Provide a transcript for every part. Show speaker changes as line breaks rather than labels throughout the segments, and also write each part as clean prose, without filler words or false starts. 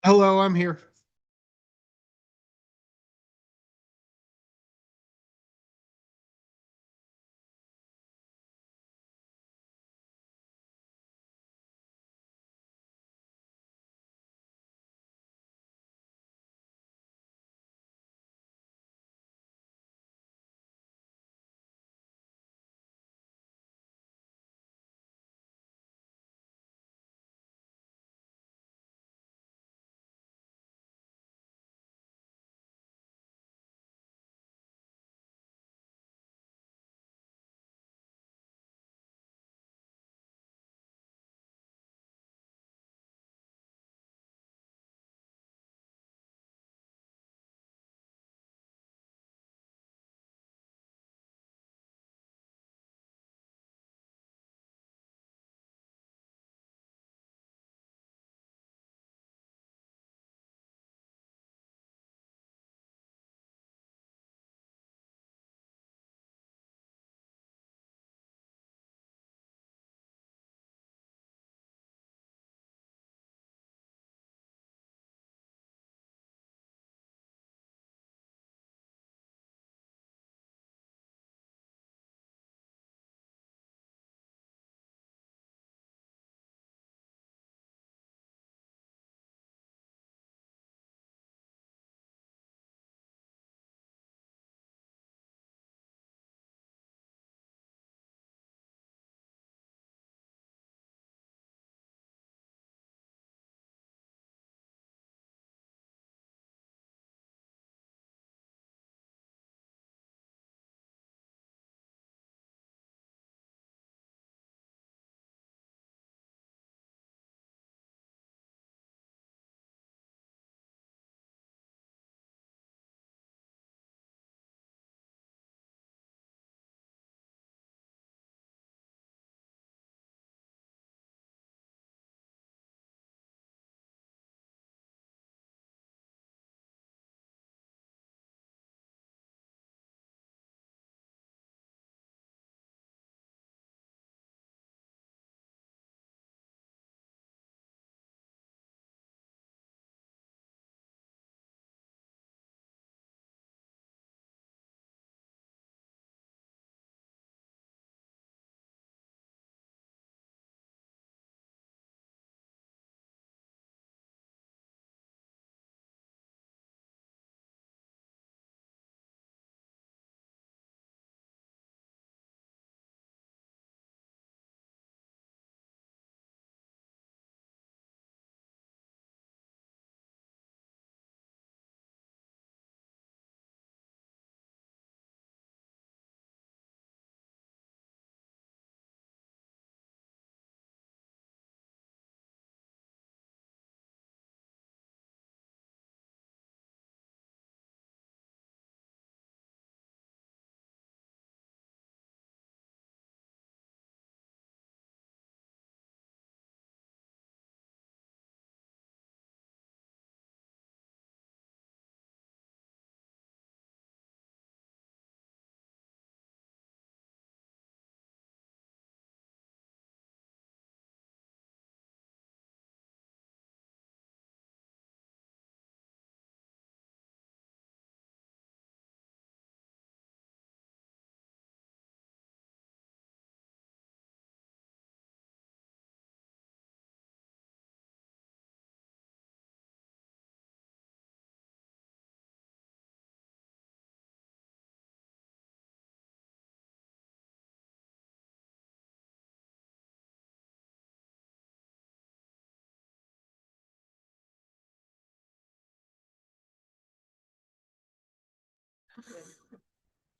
Hello, I'm here.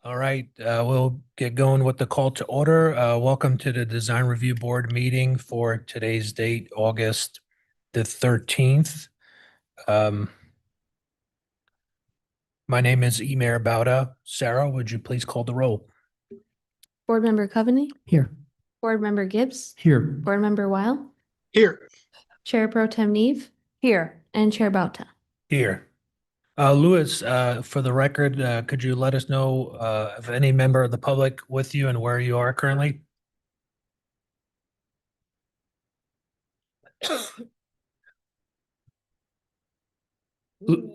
All right, we'll get going with the call to order. Welcome to the Design Review Board meeting for today's date, August the 13th. My name is Emer Bauda. Sarah, would you please call the roll?
Board Member Coveney,
Here.
Board Member Gibbs,
Here.
Board Member Weil,
Here.
Chair Pro Tem Neve. Here. And Chair Bauta.
Here. Louis, for the record, could you let us know of any member of the public with you and where you are currently?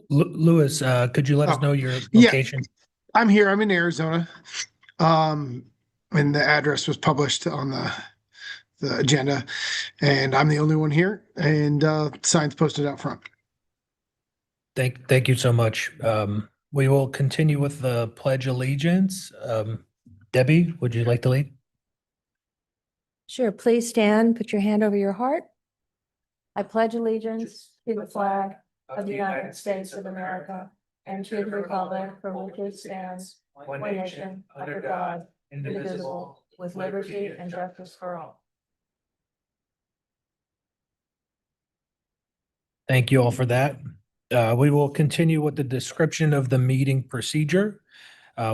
Louis, could you let us
Oh,
know your
yeah.
location?
I'm here. I'm in Arizona. And the address was published on the agenda, and I'm the only one here, and signs posted out front.
Thank you so much. We will continue with the Pledge Allegiance. Debbie, would you like to lead?
Sure, please stand, put your hand over your heart. I pledge allegiance to the flag of the United States of America and to the republic for which it stands, one nation, under God, indivisible, with liberty and justice for all.
Thank you all for that. We will continue with the description of the meeting procedure.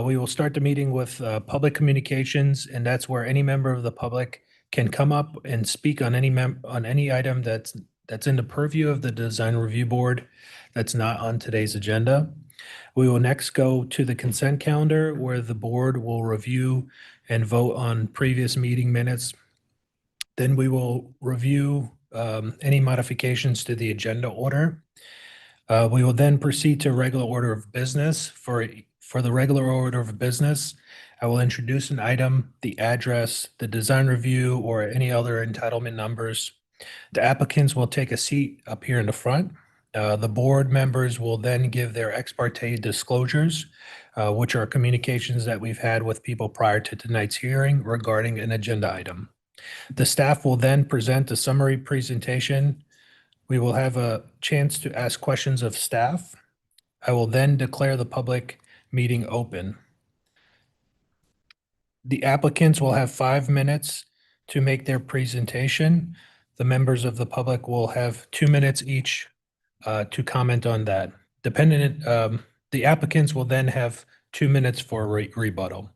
We will start the meeting with public communications, and that's where any member of the public can come up and speak on any item that's in the purview of the design review board that's not on today's agenda. We will next go to the consent calendar where the board will review and vote on previous meeting minutes. Then we will review any modifications to the agenda order. We will then proceed to regular order of business. For the regular order of business, I will introduce an item, the address, the design review, or any other entitlement numbers. The applicants will take a seat up here in the front. The board members will then give their ex parte disclosures, which are communications that we've had with people prior to tonight's hearing regarding an agenda item. The staff will then present a summary presentation. We will have a chance to ask questions of staff. I will then declare the public meeting open. The applicants will have 5 minutes to make their presentation. The members of the public will have 2 minutes each to comment on that. The applicants will then have 2 minutes for rebuttal.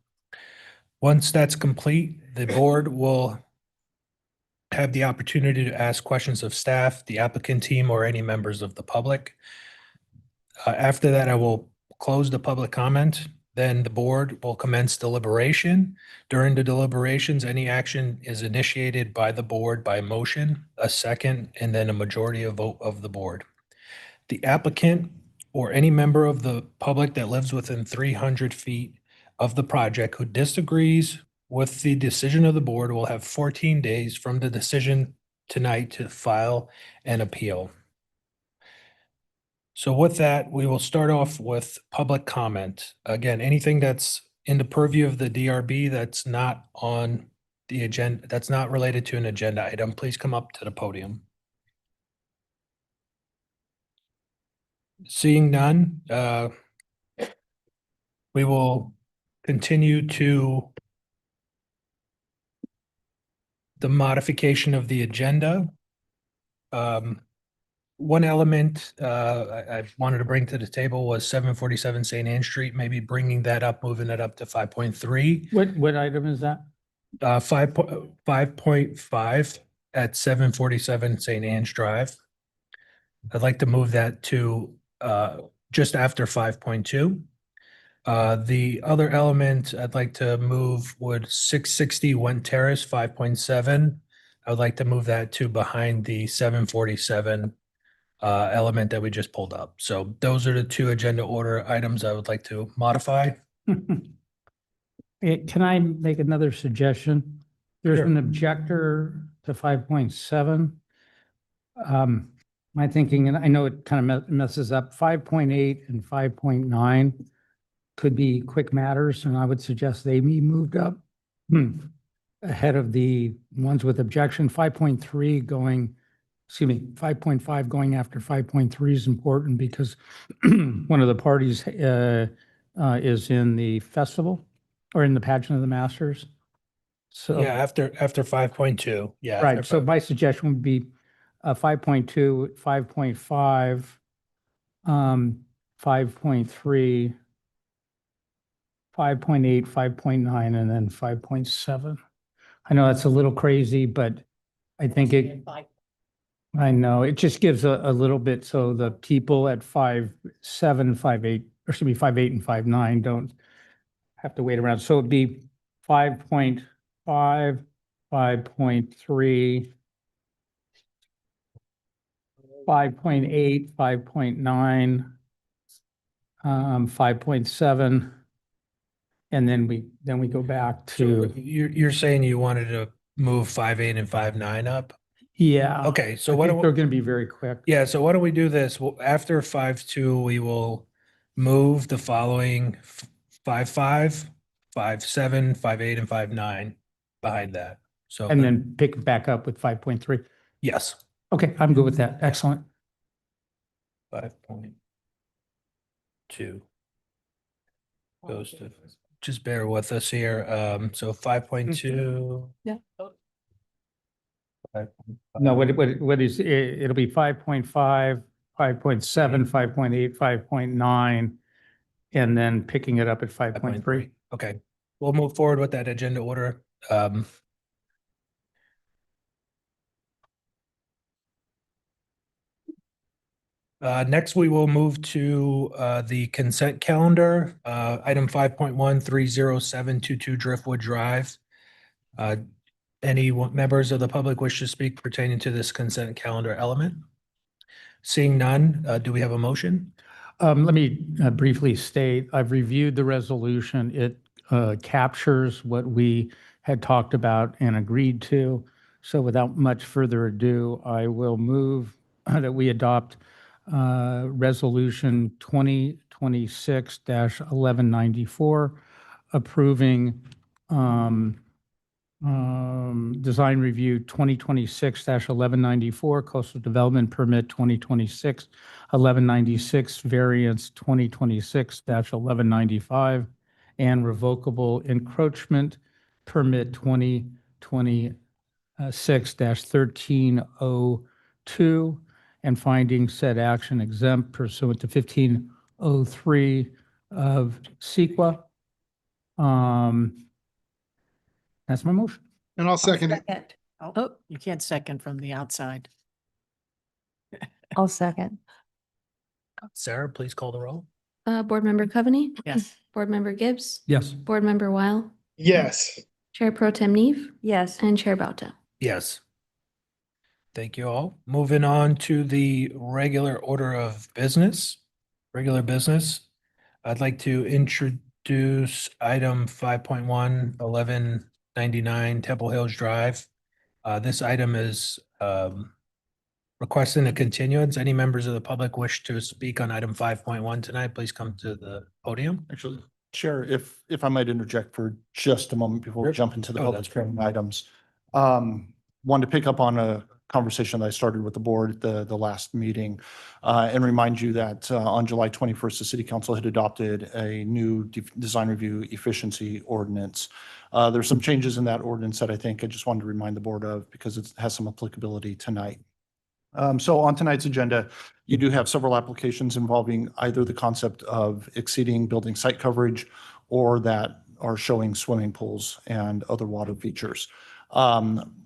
Once that's complete, the board will have the opportunity to ask questions of staff, the applicant team, or any members of the public. After that, I will close the public comment. Then the board will commence deliberation. During the deliberations, any action is initiated by the board by motion, a second, and then a majority of vote of the board. The applicant or any member of the public that lives within 300 feet of the project who disagrees with the decision of the board will have 14 days from the decision tonight to file an appeal. So with that, we will start off with public comment. Again, anything that's in the purview of the DRB that's not on the agenda, that's not related to an agenda item, please come up to the podium. Seeing none, we will continue to the modification of the agenda. One element I wanted to bring to the table was 747 St. Anne Street, maybe bringing that up, moving it up to 5.3.
What item is that?
5.5 at 747 St. Anne's Drive. I'd like to move that to just after 5.2. The other element I'd like to move would 660 Went Terrace, 5.7. I would like to move that to behind the 747 element that we just pulled up. So those are the two agenda order items I would like to modify.
Can I make another suggestion? There's
Sure.
an objector to 5.7. My thinking, and I know it kind of messes up, 5.8 and 5.9 could be quick matters, and I would suggest they be moved up ahead of the ones with objection. 5.3 going, 5.5 going after 5.3 is important because one of the parties is in the festival or in the pageant of the Masters. So,
Yeah, after 5.2. Yeah.
right.
after
So
five-
my suggestion would be 5.2, 5.5, 5.3, 5.8, 5.9, and then 5.7. I know that's a little crazy, but I think I know, it just gives a little bit so the people at 5.7, 5.8, or should be 5.8 and 5.9 don't have to wait around. So it'd be 5.5, 5.3, 5.8, 5.9, 5.7. And then we go back
So
to,
you're saying you wanted to move 5.8 and 5.9 up?
yeah.
Okay, so
I
why
think
don't,
they're going to be very quick.
yeah, so why don't we do this? Well, after 5.2, we will move the following 5.5, 5.7, 5.8, and 5.9 behind that. So.
And then pick back up with 5.3.
Yes.
Okay, I'm good with that. Excellent.
5.2 goes to, just bear with us here. So 5.2.
Yeah.
No, what is, it'll be 5.5, 5.7, 5.8, 5.9, and then picking it up at 5.3.
Okay, we'll move forward with that agenda order. Next, we will move to the consent calendar, item 5.1, 30722 Driftwood Drive. Any members of the public wish to speak pertaining to this consent calendar element? Seeing none, do we have a motion?
Let me briefly state, I've reviewed the resolution. It captures what we had talked about and agreed to. So without much further ado, I will move that we adopt Resolution 2026-1194, approving Design Review 2026-1194, Coastal Development Permit 2026-1196, Variance 2026-1195, and Revocable Encroachment Permit 2026-1302, and finding said action exempt pursuant to 1503 of CEQA. That's my motion.
And I'll second it.
Second.
Oh, you can't second from the outside.
I'll second.
Sarah, please call the roll.
Board Member Coveney.
Yes.
Board Member Gibbs.
Yes.
Board Member Weil.
Yes.
Chair Pro Tem Neve.
Yes.
And Chair Bauta.
Yes. Thank you all. Moving on to the regular order of business, regular business. I'd like to introduce item 5.1, 1199 Temple Hills Drive. This item is requesting a continuance. Any members of the public wish to speak on item 5.1 tonight, please come to the podium.
Actually, Chair, if I might interject for just a moment before we
Sure.
jump into the
Oh,
public
that's great.
hearing items. Wanted to pick up on a conversation that I started with the board at the last meeting, and remind you that on July 21st, the city council had adopted a new design review efficiency ordinance. There's some changes in that ordinance that I think I just wanted to remind the board of because it has some applicability tonight. So on tonight's agenda, you do have several applications involving either the concept of exceeding building site coverage or that are showing swimming pools and other water features.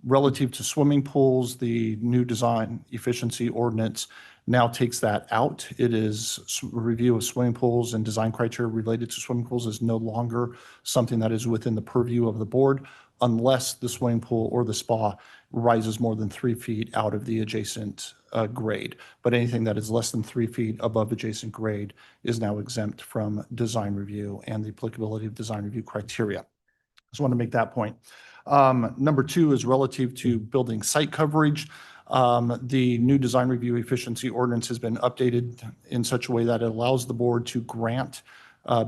Relative to swimming pools, the new design efficiency ordinance now takes that out. It is review of swimming pools and design criteria related to swimming pools is no longer something that is within the purview of the board unless the swimming pool or the spa rises more than 3 feet out of the adjacent grade. But anything that is less than 3 feet above adjacent grade is now exempt from design review and the applicability of design review criteria. Just want to make that point. Number two is relative to building site coverage. The new design review efficiency ordinance has been updated in such a way that it allows the board to grant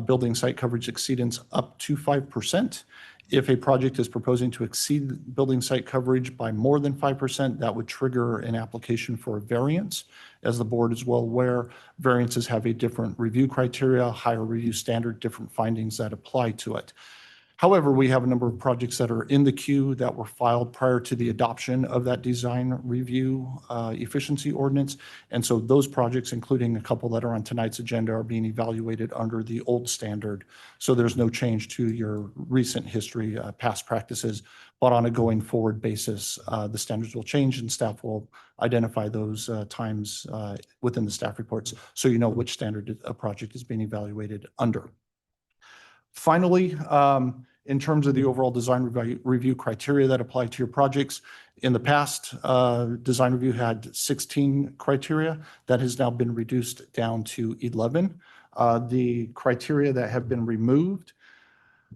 building site coverage exceedance up to 5%. If a project is proposing to exceed building site coverage by more than 5%, that would trigger an application for a variance. As the board is well aware, variances have a different review criteria, higher review standard, different findings that apply to it. However, we have a number of projects that are in the queue that were filed prior to the adoption of that design review efficiency ordinance. And so those projects, including a couple that are on tonight's agenda, are being evaluated under the old standard. So there's no change to your recent history, past practices, but on a going forward basis, the standards will change and staff will identify those times within the staff reports so you know which standard a project is being evaluated under. Finally, In terms of the overall design review criteria that apply to your projects, in the past, design review had 16 criteria. That has now been reduced down to 11. The criteria that have been removed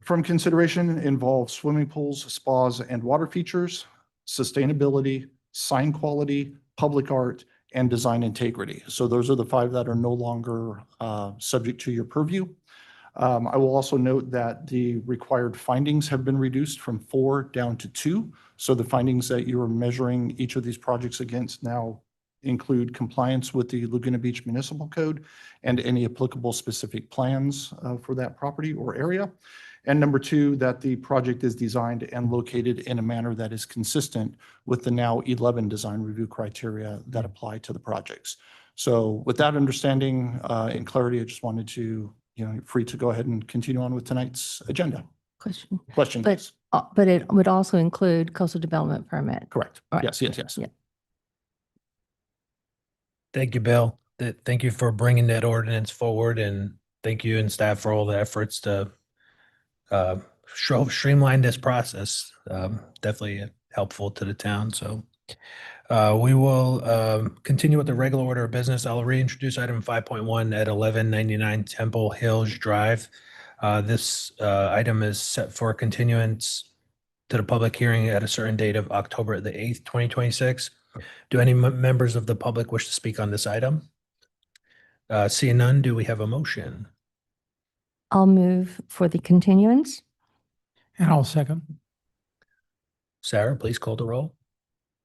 from consideration involve swimming pools, spas, and water features, sustainability, sign quality, public art, and design integrity. So those are the 5 that are no longer subject to your purview. I will also note that the required findings have been reduced from 4 down to 2. So the findings that you are measuring each of these projects against now include compliance with the Laguna Beach Municipal Code and any applicable specific plans for that property or area. And number 2, that the project is designed and located in a manner that is consistent with the now 11 design review criteria that apply to the projects. So with that understanding and clarity, I just wanted to, free to go ahead and continue on with tonight's agenda.
Question.
Question,
But,
please.
but it would also include coastal development permit.
Correct.
All right.
Yes, yes, yes.
Yeah.
Thank you, Bill. Thank you for bringing that ordinance forward, and thank you and staff for all the efforts to streamline this process. Definitely helpful to the town. So we will continue with the regular order of business. I'll reintroduce item 5.1 at 1199 Temple Hills Drive. This item is set for continuance to the public hearing at a certain date of October the 8th, 2026. Do any members of the public wish to speak on this item? Seeing none, do we have a motion?
I'll move for the continuance.
And I'll second.
Sarah, please call the roll.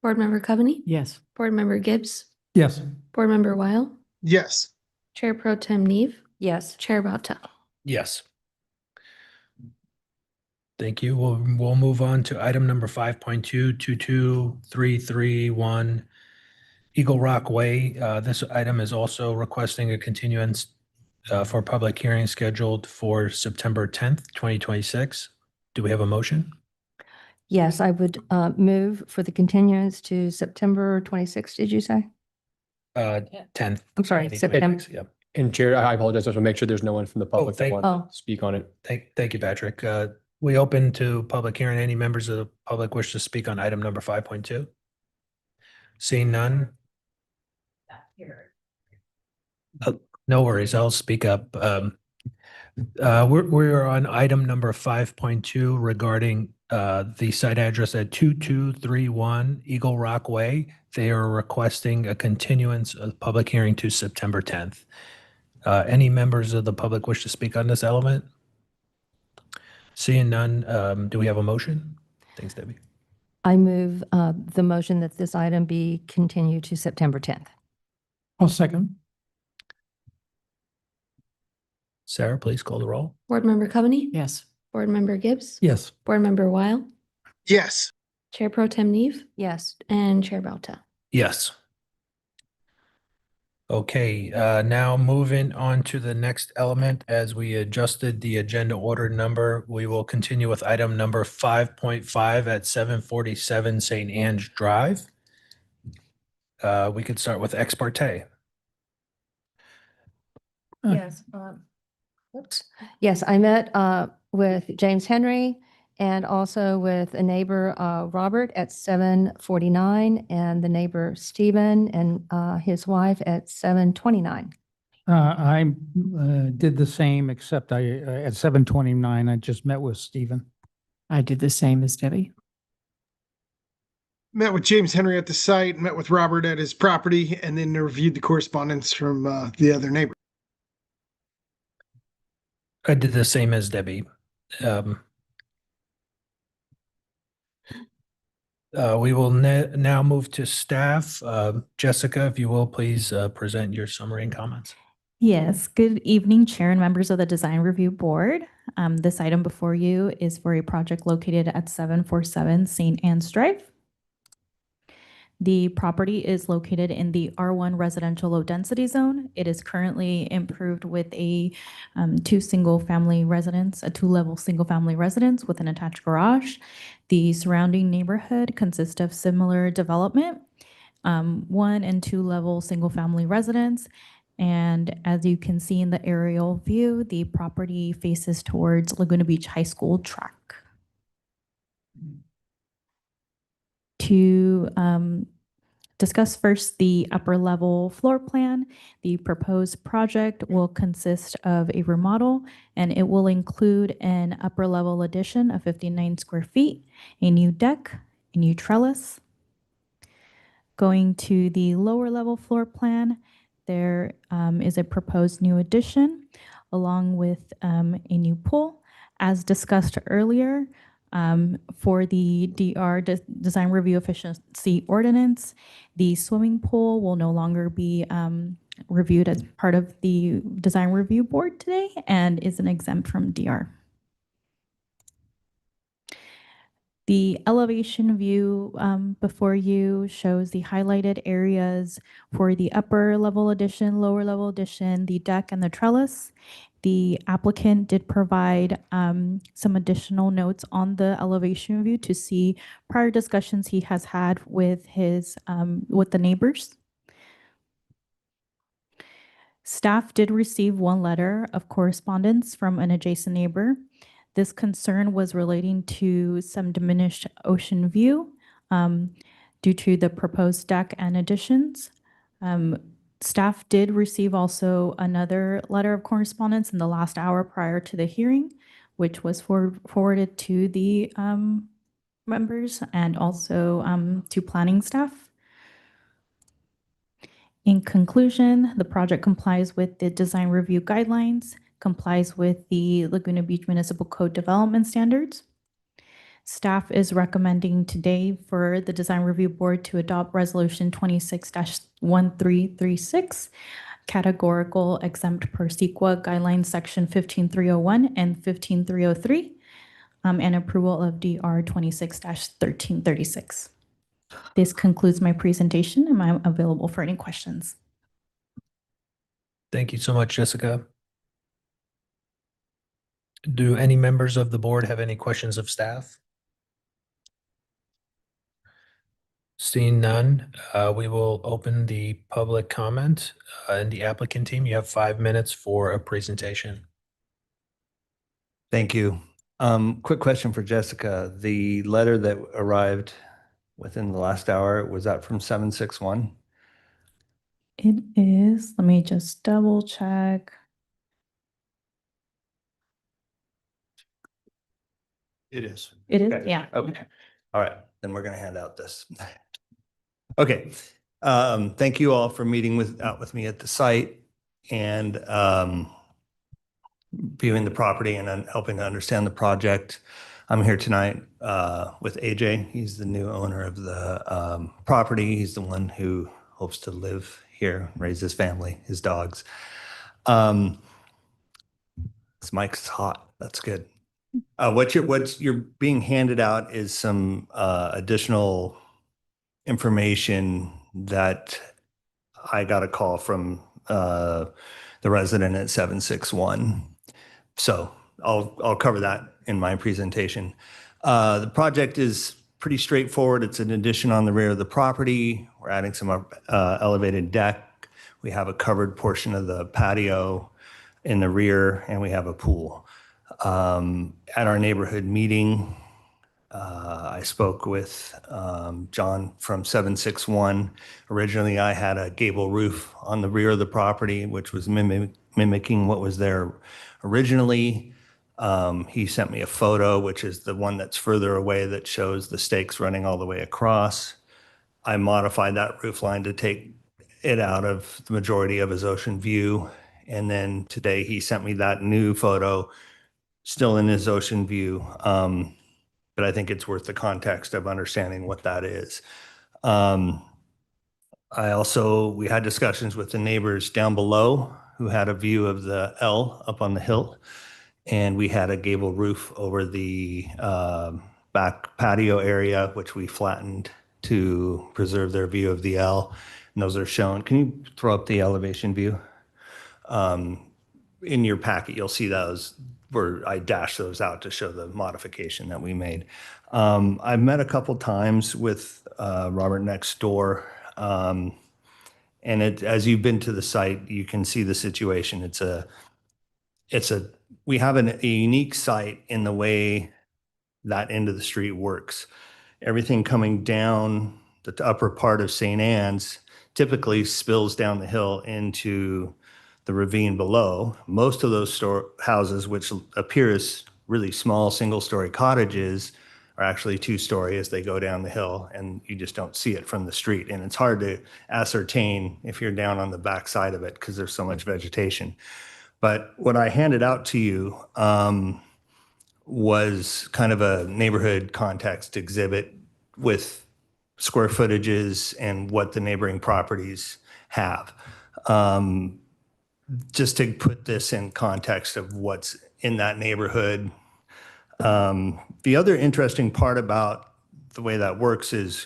Board Member Coveney,
Yes.
Board Member Gibbs,
Yes.
Board Member Weil,
Yes.
Chair Pro Tem Neve,
Yes.
Chair Bauta.
Yes. Thank you. We'll move on to item number 5.2, 22331 Eagle Rock Way. This item is also requesting a continuance for public hearing scheduled for September 10th, 2026. Do we have a motion?
Yes, I would move for the continuance to September 26th, did you say?
10th.
I'm sorry,
2026.
September.
Yep.
And Chair, I apologize. I just want to make sure there's no one from the public that
thank-
wants
Oh.
to speak on it.
Thank you, Patrick. We open to public hearing. Any members of the public wish to speak on item number 5.2? Seeing none? No worries. I'll speak up. We're on item number 5.2 regarding the site address at 2231 Eagle Rock Way. They are requesting a continuance of the public hearing to September 10th. Any members of the public wish to speak on this element? Seeing none, do we have a motion? Thanks, Debbie.
I move the motion that this item be continued to September 10th.
I'll second.
Sarah, please call the roll.
Board Member Coveney,
Yes.
Board Member Gibbs,
Yes.
Board Member Weil,
Yes.
Chair Pro Tem Neve,
Yes.
and Chair Bauta.
Yes. Okay, now moving on to the next element, as we adjusted the agenda order number, we will continue with item number 5.5 at 747 St. Ange Drive. We could start with ex parte.
Yes. Oops. Yes, I met with James Henry and also with a neighbor, Robert, at 749, and the neighbor Stephen and his wife at 729.
I did the same, except at 729, I just met with Stephen.
I did the same as Debbie.
Met with James Henry at the site, met with Robert at his property, and then reviewed the correspondence from the other neighbor.
I did the same as Debbie. We will now move to staff. Jessica, if you will, please present your summary and comments.
Yes, good evening, Chair and members of the Design Review Board. This item before you is for a project located at 747 St. Anne's Drive. The property is located in the R1 residential low density zone. It is currently improved with a two level single family residence with an attached garage. The surrounding neighborhood consists of similar development, 1 and 2 level single family residence. And as you can see in the aerial view, the property faces towards Laguna Beach High School track. to discuss first the upper level floor plan. The proposed project will consist of a remodel, and it will include an upper level addition of 59 square feet, a new deck, a new trellis. Going to the lower level floor plan, there is a proposed new addition along with a new pool. As discussed earlier, for the Design Review Efficiency Ordinance, the swimming pool will no longer be reviewed as part of the Design Review Board today and is an exempt from DR. The elevation view before you shows the highlighted areas for the upper level addition, lower level addition, the deck, and the trellis. The applicant did provide some additional notes on the elevation view to see prior discussions he has had with his with the neighbors. Staff did receive one letter of correspondence from an adjacent neighbor. This concern was relating to some diminished ocean view due to the proposed deck and additions. Staff did receive also another letter of correspondence in the last hour prior to the hearing, which was forwarded to the members and also to planning staff. In conclusion, the project complies with the design review guidelines, complies with the Laguna Beach Municipal Code development standards. Staff is recommending today for the Design Review Board to adopt Resolution 26-1336, categorical exempt per CEQA guidelines section 15301 and 15303, and approval of DR 26-1336. This concludes my presentation, and I'm available for any questions.
Thank you so much, Jessica. Do any members of the board have any questions of staff? Seeing none, we will open the public comment. And the applicant team, you have 5 minutes for a presentation.
Thank you. Quick question for Jessica. The letter that arrived within the last hour, was that from 761?
It is, let me just double check.
It is.
It is,
Okay.
yeah.
Okay. All right. Then we're going to hand out this. Okay. Thank you all for meeting out with me at the site and viewing the property and helping to understand the project. I'm here tonight with AJ. He's the new owner of the property. He's the one who hopes to live here, raise his family, his dogs. This mic's hot. That's good. What you're being handed out is some additional information that I got a call from the resident at 761. So I'll cover that in my presentation. The project is pretty straightforward. It's an addition on the rear of the property. We're adding some elevated deck. We have a covered portion of the patio in the rear, and we have a pool. At our neighborhood meeting, I spoke with John from 761. Originally, I had a gable roof on the rear of the property, which was mimicking what was there originally. He sent me a photo, which is the one that's further away that shows the stakes running all the way across. I modified that roof line to take it out of the majority of his ocean view. And then today he sent me that new photo, still in his ocean view. But I think it's worth the context of understanding what that is. We had discussions with the neighbors down below who had a view of the L up on the hill. And we had a gable roof over the back patio area, which we flattened to preserve their view of the L. And those are shown. Can you throw up the elevation view? In your packet, you'll see those where I dashed those out to show the modification that we made. I've met a couple times with Robert next door. And as you've been to the site, you can see the situation. We have a unique site in the way that end of the street works. everything coming down the upper part of St. Anne's typically spills down the hill into the ravine below. Most of those houses, which appear as really small single-story cottages, are actually two-story as they go down the hill, and you just don't see it from the street. And it's hard to ascertain if you're down on the back side of it because there's so much vegetation. But what I handed out to you was kind of a neighborhood context exhibit with square footages and what the neighboring properties have. Just to put this in context of what's in that neighborhood. The other interesting part about the way that works is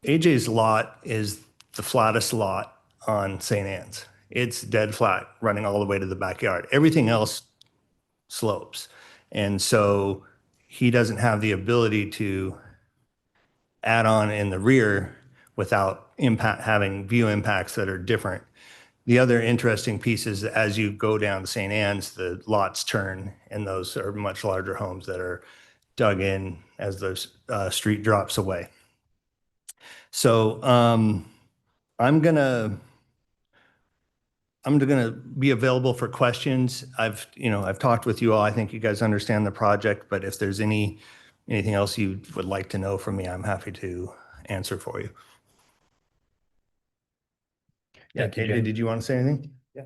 AJ's lot is the flattest lot on St. Anne's. It's dead flat, running all the way to the backyard. Everything else slopes. And so he doesn't have the ability to add on in the rear without having view impacts that are different. The other interesting piece is as you go down to St. Anne's, the lots turn, and those are much larger homes that are dug in as the street drops away. So I'm gonna be available for questions. I've talked with you all. I think you guys understand the project, but if there's anything else you would like to know from me, I'm happy to answer for you. Yeah,
Thank you,
AJ,
Jim.
did you want to say anything?
Yeah.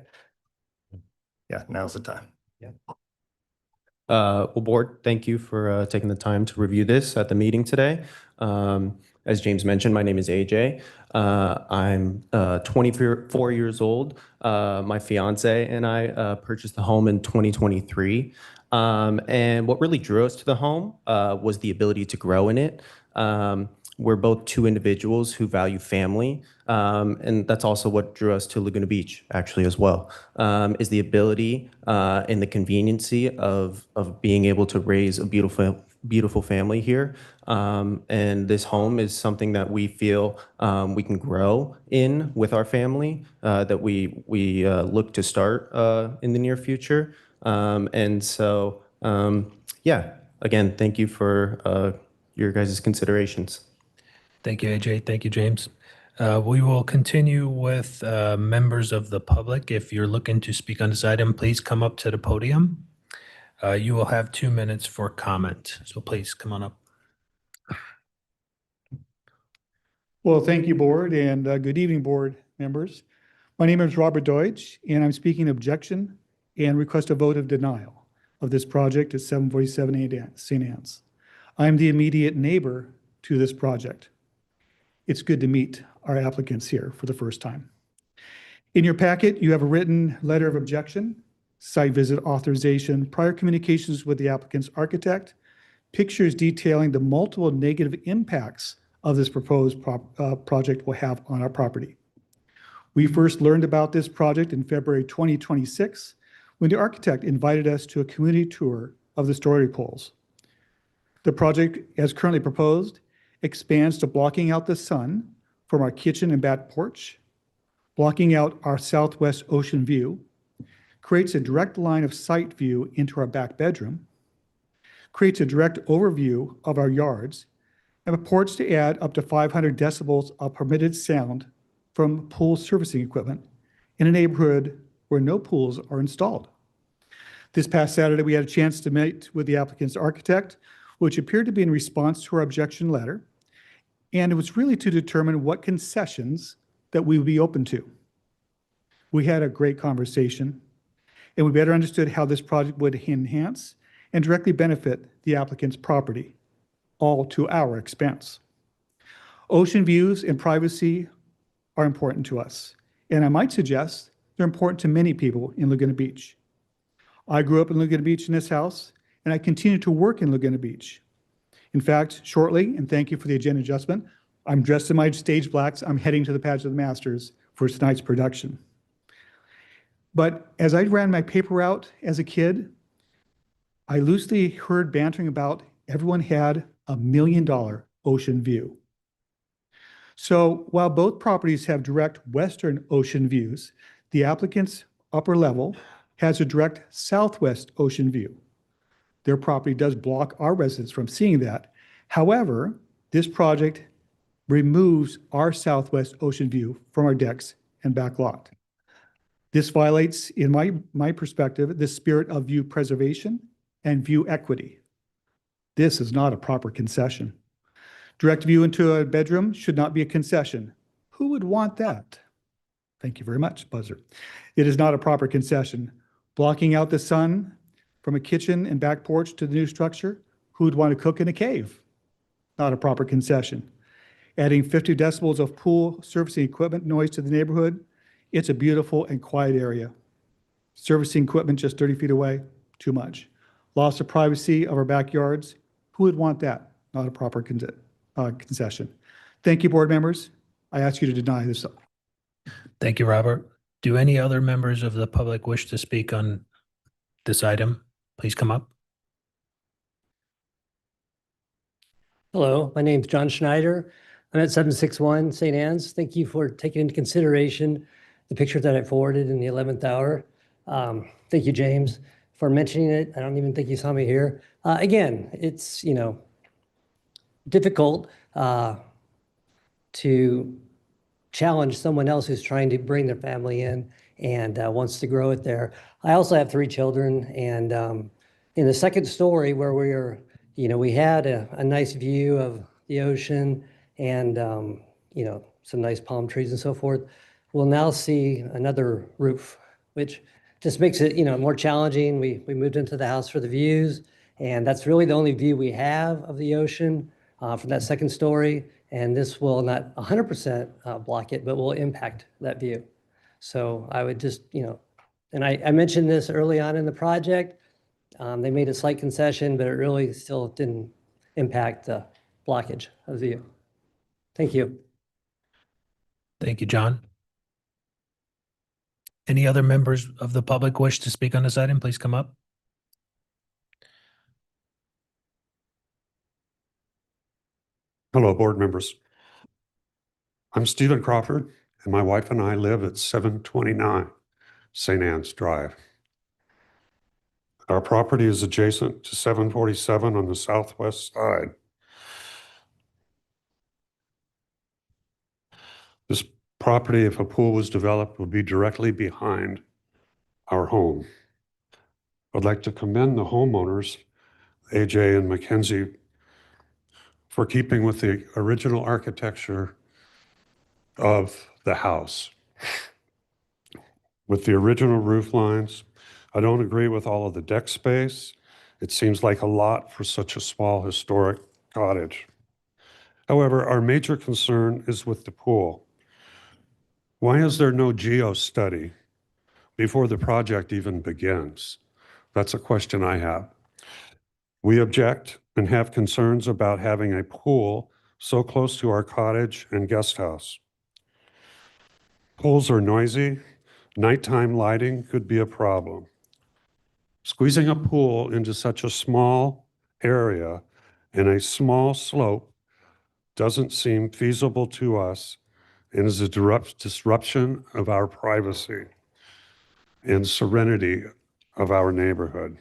Yeah, now's the time.
Well, board, thank you for taking the time to review this at the meeting today. As James mentioned, my name is AJ. I'm 24 years old. My fiance and I purchased the home in 2023. And what really drew us to the home was the ability to grow in it. We're both two individuals who value family. And that's also what drew us to Laguna Beach, actually, as well, is the ability and the conveniency of being able to raise a beautiful family here. And this home is something that we feel we can grow in with our family, that we look to start in the near future. And so, yeah, again, thank you for your guys' considerations.
Thank you, AJ. Thank you, James. We will continue with members of the public. If you're looking to speak on this item, please come up to the podium. You will have 2 minutes for comment. So please come on up.
Well, thank you, board, and good evening, board members. My name is Robert Deutsch, and I'm speaking objection and request a vote of denial of this project at 747 St. Anne's. I'm the immediate neighbor to this project. It's good to meet our applicants here for the first time. In your packet, you have a written letter of objection, site visit authorization, prior communications with the applicant's architect, pictures detailing the multiple negative impacts of this proposed project will have on our property. We first learned about this project in February 2026 when the architect invited us to a community tour of the story poles. The project, as currently proposed, expands to blocking out the sun from our kitchen and back porch, blocking out our southwest ocean view, creates a direct line of sight view into our back bedroom, creates a direct overview of our yards, and purports to add up to 500 decibels of permitted sound from pool servicing equipment in a neighborhood where no pools are installed. This past Saturday, we had a chance to meet with the applicant's architect, which appeared to be in response to our objection letter. And it was really to determine what concessions that we would be open to. We had a great conversation, and we better understood how this project would enhance and directly benefit the applicant's property, all to our expense. Ocean views and privacy are important to us, and I might suggest they're important to many people in Laguna Beach. I grew up in Laguna Beach in this house, and I continue to work in Laguna Beach. In fact, shortly, and thank you for the agenda adjustment, I'm dressed in my stage blacks. I'm heading to the Pageant of the Masters for tonight's production. But as I ran my paper route as a kid, I loosely heard bantering about everyone had $1 million ocean view. So while both properties have direct western ocean views, the applicant's upper level has a direct southwest ocean view. Their property does block our residents from seeing that. However, this project removes our southwest ocean view from our decks and back lot. This violates, in my perspective, the spirit of view preservation and view equity. This is not a proper concession. Direct view into a bedroom should not be a concession. Who would want that? Thank you very much, buzzer. It is not a proper concession. Blocking out the sun from a kitchen and back porch to the new structure, who would want to cook in a cave? Not a proper concession. Adding 50 decibels of pool servicing equipment noise to the neighborhood, it's a beautiful and quiet area. Servicing equipment just 30 feet away, too much. Loss of privacy of our backyards, who would want that? Not a proper concession. Thank you, board members. I ask you to deny this.
Thank you, Robert. Do any other members of the public wish to speak on this item? Please come up.
Hello, my name's John Schneider. I'm at 761 St. Anne's. Thank you for taking into consideration the picture that I forwarded in the 11th hour. Thank you, James, for mentioning it. I don't even think you saw me here. Again, it's, difficult to challenge someone else who's trying to bring their family in and wants to grow it there. I also have 3 children, and in the second story where we had a nice view of the ocean and, some nice palm trees and so forth, we'll now see another roof, which just makes it, more challenging. We moved into the house for the views, and that's really the only view we have of the ocean from that second story. And this will not 100% block it, but will impact that view. So I would just, and I mentioned this early on in the project. They made a slight concession, but it really still didn't impact the blockage of the view. Thank you.
Thank you, John. Any other members of the public wish to speak on this item? Please come up.
Hello, board members. I'm Stephen Crawford, and my wife and I live at 729 St. Anne's Drive. Our property is adjacent to 747 on the southwest side. This property, if a pool was developed, would be directly behind our home. I'd like to commend the homeowners, AJ and Mackenzie, for keeping with the original architecture of the house. With the original roof lines, I don't agree with all of the deck space. It seems like a lot for such a small historic cottage. However, our major concern is with the pool. Why is there no geo study before the project even begins? That's a question I have. We object and have concerns about having a pool so close to our cottage and guest house. Pools are noisy. Nighttime lighting could be a problem. Squeezing a pool into such a small area and a small slope doesn't seem feasible to us and is a disruption of our privacy and serenity of our neighborhood.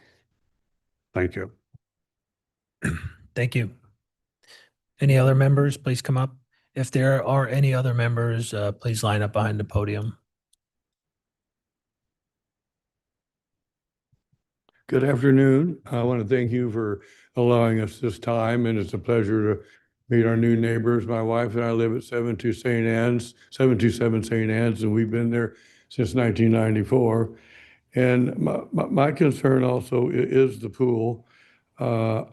Thank you.
Thank you. Any other members, please come up. If there are any other members, please line up behind the podium.
Good afternoon. I want to thank you for allowing us this time, and it's a pleasure to meet our new neighbors. My wife and I live at 727 St. Anne's, and we've been there since 1994. And my concern also is the pool. Like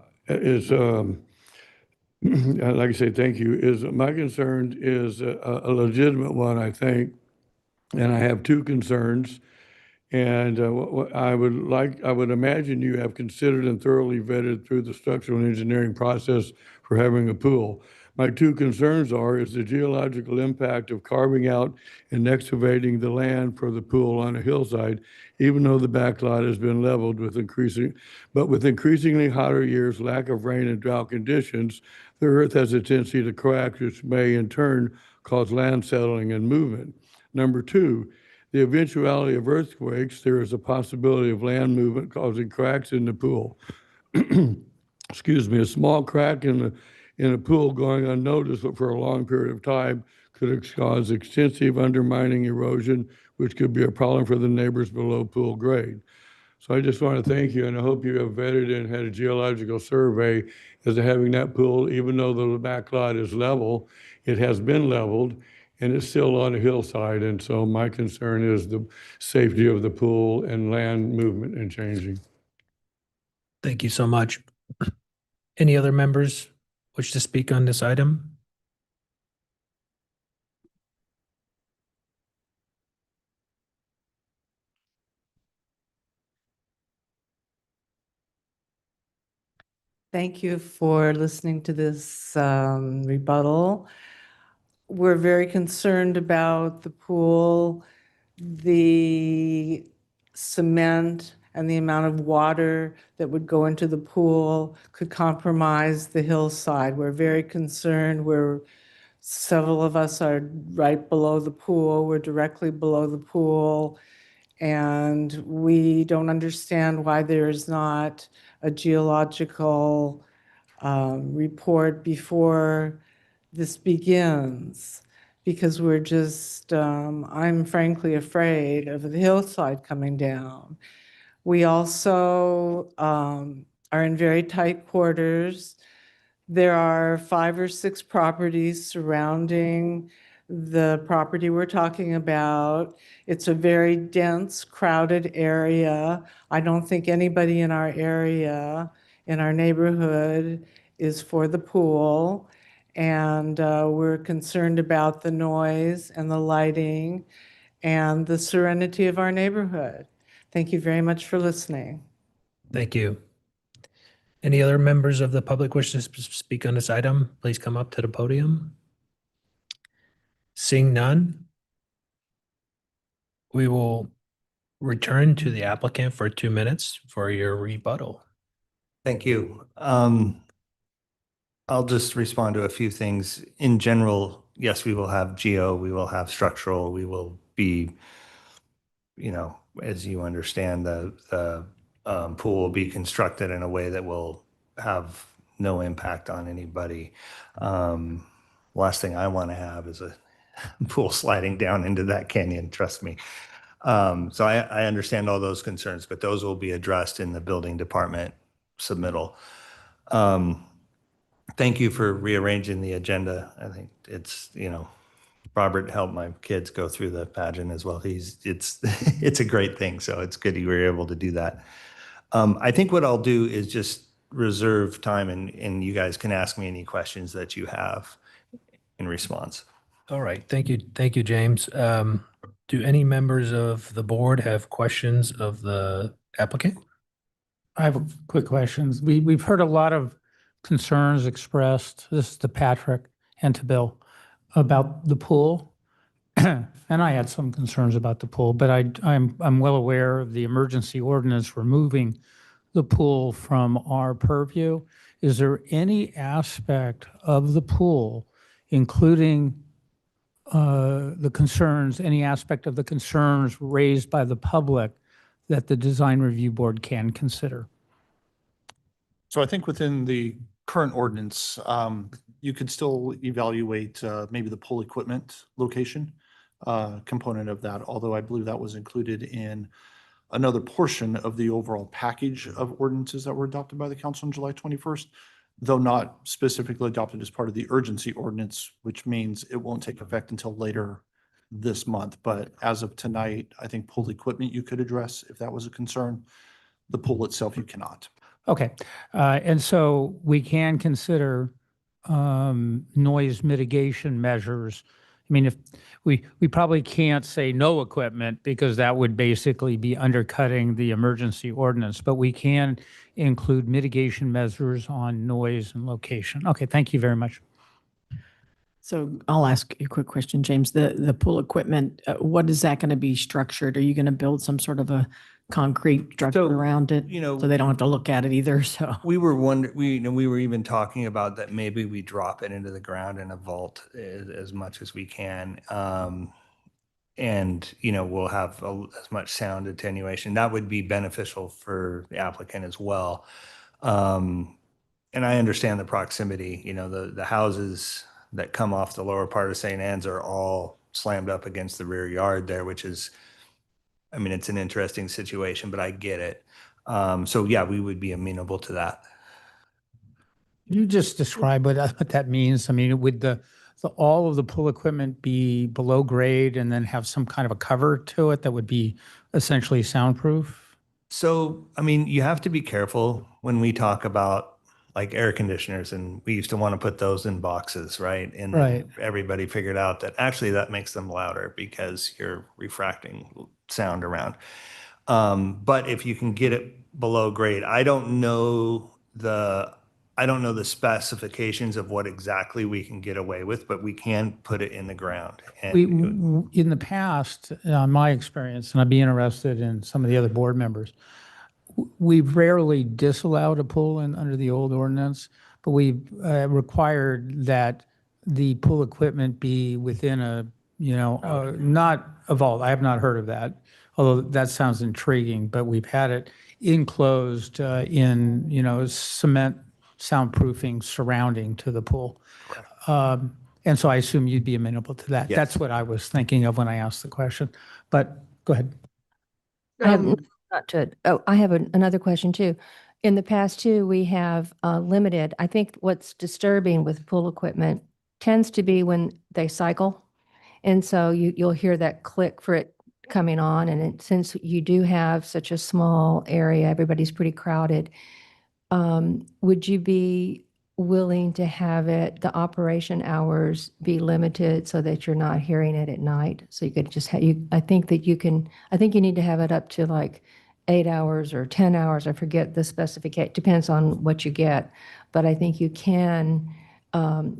I say, thank you. My concern is a legitimate one, I think, and I have 2 concerns. And I would imagine you have considered and thoroughly vetted through the structural and engineering process for having a pool. My 2 concerns is the geological impact of carving out and excavating the land for the pool on a hillside, even though the backlot has been leveled with increasingly hotter years, lack of rain and drought conditions, the earth has a tendency to crack, which may in turn cause land settling and movement. Number 2, the eventuality of earthquakes, there is a possibility of land movement causing cracks in the pool. Excuse me, a small crack in in a pool going unnoticed but for a long period of time could cause extensive undermining erosion, which could be a problem for the neighbors below pool grade. So I just want to thank you, and I hope you have vetted and had a geological survey as to having that pool, even though the back lot is level, it has been leveled, and it's still on a hillside. And so my concern is the safety of the pool and land movement and changing.
Thank you so much. Any other members wish to speak on this item?
Thank you for listening to this rebuttal. We're very concerned about the pool, the cement, and the amount of water that would go into the pool could compromise the hillside. We're very concerned. Several of us are right below the pool. We're directly below the pool. And we don't understand why there is not a geological report before this begins, because we're just, I'm frankly afraid of the hillside coming down. We also are in very tight quarters. There are 5 or 6 properties surrounding the property we're talking about. It's a very dense, crowded area. I don't think anybody in our area, in our neighborhood, is for the pool. And we're concerned about the noise and the lighting and the serenity of our neighborhood. Thank you very much for listening.
Thank you. Any other members of the public wish to speak on this item? Please come up to the podium. Seeing none, we will return to the applicant for 2 minutes for your rebuttal.
Thank you. I'll just respond to a few things. In general, yes, we will have geo, we will have structural, we will be, as you understand, the pool will be constructed in a way that will have no impact on anybody. Last thing I want to have is a pool sliding down into that canyon, trust me. So I understand all those concerns, but those will be addressed in the building department submittal. Thank you for rearranging the agenda. I think it's, Robert helped my kids go through the pageant as well. It's a great thing. So it's good you were able to do that. I think what I'll do is just reserve time and you guys can ask me any questions that you have in response.
All right. Thank you. Thank you, James. Do any members of the board have questions of the applicant?
I have a quick questions. We've heard a lot of concerns expressed, this is to Patrick and to Bill, about the pool. And I had some concerns about the pool, but I'm well aware of the emergency ordinance removing the pool from our purview. Is there any aspect of the pool, including the concerns, any aspect of the concerns raised by the public that the design review board can consider?
So I think within the current ordinance, you could still evaluate maybe the pool equipment location component of that, although I believe that was included in another portion of the overall package of ordinances that were adopted by the council on July 21st, though not specifically adopted as part of the urgency ordinance, which means it won't take effect until later this month. But as of tonight, I think pool equipment you could address if that was a concern. The pool itself, you cannot.
Okay. And so we can consider noise mitigation measures. I mean, if we probably can't say no equipment because that would basically be undercutting the emergency ordinance, but we can include mitigation measures on noise and location. Okay, thank you very much.
So I'll ask you a quick question, James. The pool equipment, what is that going to be structured? Are you going to build some sort of a concrete structure around it? So they don't have to look at it either. So
we were we were even talking about that maybe we drop it into the ground in a vault as much as we can. And, we'll have as much sound attenuation. That would be beneficial for the applicant as well. and I understand the proximity, the houses that come off the lower part of St. Anne's are all slammed up against the rear yard there, which is, I mean, it's an interesting situation, but I get it. So yeah, we would be amenable to that.
You just describe what that means. I mean, would all of the pool equipment be below grade and then have some kind of a cover to it that would be essentially soundproof?
So, I mean, you have to be careful when we talk about like air conditioners, and we used to want to put those in boxes, right? And
Right.
everybody figured out that actually that makes them louder because you're refracting sound around. But if you can get it below grade, I don't know the specifications of what exactly we can get away with, but we can put it in the ground. And
In the past, my experience, and I'd be interested in some of the other board members, we've rarely disallowed a pool under the old ordinance, but we've required that the pool equipment be within not a vault. I have not heard of that, although that sounds intriguing, but we've had it enclosed in, cement soundproofing surrounding to the pool. And so I assume you'd be amenable to that.
Yes.
That's what I was thinking of when I asked the question, but go ahead.
I have I have another question too. In the past too, we have limited, I think what's disturbing with pool equipment tends to be when they cycle. And so you'll hear that click for it coming on. And since you do have such a small area, everybody's pretty crowded. Would you be willing to have the operation hours be limited so that you're not hearing it at night? So you could just I think you need to have it up to like 8 hours or 10 hours. I forget the specification, depends on what you get. But I think you can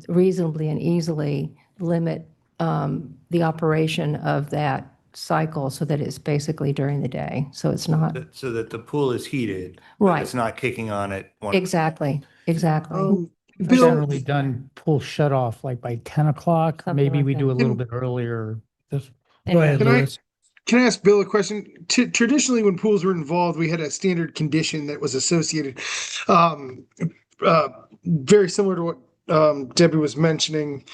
reasonably and easily limit the operation of that cycle so that it's basically during the day. So it's not.
so that the pool is heated, but
Right.
it's not kicking on at one.
Exactly.
We've
Bill,
generally done pool shut off like by 10 o'clock.
Something
Maybe
like
we
that.
do a little bit earlier.
Go ahead,
Can I-
Louis.
can I ask Bill a question? Traditionally, when pools were involved, we had a standard condition that was associated, very similar to what Debbie was mentioning,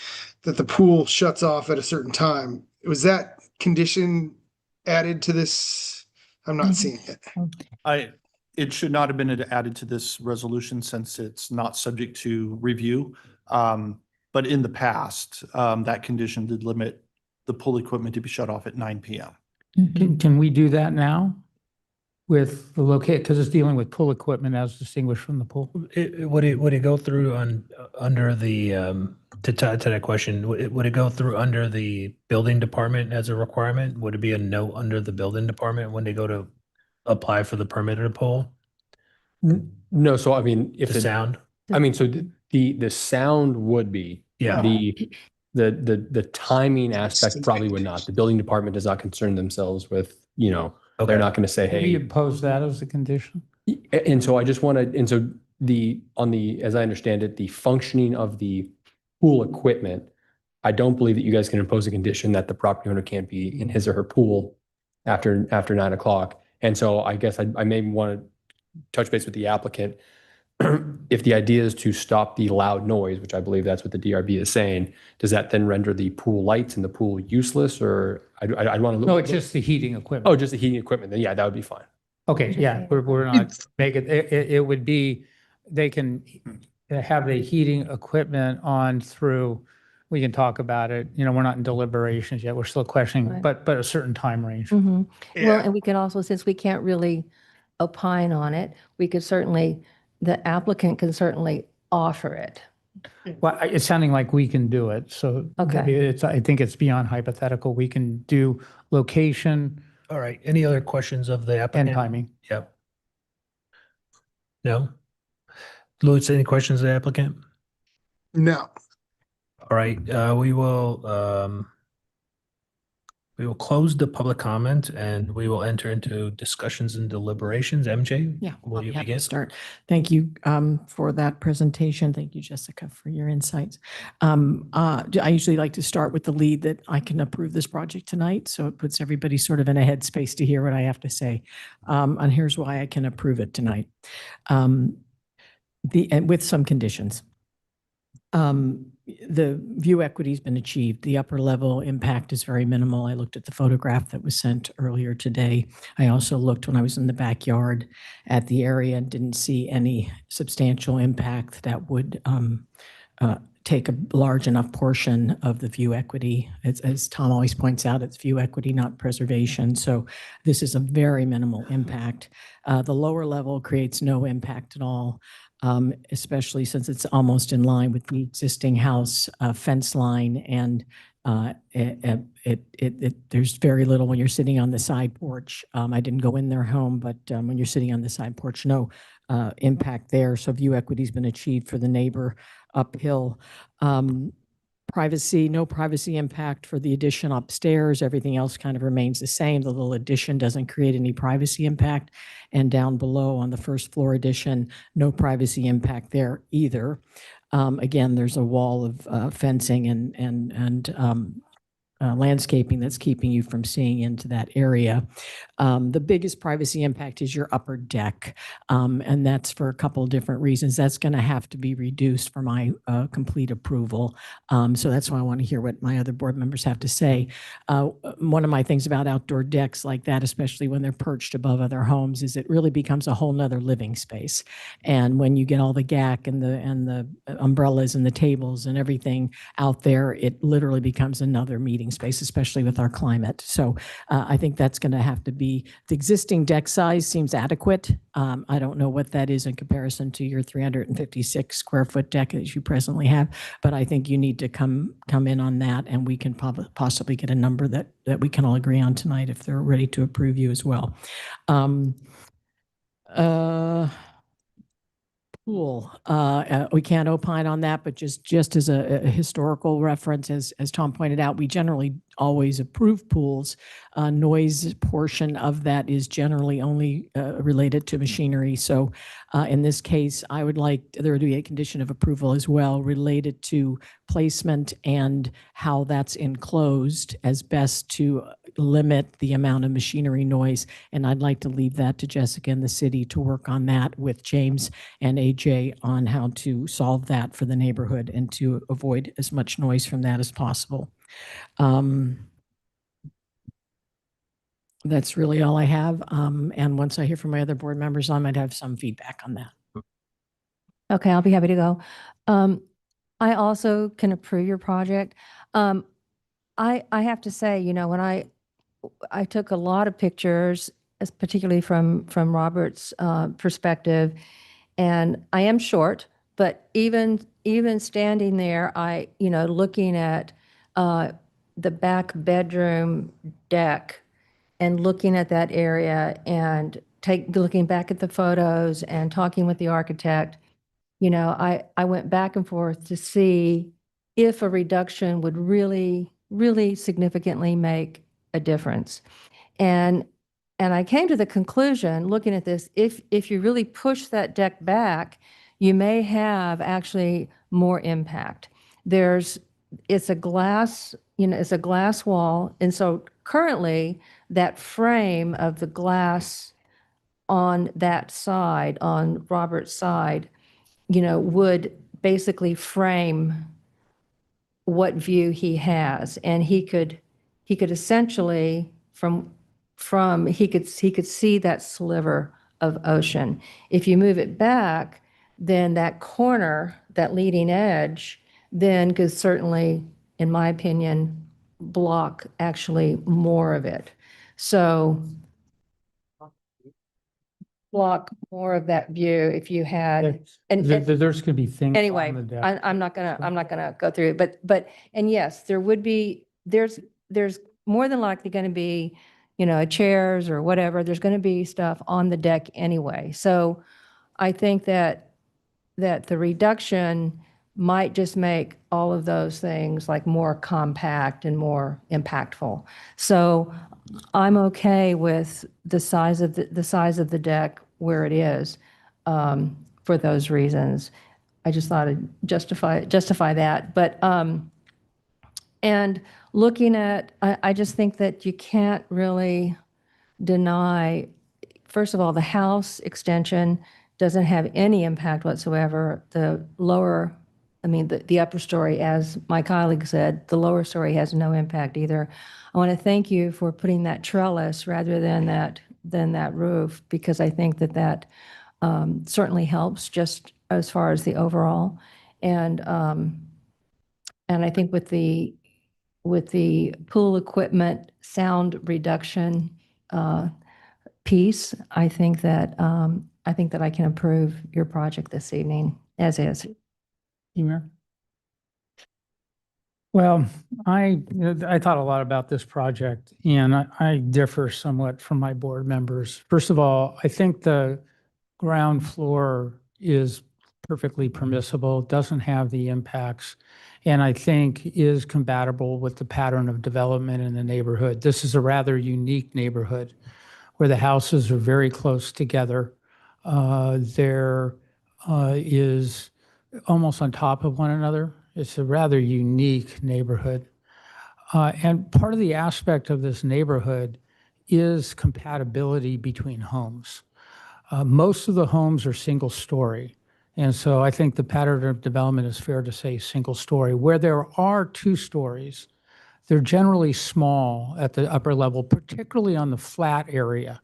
that the pool shuts off at a certain time. Was that condition added to this? I'm not seeing it.
It should not have been added to this resolution since it's not subject to review. But in the past, that condition did limit the pool equipment to be shut off at 9 p.m.
Can we do that now with the locate, because it's dealing with pool equipment as distinguished from the pool?
Would it go through under the, to that question, would it go through under the building department as a requirement? Would it be a note under the building department when they go to apply for the permitted pool?
No, so I mean, if
The
the
sound?
I mean, so the sound would be.
Yeah.
The timing aspect probably would not. The building department does not concern themselves with,
Okay.
they're not going to say,
Can we
hey.
impose that as a condition?
And so I just want to, and so as I understand it, the functioning of the pool equipment, I don't believe that you guys can impose a condition that the property owner can't be in his or her pool after 9 o'clock. And so I guess I may want to touch base with the applicant. If the idea is to stop the loud noise, which I believe that's what the DRB is saying, does that then render the pool lights in the pool useless, or I want to look?
No, it's just the heating equipment.
Oh, just the heating equipment. Then yeah, that would be fine.
Okay, yeah, we're not make it would be, they can have the heating equipment on through, we can talk about it, we're not in deliberations yet, we're still questioning,
Right.
but a certain time range.
Mhm. Well,
Yeah.
and we can also, since we can't really opine on it, we could certainly, the applicant can certainly offer it.
Well, it's sounding like we can do it, so
Okay.
I think it's beyond hypothetical. We can do location
All right. Any other questions of the
and
applicant?
timing.
Yep. No? Louis, any questions of the applicant?
No.
All right, we will close the public comment and we will enter into discussions and deliberations. MJ?
Yeah,
Will
I'll be
you
happy
begin?
to start. Thank you for that presentation. Thank you, Jessica, for your insights. I usually like to start with the lead that I can approve this project tonight, so it puts everybody sort of in a headspace to hear what I have to say. And here's why I can approve it tonight. And with some conditions. The view equity's been achieved. The upper level impact is very minimal. I looked at the photograph that was sent earlier today. I also looked when I was in the backyard at the area and didn't see any substantial impact that would take a large enough portion of the view equity. As Tom always points out, it's view equity, not preservation. So this is a very minimal impact. The lower level creates no impact at all. Especially since it's almost in line with the existing house fence line, and there's very little when you're sitting on the side porch. I didn't go in their home, but when you're sitting on the side porch, no impact there. So view equity's been achieved for the neighbor uphill. Privacy, no privacy impact for the addition upstairs. Everything else kind of remains the same. The little addition doesn't create any privacy impact. And down below on the first floor addition, no privacy impact there either. Again, there's a wall of fencing and landscaping that's keeping you from seeing into that area. The biggest privacy impact is your upper deck, and that's for a couple of different reasons. That's going to have to be reduced for my complete approval. So that's why I want to hear what my other board members have to say. One of my things about outdoor decks like that, especially when they're perched above other homes, is it really becomes a whole nother living space. And when you get all the GAC and the umbrellas and the tables and everything out there, it literally becomes another meeting space, especially with our climate. So I think that's going to have to be, the existing deck size seems adequate. I don't know what that is in comparison to your 356 square foot deck that you presently have, but I think you need to come in on that, and we can possibly get a number that we can all agree on tonight if they're ready to approve you as well. Pool. We can't opine on that, but just as a historical reference, as Tom pointed out, we generally always approve pools. Noise portion of that is generally only related to machinery. So in this case, I would like there to be a condition of approval as well related to placement and how that's enclosed as best to limit the amount of machinery noise. And I'd like to leave that to Jessica and the city to work on that with James and AJ on how to solve that for the neighborhood and to avoid as much noise from that as possible. That's really all I have. And once I hear from my other board members, I might have some feedback on that.
Okay, I'll be happy to go. I also can approve your project. I have to say, you know, when I took a lot of pictures, particularly from Robert's perspective, and I am short, but even standing there, looking at the back bedroom deck and looking at that area and looking back at the photos and talking with the architect, you know, I went back and forth to see if a reduction would really, really significantly make a difference. And I came to the conclusion, looking at this, if you really push that deck back, you may have actually more impact. It's a glass, it's a glass wall. And so currently that frame of the glass on that side, on Robert's side, would basically frame what view he has. And he could essentially he could see that sliver of ocean. If you move it back, then that corner, that leading edge, then could certainly, in my opinion, block actually more of it. So block more of that view if you had,
There's going to be things
anyway,
on the deck.
I'm not gonna go through it, but yes, there's more than likely going to be, chairs or whatever. There's going to be stuff on the deck anyway. So I think that the reduction might just make all of those things like more compact and more impactful. So I'm okay with the size of the deck where it is for those reasons. I just thought I'd justify that. But and looking at, I just think that you can't really deny, first of all, the house extension doesn't have any impact whatsoever. The lower, I mean, the upper story, as my colleague said, the lower story has no impact either. I want to thank you for putting that trellis rather than that roof, because I think that certainly helps just as far as the overall. And I think with the pool equipment sound reduction piece, I think that I can approve your project this evening as is.
Emer? Well, I thought a lot about this project, and I differ somewhat from my board members. First of all, I think the ground floor is perfectly permissible, doesn't have the impacts, and I think is compatible with the pattern of development in the neighborhood. This is a rather unique neighborhood where the houses are very close together. There is almost on top of one another. It's a rather unique neighborhood. And part of the aspect of this neighborhood is compatibility between homes. Most of the homes are single story. And so I think the pattern of development is fair to say single story. Where there are 2 stories, they're generally small at the upper level, particularly on the flat area,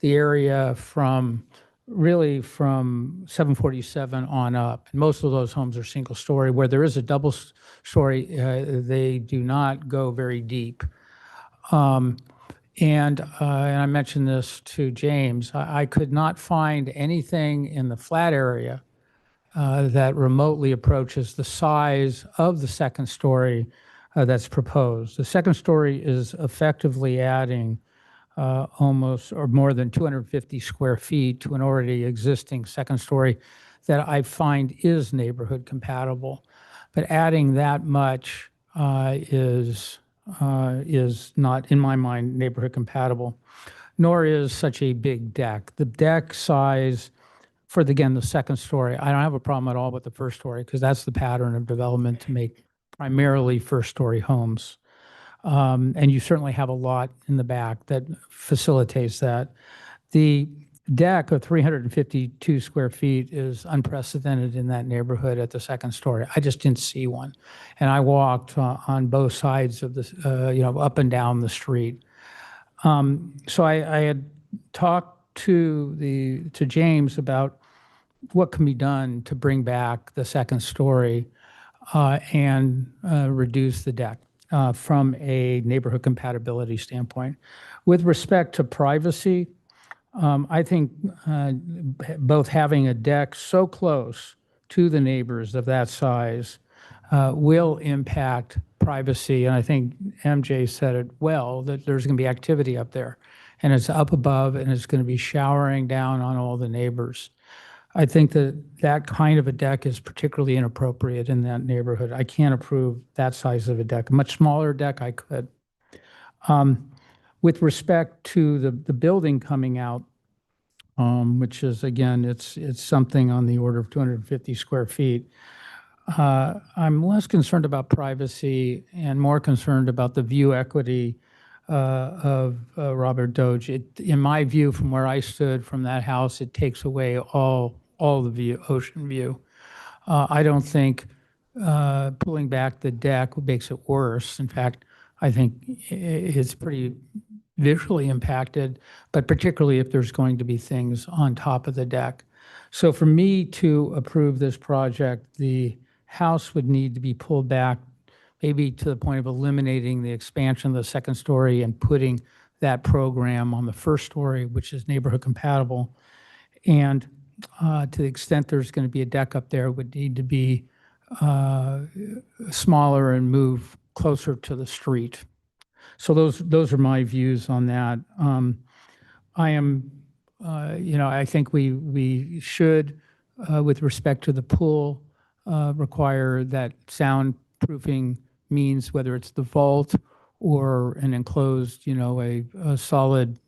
the area from 747 on up. And most of those homes are single story. Where there is a double story, they do not go very deep. And I mentioned this to James, I could not find anything in the flat area that remotely approaches the size of the second story that's proposed. The second story is effectively adding almost or more than 250 square feet to an already existing second story that I find is neighborhood compatible. But adding that much is not, in my mind, neighborhood compatible, nor is such a big deck. The deck size for, again, the second story, I don't have a problem at all with the first story because that's the pattern of development to make primarily first story homes. And you certainly have a lot in the back that facilitates that. The deck of 352 square feet is unprecedented in that neighborhood at the second story. I just didn't see one. And I walked on both sides of this, up and down the street. So I had talked to James about what can be done to bring back the second story and reduce the deck from a neighborhood compatibility standpoint. With respect to privacy, I think both having a deck so close to the neighbors of that size will impact privacy. And I think MJ said it well, that there's going to be activity up there. And it's up above, and it's going to be showering down on all the neighbors. I think that kind of a deck is particularly inappropriate in that neighborhood. I can't approve that size of a deck. A much smaller deck, I could. With respect to the building coming out, which is, again, it's something on the order of 250 square feet. I'm less concerned about privacy and more concerned about the view equity of Robert Doge. In my view, from where I stood from that house, it takes away all the view, ocean view. I don't think pulling back the deck makes it worse. In fact, I think it's pretty visually impacted, but particularly if there's going to be things on top of the deck. So for me to approve this project, the house would need to be pulled back maybe to the point of eliminating the expansion of the second story and putting that program on the first story, which is neighborhood compatible. And to the extent there's going to be a deck up there, would need to be smaller and move closer to the street. So those are my views on that. I think we should, with respect to the pool, require that soundproofing means, whether it's the vault or an enclosed, a solid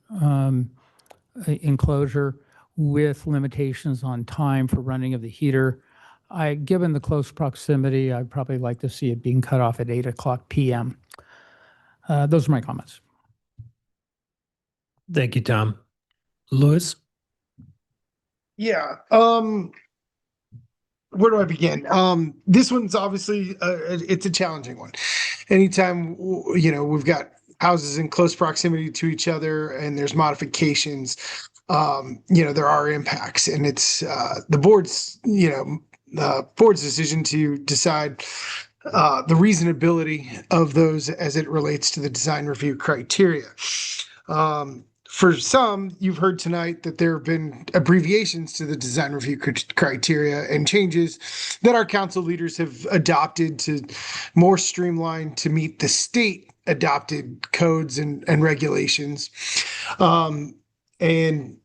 enclosure with limitations on time for running of the heater. Given the close proximity, I'd probably like to see it being cut off at 8:00 p.m. Those are my comments.
Thank you, Tom. Louis?
Yeah. Where do I begin? This one's obviously it's a challenging one. Anytime we've got houses in close proximity to each other and there's modifications, there are impacts, and it's the board's decision to decide the reasonability of those as it relates to the design review criteria. For some, you've heard tonight that there have been abbreviations to the design review criteria and changes that our council leaders have adopted to more streamlined to meet the state adopted codes and regulations. And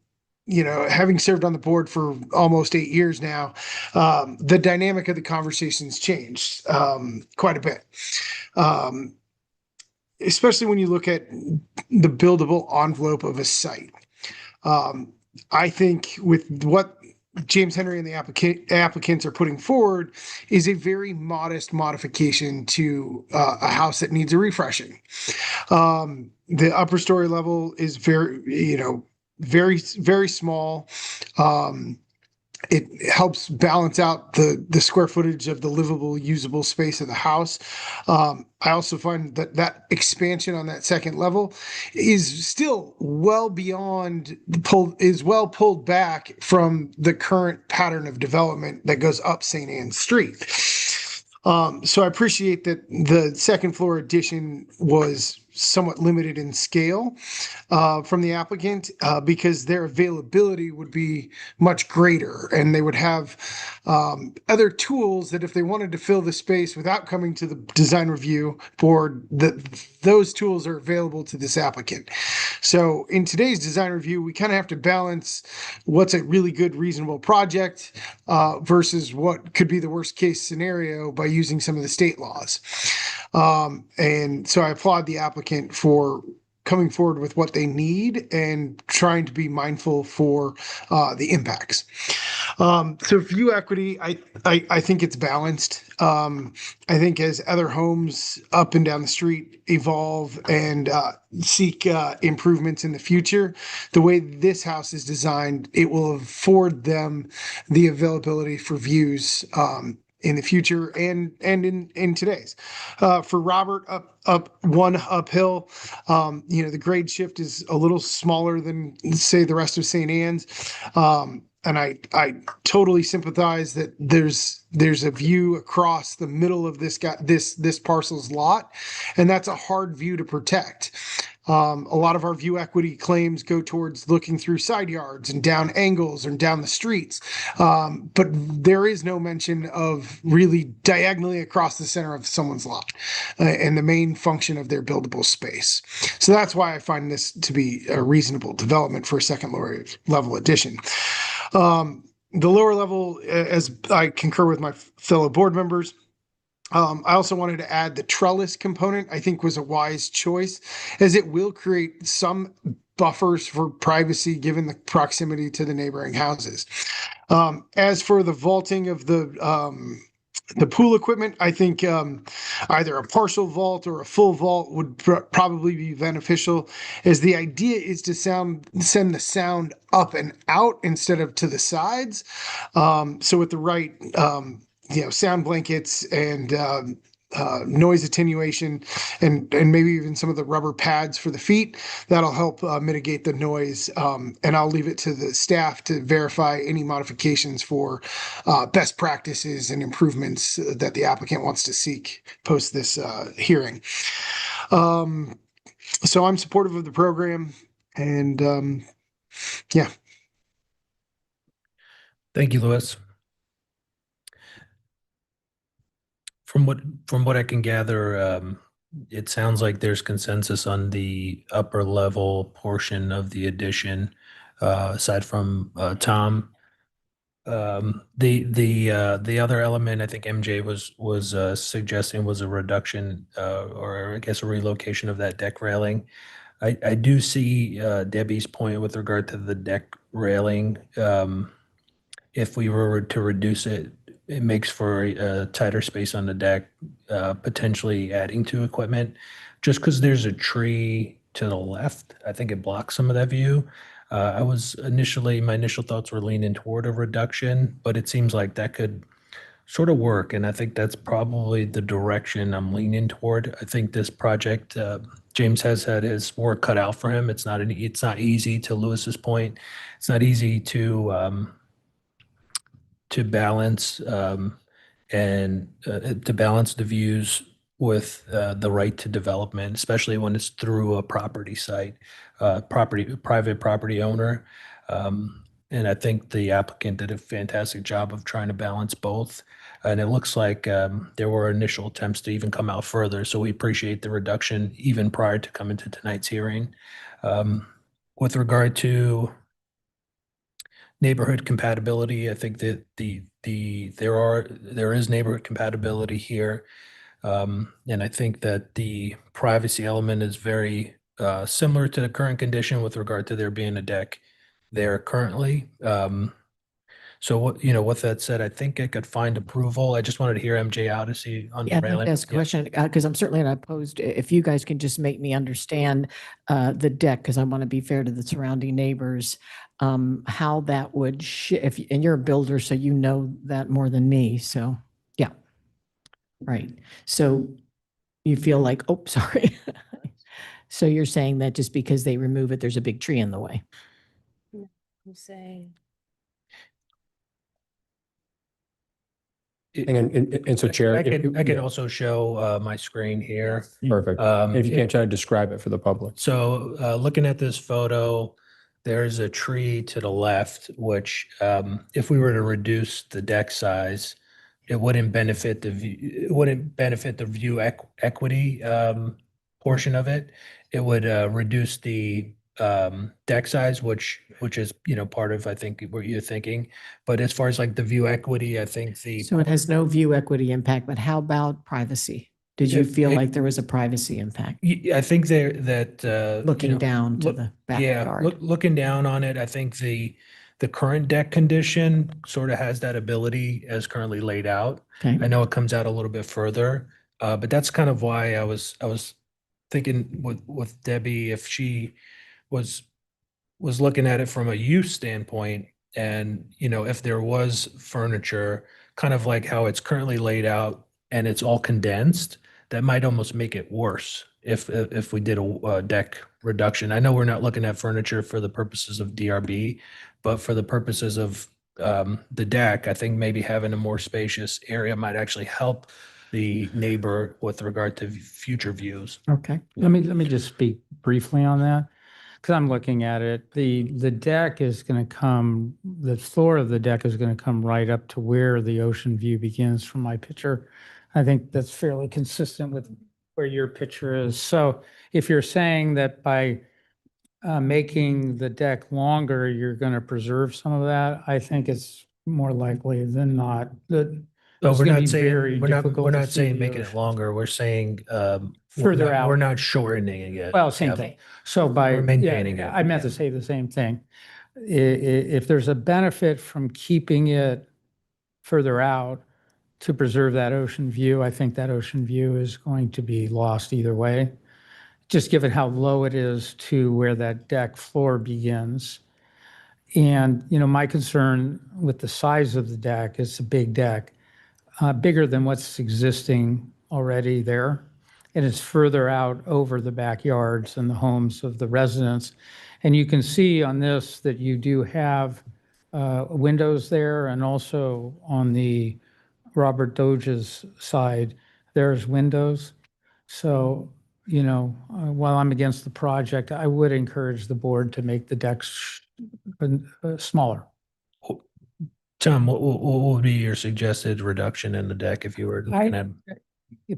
having served on the board for almost 8 years now, the dynamic of the conversation's changed quite a bit. Especially when you look at the buildable envelope of a site. I think with what James Henry and the applicants are putting forward is a very modest modification to a house that needs a refreshing. The upper story level is very, very, very small. It helps balance out the square footage of the livable, usable space of the house. I also find that expansion on that second level is still well beyond well pulled back from the current pattern of development that goes up St. Anne's Street. So I appreciate that the second floor addition was somewhat limited in scale from the applicant because their availability would be much greater, and they would have other tools that if they wanted to fill the space without coming to the design review board, those tools are available to this applicant. So in today's design review, we kind of have to balance what's a really good, reasonable project versus what could be the worst case scenario by using some of the state laws. And so I applaud the applicant for coming forward with what they need and trying to be mindful for the impacts. So view equity, I think it's balanced. I think as other homes up and down the street evolve and seek improvements in the future, the way this house is designed, it will afford them the availability for views in the future and in today's. For Robert, up one uphill, the grade shift is a little smaller than, say, the rest of St. Anne's. And I totally sympathize that there's a view across the middle of this parcel's lot, and that's a hard view to protect. A lot of our view equity claims go towards looking through side yards and down angles and down the streets. But there is no mention of really diagonally across the center of someone's lot and the main function of their buildable space. So that's why I find this to be a reasonable development for a second lower level addition. The lower level, as I concur with my fellow board members, I also wanted to add the trellis component. I think was a wise choice, as it will create some buffers for privacy given the proximity to the neighboring houses. As for the vaulting of the pool equipment, I think either a partial vault or a full vault would probably be beneficial, as the idea is to send the sound up and out instead of to the sides. So with the right sound blankets and noise attenuation and maybe even some of the rubber pads for the feet, that'll help mitigate the noise. And I'll leave it to the staff to verify any modifications for best practices and improvements that the applicant wants to seek post this hearing. So I'm supportive of the program, and yeah.
Thank you, Louis. From what I can gather, it sounds like there's consensus on the upper level portion of the addition, aside from Tom. The other element I think MJ was suggesting was a reduction, or I guess a relocation of that deck railing. I do see Debbie's point with regard to the deck railing. If we were to reduce it, it makes for a tighter space on the deck, potentially adding to equipment. Just because there's a tree to the left. I think it blocks some of that view. My initial thoughts were leaning toward a reduction, but it seems like that could sort of work. And I think that's probably the direction I'm leaning toward. I think this project, James has had his work cut out for him. It's not easy, to Lewis's point. It's not easy to balance to balance the views with the right to development, especially when it's through a property site, private property owner. And I think the applicant did a fantastic job of trying to balance both. And it looks like there were initial attempts to even come out further. So we appreciate the reduction even prior to coming to tonight's hearing. With regard to neighborhood compatibility, I think that there is neighborhood compatibility here. And I think that the privacy element is very similar to the current condition with regard to there being a deck there currently. So with that said, I think I could find approval. I just wanted to hear MJ out to see on the
Yeah, I'd like
railing.
to ask a question, because I'm certainly not opposed, if you guys can just make me understand the deck, because I want to be fair to the surrounding neighbors, how that would, and you're a builder, so you know that more than me, so, yeah. Right, so you feel like, oh, sorry. So you're saying that just because they remove it, there's a big tree in the way?
I'm saying.
And so Chair.
I can also show my screen here.
Perfect. If you can't try to describe it for the public.
So looking at this photo, there's a tree to the left, which if we were to reduce the deck size, it wouldn't benefit the view equity portion of it. It would reduce the deck size, which is part of, I think, what you're thinking. But as far as like the view equity, I think
So it has no view equity impact, but how about privacy? Did you feel like there was a privacy impact?
I think that
Looking down to the backyard.
Looking down on it, I think the current deck condition sort of has that ability as currently laid out.
Okay.
I know it comes out a little bit further, but that's kind of why I was thinking with Debbie, if she was looking at it from a use standpoint, and if there was furniture, kind of like how it's currently laid out and it's all condensed, that might almost make it worse if we did a deck reduction. I know we're not looking at furniture for the purposes of DRB, but for the purposes of the deck, I think maybe having a more spacious area might actually help the neighbor with regard to future views.
Okay, let me just speak briefly on that, because I'm looking at it. The deck is going to come, the floor of the deck is going to come right up to where the ocean view begins from my picture. I think that's fairly consistent with where your picture is. So if you're saying that by making the deck longer, you're going to preserve some of that, I think it's more likely than not that.
So
it's
we're
gonna
not
be
saying
very
we're not
difficult to see
saying
the
making it
ocean.
longer. We're saying
Further out.
We're not shortening it.
Well, same
Yeah.
thing. So by
We're maintaining
yeah,
it.
I meant to say the same thing. If there's a benefit from keeping it further out to preserve that ocean view, I think that ocean view is going to be lost either way. Just given how low it is to where that deck floor begins. And, my concern with the size of the deck, it's a big deck, bigger than what's existing already there. And it's further out over the backyards and the homes of the residents. And you can see on this that you do have windows there, and also on the Robert Doge's side, there's windows. So, while I'm against the project, I would encourage the board to make the decks smaller.
Tom, what would be your suggested reduction in the deck if you were looking at?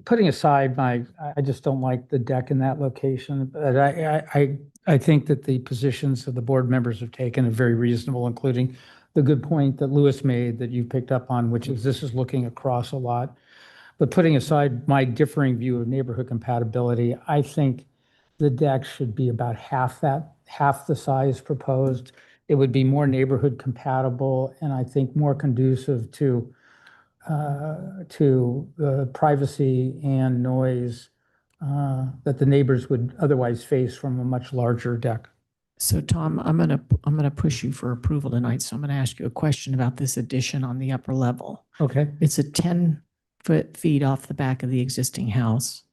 Putting aside I just don't like the deck in that location, but I think that the positions that the board members have taken are very reasonable, including the good point that Lewis made that you picked up on, which is this is looking across a lot. But putting aside my differing view of neighborhood compatibility, I think the deck should be about half the size proposed. It would be more neighborhood compatible, and I think more conducive to privacy and noise that the neighbors would otherwise face from a much larger deck.
So Tom, I'm gonna push you for approval tonight. So I'm gonna ask you a question about this addition on the upper level.
Okay.
It's a 10 feet off the back of the existing house.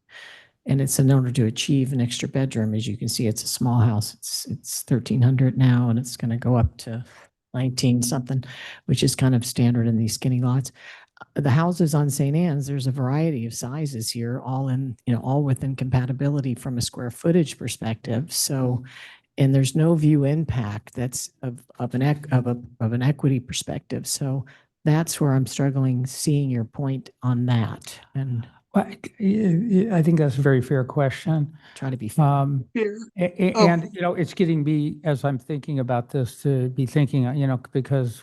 And it's in order to achieve an extra bedroom. As you can see, it's a small house. It's 1,300 now, and it's gonna go up to 19 something, which is kind of standard in these skinny lots. The houses on St. Anne's, there's a variety of sizes here, all in, all within compatibility from a square footage perspective. So, and there's no view impact that's of an equity perspective. So that's where I'm struggling seeing your point on that. And
Well, I think that's a very fair question.
try to be fair.
And, it's getting me, as I'm thinking about this, to be thinking, because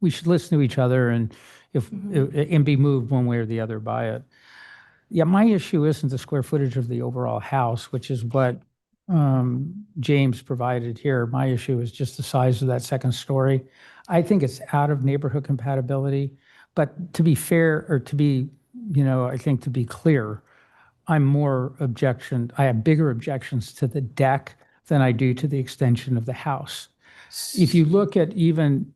we should listen to each other and and be moved one way or the other by it. Yeah, my issue isn't the square footage of the overall house, which is what James provided here. My issue is just the size of that second story. I think it's out of neighborhood compatibility, but to be fair, or to be, I think to be clear, I have bigger objections to the deck than I do to the extension of the house. If you look at even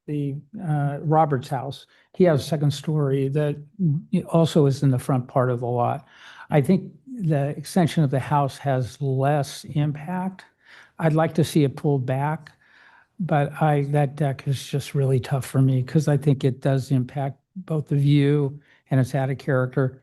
the Roberts house, he has a second story that also is in the front part of the lot. I think the extension of the house has less impact. I'd like to see it pulled back, but that deck is just really tough for me because I think it does impact both the view and it's out of character.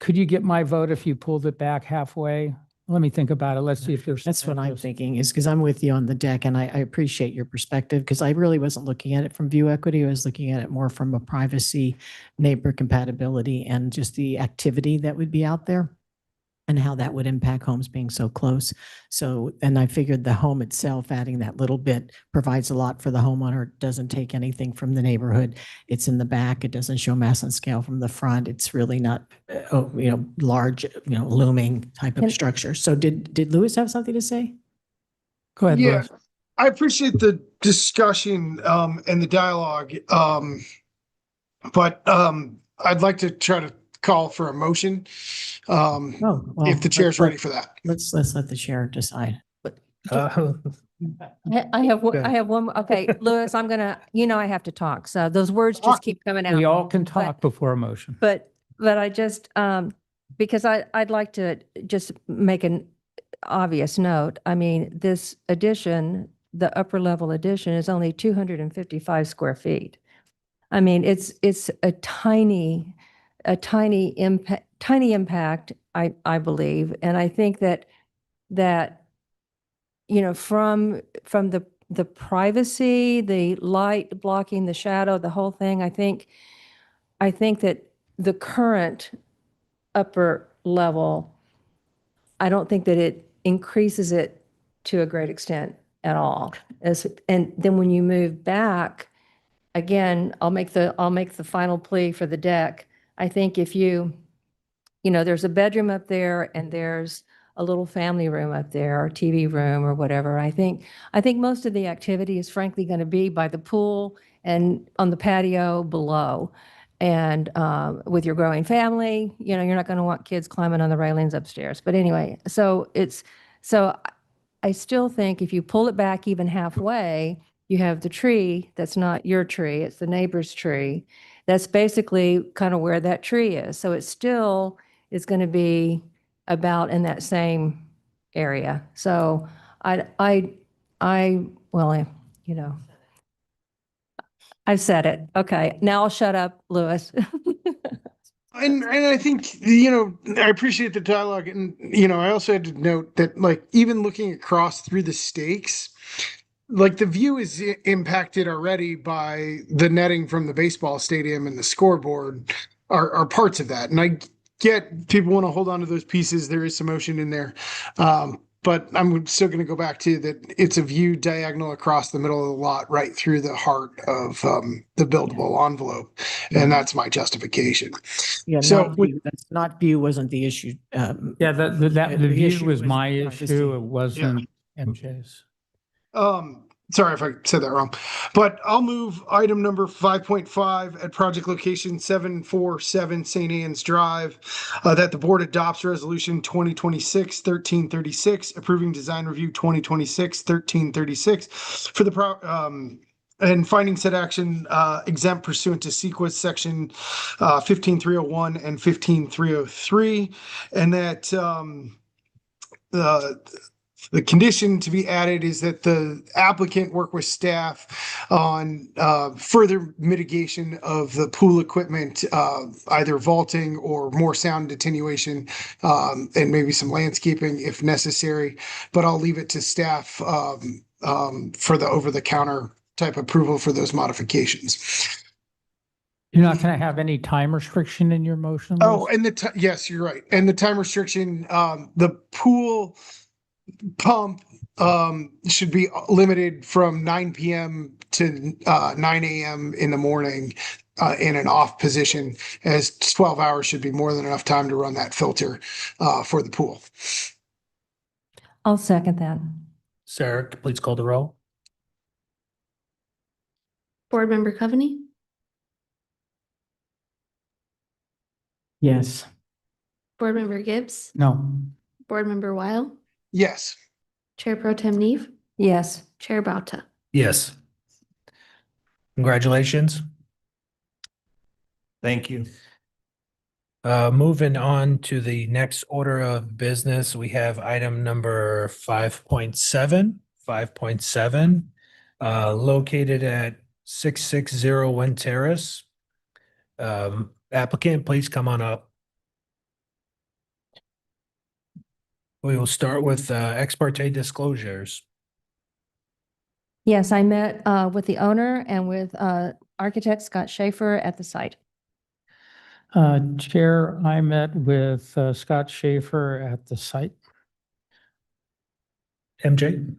Could you get my vote if you pulled it back halfway? Let me think about it. Let's see if there's.
That's what I'm thinking, is because I'm with you on the deck, and I appreciate your perspective, because I really wasn't looking at it from view equity. I was looking at it more from a privacy, neighbor compatibility, and just the activity that would be out there and how that would impact homes being so close. So, and I figured the home itself, adding that little bit, provides a lot for the homeowner. It doesn't take anything from the neighborhood. It's in the back. It doesn't show mass and scale from the front. It's really not, large, looming type of structure. So did Louis have something to say?
Go ahead,
Yeah,
Louis.
I appreciate the discussion and the dialogue. But I'd like to try to call for a motion. If the chair's ready for that.
Let's let the chair decide.
I have one. Okay, Louis, I'm gonna, I have to talk. So those words just keep coming out.
We all can talk before a motion.
But I just, because I'd like to just make an obvious note. I mean, this addition, the upper level addition, is only 255 square feet. I mean, it's a tiny impact, I believe. And I think that from the privacy, the light blocking the shadow, the whole thing, I think that the current upper level, I don't think that it increases it to a great extent at all. And then when you move back, again, I'll make the final plea for the deck. I think if there's a bedroom up there and there's a little family room up there, or TV room or whatever. I think most of the activity is frankly going to be by the pool and on the patio below. And with your growing family, you're not going to want kids climbing on the railings upstairs. But anyway, so I still think if you pull it back even halfway, you have the tree that's not your tree, it's the neighbor's tree. That's basically kind of where that tree is. So it still is going to be about in that same area. So I've said it. Okay, now I'll shut up, Louis.
And I think, I appreciate the dialogue. And, I also had to note that, even looking across through the stakes, the view is impacted already by the netting from the baseball stadium and the scoreboard are parts of that. And I get people want to hold on to those pieces. There is some motion in there. But I'm still going to go back to that. It's a view diagonal across the middle of the lot, right through the heart of the buildable envelope. And that's my justification.
Yeah,
So
not view wasn't the issue.
The view was my issue. It wasn't MJ's.
Sorry if I said that wrong, but I'll move item number 5.5 at project location 747 St. Anne's Drive, that the board adopts resolution 2026-1336, approving design review 2026-1336 for the and finding said action exempt pursuant to sequence section 15301 and 15303, and that the condition to be added is that the applicant work with staff on further mitigation of the pool equipment, either vaulting or more sound attenuation, and maybe some landscaping if necessary. But I'll leave it to staff for the over-the-counter type approval for those modifications.
You're not going to have any time restriction in your motion?
Oh,
Liz?
and yes, you're right. And the time restriction, the pool pump should be limited from 9 p.m. to 9 a.m. in the morning in an off position, as 12 hours should be more than enough time to run that filter for the pool.
I'll second that.
Sarah, please call the roll.
Board Member Coveney,
Yes.
Board Member Gibbs,
No.
Board Member Weil,
Yes.
Chair Pro Tem Neve,
Yes.
Chair Bauta.
Yes. Congratulations.
Thank you.
Moving on to the next order of business, we have item number 5.7. 5.7, located at 660 Wind Terrace. Applicant, please come on up. We will start with ex parte disclosures.
Yes, I met with the owner and with architect Scott Schaefer at the site.
Chair, I met with Scott Schaefer at the site.
MJ?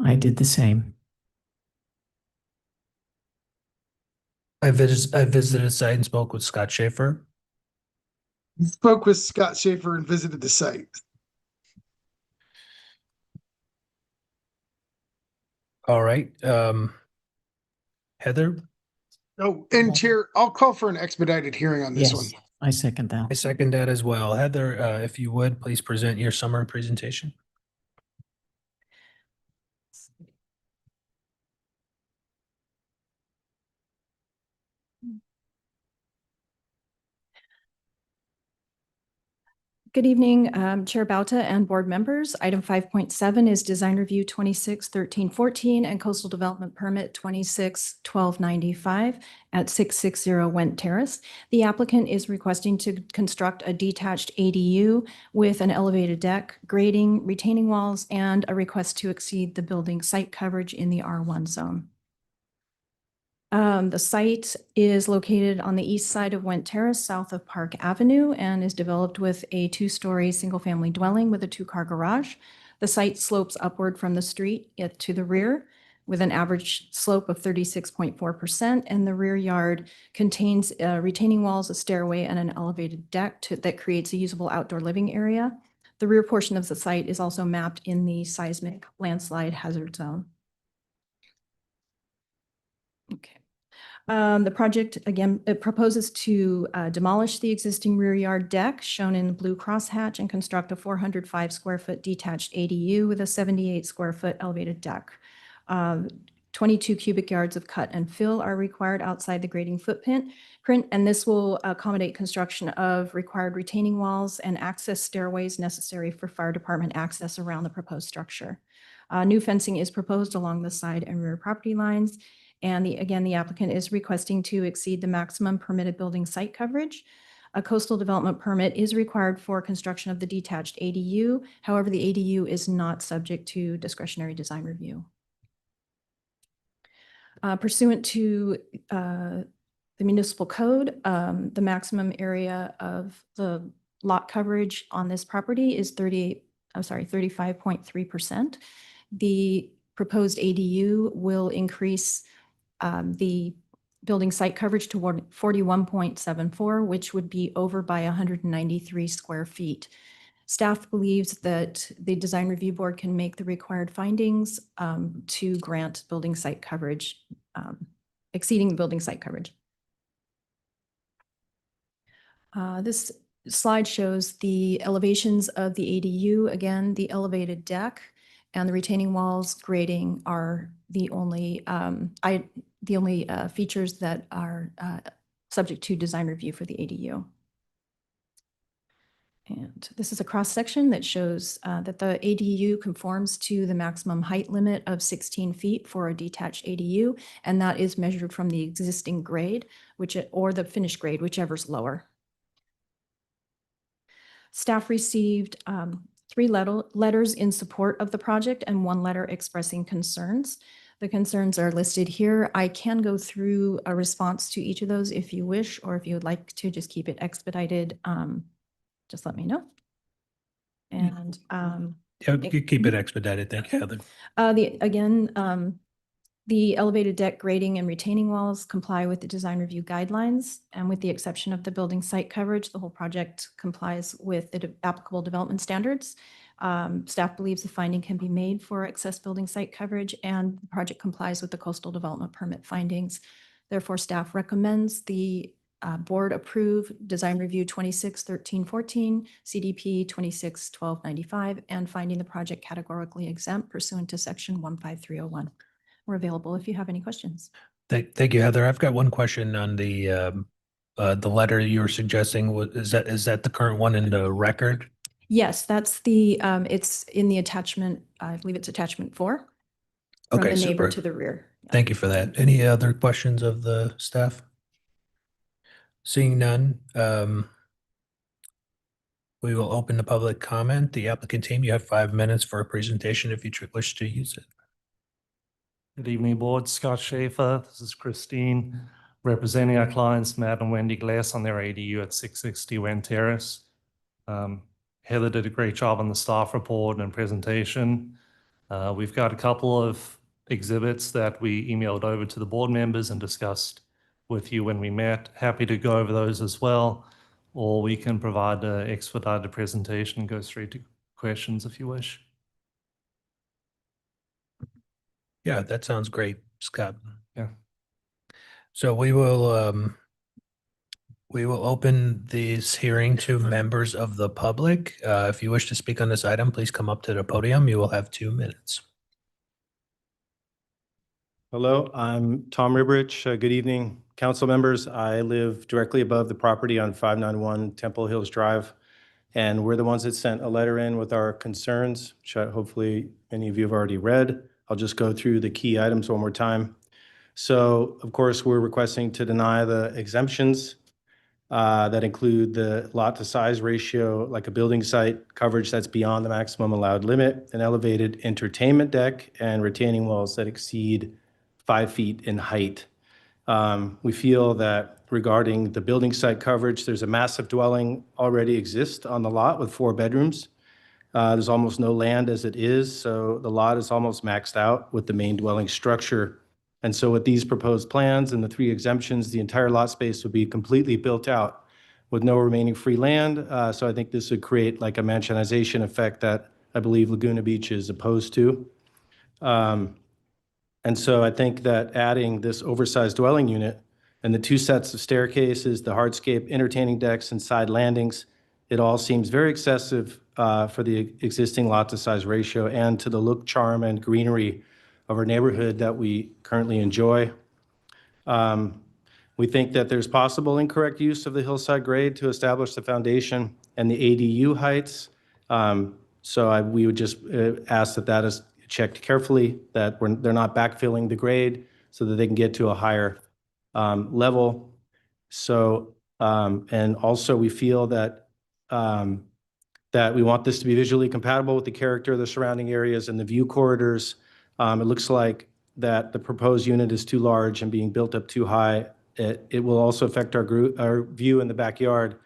I did the same.
I visited the site and spoke with Scott Schaefer.
Spoke with Scott Schaefer and visited the site.
All right. Heather?
Oh, and Chair, I'll call for an expedited hearing on this one.
Yes, I second that.
I second that as well. Heather, if you would, please present your summary presentation.
Good evening, Chair Bauta and board members. Item 5.7 is Design Review 26-1314 and Coastal Development Permit 26-1295 at 660 Went Terrace. The applicant is requesting to construct a detached ADU with an elevated deck, grading, retaining walls, and a request to exceed the building site coverage in the R1 zone. The site is located on the east side of Went Terrace, south of Park Avenue, and is developed with a two-story single-family dwelling with a two-car garage. The site slopes upward from the street to the rear with an average slope of 36.4%, and the rear yard contains retaining walls, a stairway, and an elevated deck that creates a usable outdoor living area. The rear portion of the site is also mapped in the seismic landslide hazard zone. Okay. The project, again, it proposes to demolish the existing rear yard deck shown in the blue crosshatch and construct a 405 square foot detached ADU with a 78 square foot elevated deck. 22 cubic yards of cut and fill are required outside the grading footprint, and this will accommodate construction of required retaining walls and access stairways necessary for fire department access around the proposed structure. New fencing is proposed along the side and rear property lines. And again, the applicant is requesting to exceed the maximum permitted building site coverage. A coastal development permit is required for construction of the detached ADU. However, the ADU is not subject to discretionary design review. Pursuant to the municipal code, the maximum area of the lot coverage on this property is 35.3%. The proposed ADU will increase the building site coverage to 41.74, which would be over by 193 square feet.
Staff believes that the Design Review Board can make the required findings to grant building site coverage, exceeding the building site coverage. This slide shows the elevations of the ADU. Again, the elevated deck and the retaining walls grading are the only features that are subject to design review for the ADU. And this is a cross section that shows that the ADU conforms to the maximum height limit of 16 feet for a detached ADU, and that is measured from the existing grade, or the finished grade, whichever's lower. Staff received 3 letters in support of the project and 1 letter expressing concerns. The concerns are listed here. I can go through a response to each of those if you wish, or if you would like to just keep it expedited, just let me know. And
Yeah, you keep it expedited. Thank you, Heather.
The elevated deck grading and retaining walls comply with the design review guidelines, and with the exception of the building site coverage, the whole project complies with the applicable development standards. Staff believes the finding can be made for excess building site coverage, and the project complies with the coastal development permit findings. Therefore, staff recommends the board approve design review 261314, CDP 261295, and finding the project categorically exempt pursuant to section 15301. We're available if you have any questions.
Thank you, Heather. I've got one question on the letter you were suggesting. Is that the current one in the record?
Yes, that's the, it's in the attachment, I believe it's attachment 4. From
Okay,
the neighbor
super.
to the rear.
Thank you for that. Any other questions of the staff? Seeing none, we will open the public comment. The applicant team, you have 5 minutes for a presentation if you wish to use it.
Good evening, board. Scott Schaefer. This is Christine, representing our clients, Matt and Wendy Glass, on their ADU at 660 Wen Terrace. Heather did a great job on the staff report and presentation. We've got a couple of exhibits that we emailed over to the board members and discussed with you when we met. Happy to go over those as well, or we can provide an expedited presentation and go straight to questions if you wish.
Yeah, that sounds great, Scott.
Yeah.
So we will open this hearing to members of the public. If you wish to speak on this item, please come up to the podium. You will have 2 minutes.
Hello, I'm Tom Ribrich. Good evening, council members. I live directly above the property on 591 Temple Hills Drive, and we're the ones that sent a letter in with our concerns, which hopefully many of you have already read. I'll just go through the key items one more time. So, of course, we're requesting to deny the exemptions that include the lot to size ratio, like a building site coverage that's beyond the maximum allowed limit, an elevated entertainment deck, and retaining walls that exceed 5 feet in height. We feel that regarding the building site coverage, there's a massive dwelling already exists on the lot with 4 bedrooms. There's almost no land as it is, so the lot is almost maxed out with the main dwelling structure. And so with these proposed plans and the 3 exemptions, the entire lot space would be completely built out with no remaining free land. So I think this would create like a mansionization effect that I believe Laguna Beach is opposed to. And so I think that adding this oversized dwelling unit and the 2 sets of staircases, the hardscape entertaining decks and side landings, it all seems very excessive for the existing lot to size ratio and to the look, charm, and greenery of our neighborhood that we currently enjoy. We think that there's possible incorrect use of the hillside grade to establish the foundation and the ADU heights. We would just ask that is checked carefully, that they're not backfilling the grade so that they can get to a higher level. So, and also we feel that that we want this to be visually compatible with the character of the surrounding areas and the view corridors. It looks like that the proposed unit is too large and being built up too high. It will also affect our view in the backyard.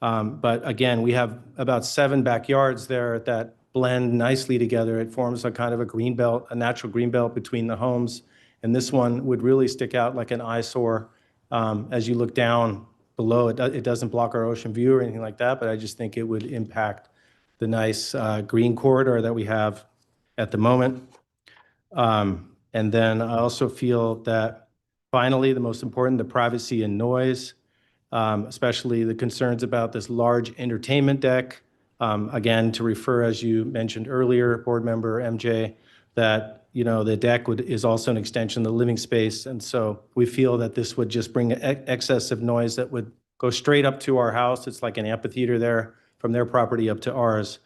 But again, we have about 7 backyards there that blend nicely together. It forms a kind of a green belt, a natural green belt between the homes. And this one would really stick out like an eyesore as you look down below. It doesn't block our ocean view or anything like that, but I just think it would impact
the nice green corridor that we have at the moment. And then I also feel that finally, the most important, the privacy and noise, especially the concerns about this large entertainment deck. Again, to refer, as you mentioned earlier, Board Member MJ, that, you know, the deck is also an extension of the living space. And so we feel that this would just bring excessive noise that would go straight up to our house. It's like an amphitheater there from their property up to ours.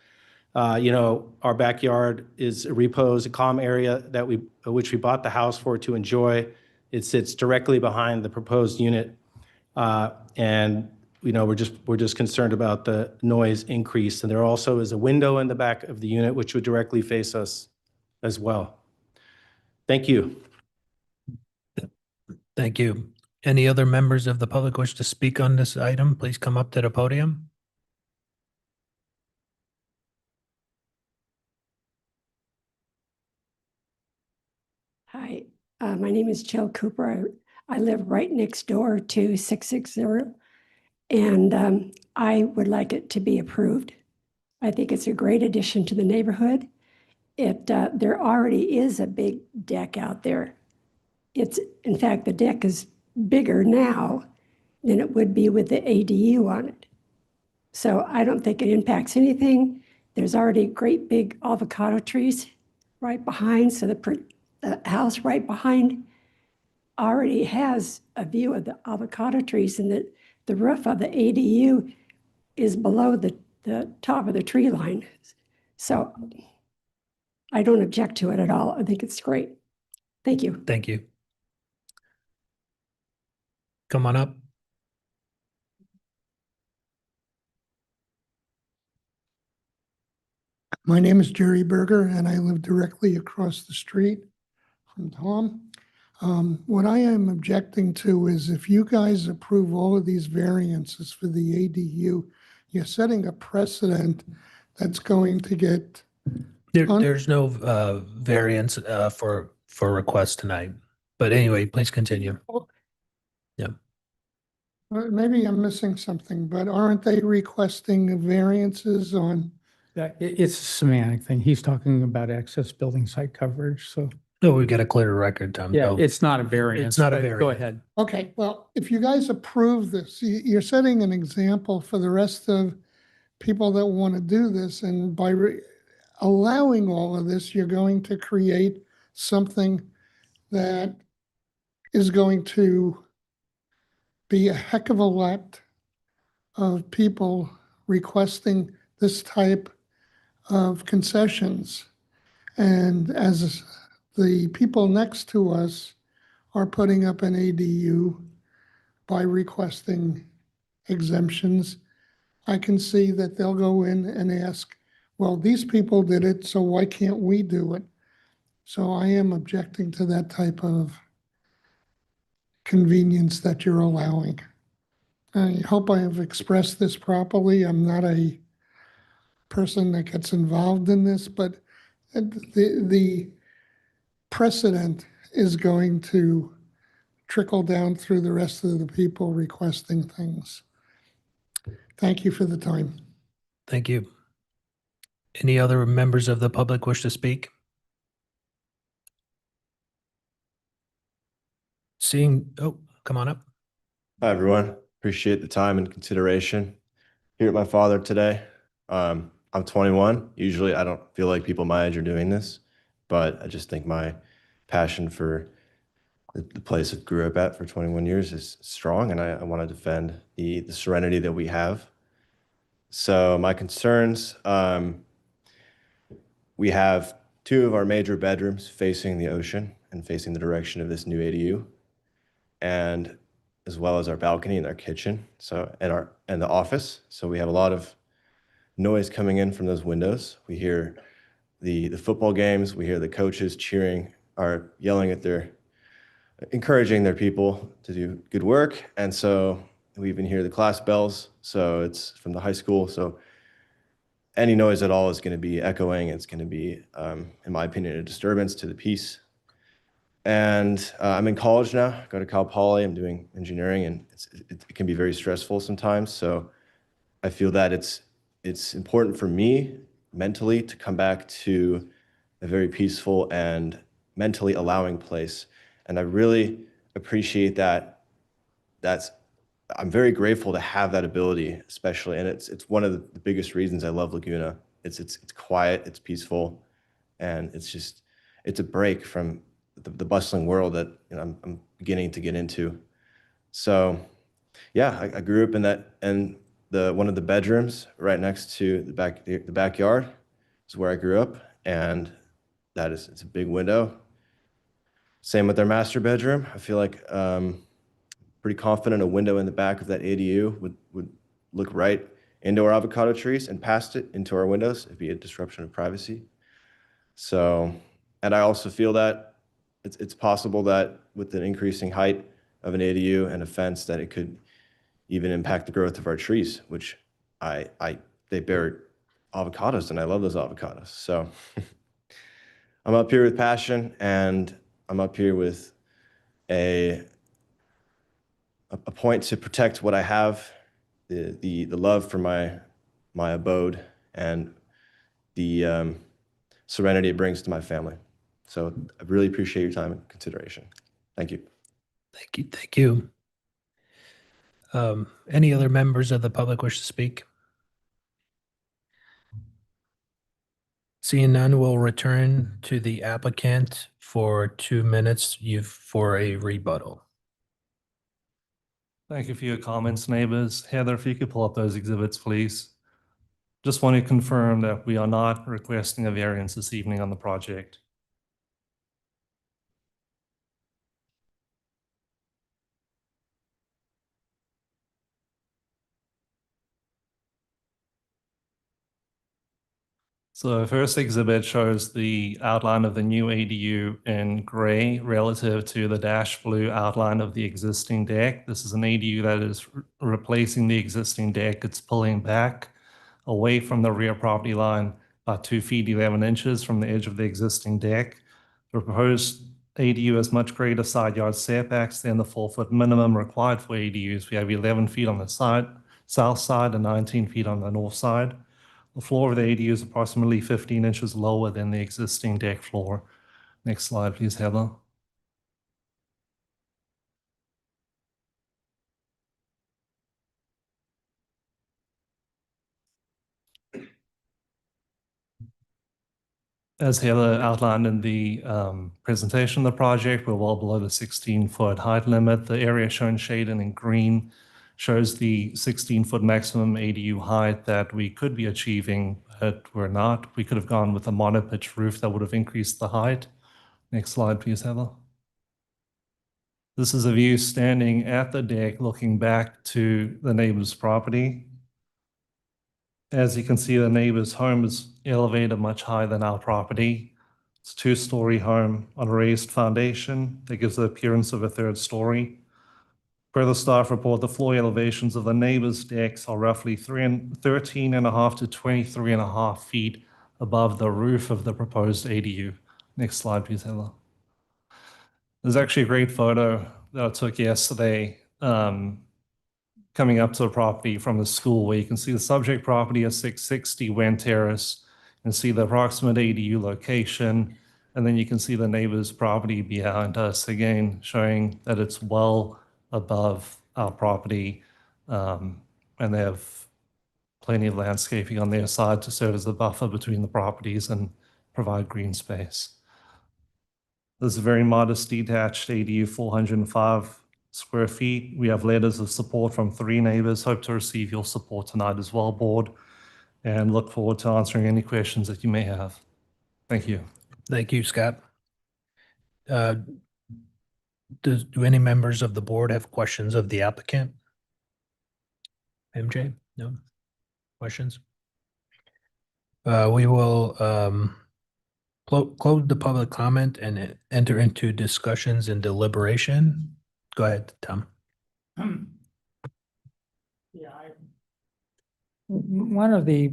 You know, our backyard is a repose, a calm area that which we bought the house for to enjoy. It sits directly behind the proposed unit. And, you know, we're just concerned about the noise increase. And there also is a window in the back of the unit which would directly face us as well. Thank you.
Thank you. Any other members of the public wish to speak on this item? Please come up to the podium.
Hi, my name is Jill Cooper. I live right next door to 660, and I would like it to be approved. I think it's a great addition to the neighborhood. There already is a big deck out there. In fact, the deck is bigger now than it would be with the ADU on it. So I don't think it impacts anything. There's already great big avocado trees right behind, so the house right behind already has a view of the avocado trees, and the roof of the ADU is below the top of the tree line. So I don't object to it at all. I think it's great. Thank you.
Thank you. Come on up.
My name is Jerry Berger, and I live directly across the street from Tom. What I am objecting to is if you guys approve all of these variances for the ADU, you're setting a precedent that's going to get.
There's no variance for request tonight. But anyway, please continue. Yeah.
Maybe I'm missing something, but aren't they requesting variances on?
It's a semantic thing. He's talking about excess building site coverage, so.
No, we get a clear record, Tom.
Yeah,
So
it's not a variance.
It's not a
but
variance.
Go ahead.
Okay, well, if you guys approve this, you're setting an example for the rest of people that want to do this. And by allowing all of this, you're going to create something that is going to be a heck of a lot of people requesting this type of concessions. And as the people next to us are putting up an ADU by requesting exemptions, I can see that they'll go in and ask, well, these people did it, so why can't we do it? So I am objecting to that type of convenience that you're allowing. I hope I have expressed this properly. I'm not a person that gets involved in this, but the precedent is going to trickle down through the rest of the people requesting things. Thank you for the time.
Thank you. Any other members of the public wish to speak? Come on up.
Hi, everyone. Appreciate the time and consideration here at my father today. I'm 21. Usually I don't feel like people my age are doing this, but I just think my passion for the place I grew up at for 21 years is strong, and I want to defend the serenity that we have. So my concerns, we have two of our major bedrooms facing the ocean and facing the direction of this new ADU, and as well as our balcony and our kitchen, and the office. So we have a lot of noise coming in from those windows. We hear the football games, we hear the coaches cheering or yelling at encouraging their people to do good work. And so we even hear the class bells. So it's from the high school. So any noise at all is going to be echoing. It's going to be, in my opinion, a disturbance to the peace. And I'm in college now. I go to Cal Poly. I'm doing engineering, and it can be very stressful sometimes. So I feel that it's important for me mentally to come back to a very peaceful and mentally allowing place. And I really appreciate that. I'm very grateful to have that ability, especially, and it's one of the biggest reasons I love Laguna. It's quiet, it's peaceful, and it's a break from the bustling world that I'm beginning to get into. So, yeah, I grew up in that, and one of the bedrooms right next to the backyard is where I grew up, and it's a big window. Same with their master bedroom. I feel like pretty confident a window in the back of that ADU would look right into our avocado trees and past it into our windows. It'd be a disruption of privacy. So, and I also feel that it's possible that with an increasing height of an ADU and a fence, that it could even impact the growth of our trees, which they bear avocados, and I love those avocados. So I'm up here with passion, and I'm up here with a point to protect what I have, the love for my abode, and the serenity it brings to my family. So I really appreciate your time and consideration. Thank you.
Thank you. Thank you. Any other members of the public wish to speak? Seeing none, we'll return to the applicant for 2 minutes for a rebuttal.
Thank you for your comments, neighbors. Heather, if you could pull up those exhibits, please. Just want to confirm that we are not requesting a variance this evening on the project. So the first exhibit shows the outline of the new ADU in gray relative to the dash blue outline of the existing deck. This is an ADU that is replacing the existing deck. It's pulling back away from the rear property line about 2 feet 11 inches from the edge of the existing deck. The proposed ADU has much greater side yard setbacks than the 4-foot minimum required for ADUs. We have 11 feet on the south side and 19 feet on the north side. The floor of the ADU is approximately 15 inches lower than the existing deck floor. Next slide, please, Heather. As Heather outlined in the presentation of the project, we're well below the 16-foot height limit. The area shown shaded in green shows the 16-foot maximum ADU height that we could be achieving, but we're not. We could have gone with a monopitch roof that would have increased the height. Next slide, please, Heather. This is a view standing at the deck looking back to the neighbor's property. As you can see, the neighbor's home is elevated much higher than our property. It's a 2-story home on a raised foundation that gives the appearance of a 3rd story. Per the staff report, the floor elevations of the neighbor's decks are roughly 13.5 to 23.5 feet above the roof of the proposed ADU. Next slide, please, Heather. There's actually a great photo that I took yesterday coming up to the property from the school, where you can see the subject property is 660 Wen Terrace, and see the approximate ADU location, and then you can see the neighbor's property behind us, again showing that it's well above our property, and they have plenty of landscaping on their side to serve as a buffer between the properties and provide green space. This is a very modest detached ADU, 405 square feet. We have letters of support from 3 neighbors. Hope to receive your support tonight as well, board, and look forward to answering any questions that you may have. Thank you.
Thank you, Scott. Do any members of the board have questions of the applicant? MJ? No questions? We will close the public comment and enter into discussions and deliberation. Go ahead, Tom.
One of the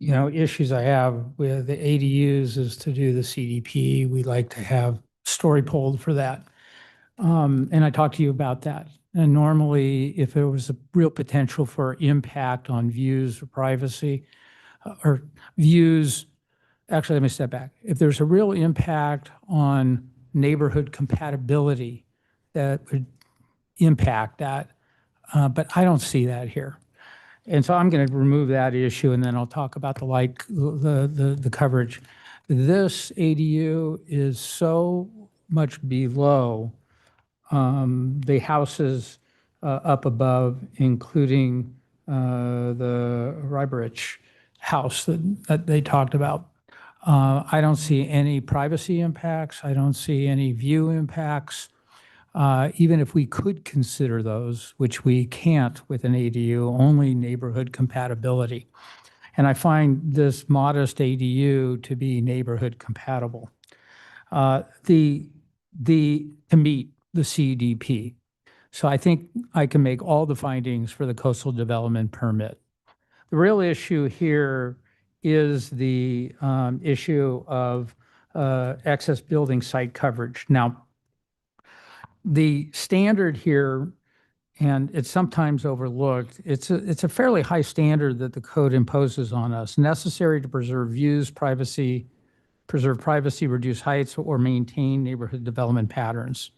issues I have with the ADUs is to do the CDP. We like to have story polled for that. And I talked to you about that. And normally, if there was a real potential for impact on views or privacy, or views, actually, let me step back. If there's a real impact on neighborhood compatibility, that would impact that, but I don't see that here. And so I'm going to remove that issue, and then I'll talk about the light, the coverage. This ADU is so much below the houses up above, including the Ryberich house that they talked about. I don't see any privacy impacts. I don't see any view impacts. Even if we could consider those, which we can't with an ADU, only neighborhood compatibility. And I find this modest ADU to be neighborhood compatible. To meet the CDP. So I think I can make all the findings for the coastal development permit. The real issue here is the issue of excess building site coverage. Now, the standard here, and it's sometimes overlooked, it's a fairly high standard that the code imposes on us, necessary to preserve views, preserve privacy, reduce heights, or maintain neighborhood development patterns.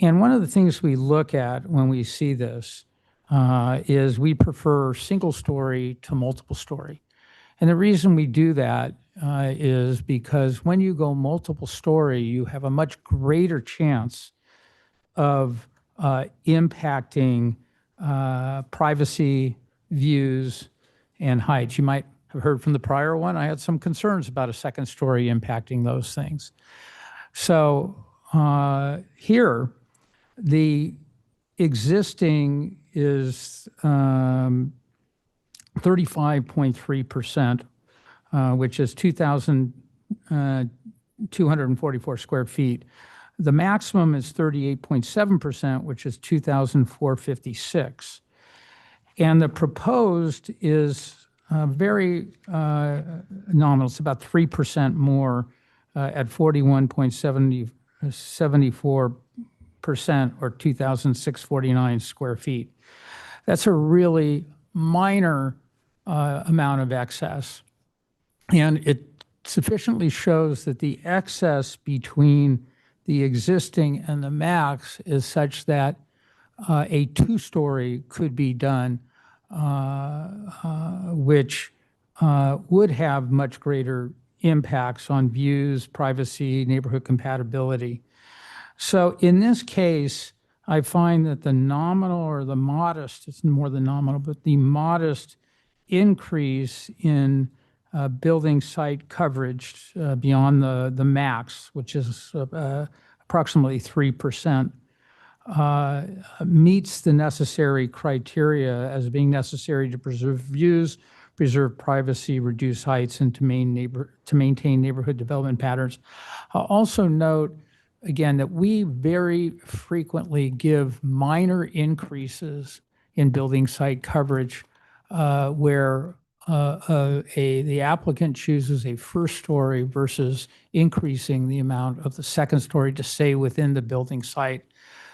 And one of the things we look at when we see this is we prefer single story to multiple story. And the reason we do that is because when you go multiple story, you have a much greater chance of impacting privacy, views, and heights. You might have heard from the prior one, I had some concerns about a second story impacting those things. So here, the existing is 35.3%, which is 2,244 square feet. The maximum is 38.7%, which is 2,456. And the proposed is very nominal. It's about 3% more at 41.74% or 2,649 square feet. That's a really minor amount of excess. And it sufficiently shows that the excess between the existing and the max is such that a two-story could be done, which would have much greater impacts on views, privacy, neighborhood compatibility. So in this case, I find that the nominal or the modest, it's more than nominal, but the modest increase in building site coverage beyond the max, which is approximately 3%, meets the necessary criteria as being necessary to preserve views, preserve privacy, reduce heights, and to maintain neighborhood development patterns. I'll also note, again, that we very frequently give minor increases in building site coverage where the applicant chooses a first story versus increasing the amount of the second story to stay within the building site.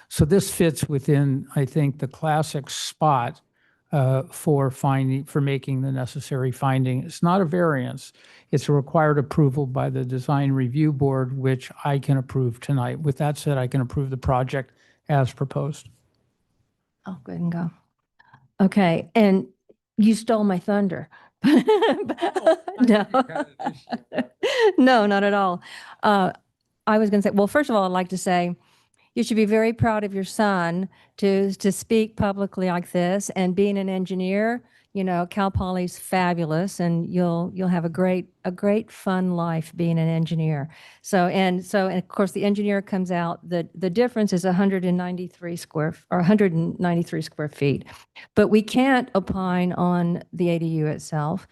So this fits within, I think, the classic spot for making the necessary finding. It's not a variance. It's a required approval by the design review board, which I can approve tonight. With that said, I can approve the project as proposed.
Oh, good and go. Okay, and you stole my thunder. No, no, not at all. I was going to say, well, first of all, I'd like to say you should be very proud of your son to speak publicly like this. And being an engineer, you know, Cal Poly's fabulous, and you'll have a great fun life being an engineer. And of course the engineer comes out, the difference is 193 square feet. But we can't opine on the ADU itself,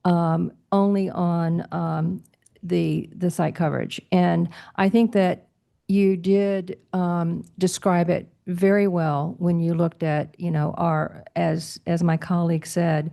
only on the site coverage. And I think that you did describe it very well when you looked at, you know, as my colleague said,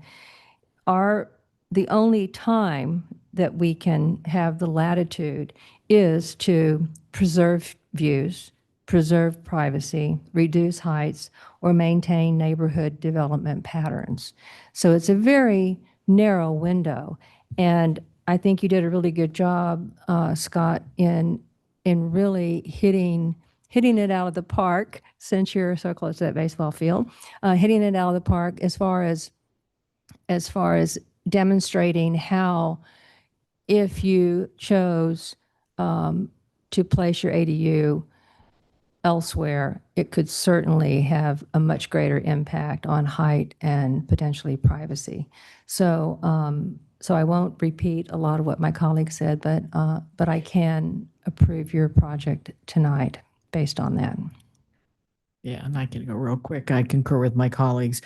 the only time that we can have the latitude is to preserve views, preserve privacy, reduce heights, or maintain neighborhood development patterns. So it's a very, narrow window. And I think you did a really good job, Scott, in really hitting it out of the park, since you're so close to that baseball field, hitting it out of the park as far as demonstrating how, if you chose to place your ADU elsewhere, it could certainly have a much greater impact on height and potentially privacy. So, so I won't repeat a lot of what my colleague said, but I can approve your project tonight based on that.
Yeah, and I can go real quick. I concur with my colleagues.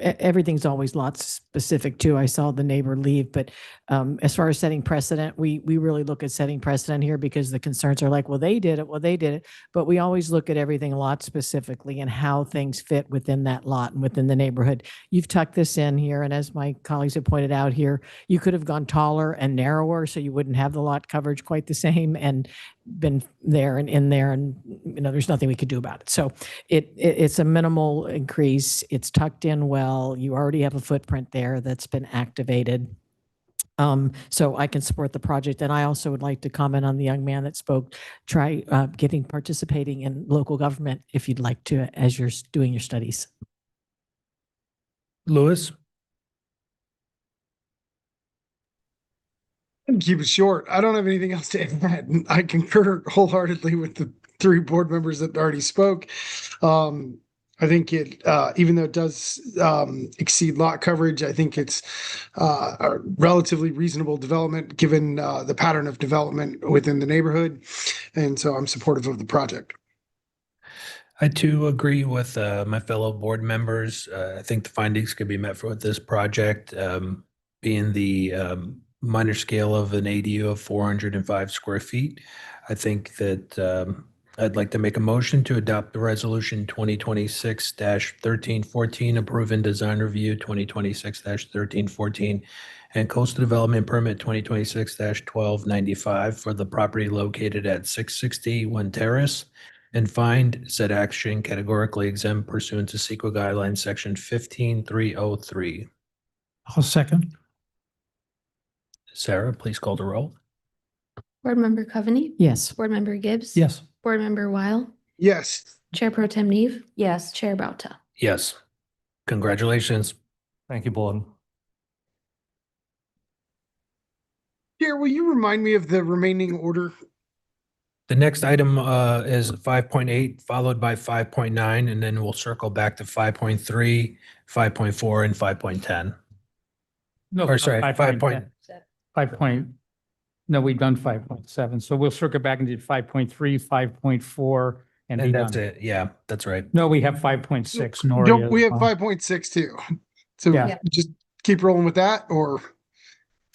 Everything's always lots specific too. I saw the neighbor leave, but as far as setting precedent, we really look at setting precedent here because the concerns are like, well, they did it. But we always look at everything a lot specifically and how things fit within that lot and within the neighborhood. You've tucked this in here, and as my colleagues have pointed out here, you could have gone taller and narrower so you wouldn't have the lot coverage quite the same and been there and in there, and there's nothing we could do about it. So it's a minimal increase. It's tucked in well. You already have a footprint there that's been activated. So I can support the project. And I also would like to comment on the young man that spoke. Try participating in local government if you'd like to, as you're doing your studies.
Louis?
Keep it short. I don't have anything else to add. I concur wholeheartedly with the three board members that already spoke. I think it, even though it does exceed lot coverage, I think it's a relatively reasonable development given the pattern of development within the neighborhood. And so I'm supportive of the project.
I too agree with my fellow board members. I think the findings could be met with this project, being the minor scale of an ADU of 405 square feet. I think that I'd like to make a motion to adopt the resolution 2026-1314, approving design review 2026-1314, and coastal development permit 2026-1295 for the property located at 660 One Terrace, and find said action categorically exempt pursuant to CEQA guidelines section 15303.
I'll second.
Sarah, please call the roll.
Board Member Coveney?
Yes.
Board Member Gibbs?
Yes.
Board Member Weil?
Yes.
Chair Pro Tem Neve?
Yes.
Chair Bauta?
Yes. Congratulations.
Thank you, board.
Chair, will you remind me of the remaining order?
The next item is 5.8, followed by 5.9, and then we'll circle back to 5.3, 5.4, and 5.10.
No,
Or sorry,
5.10. 5. No, we've done 5.7. So we'll circle back and do 5.3, 5.4, and be
And that's
done.
it. Yeah, that's right.
No, we have 5.6. Nori
Don't
as
we have
well.
5.6 too? So
Yeah.
just keep rolling with that, or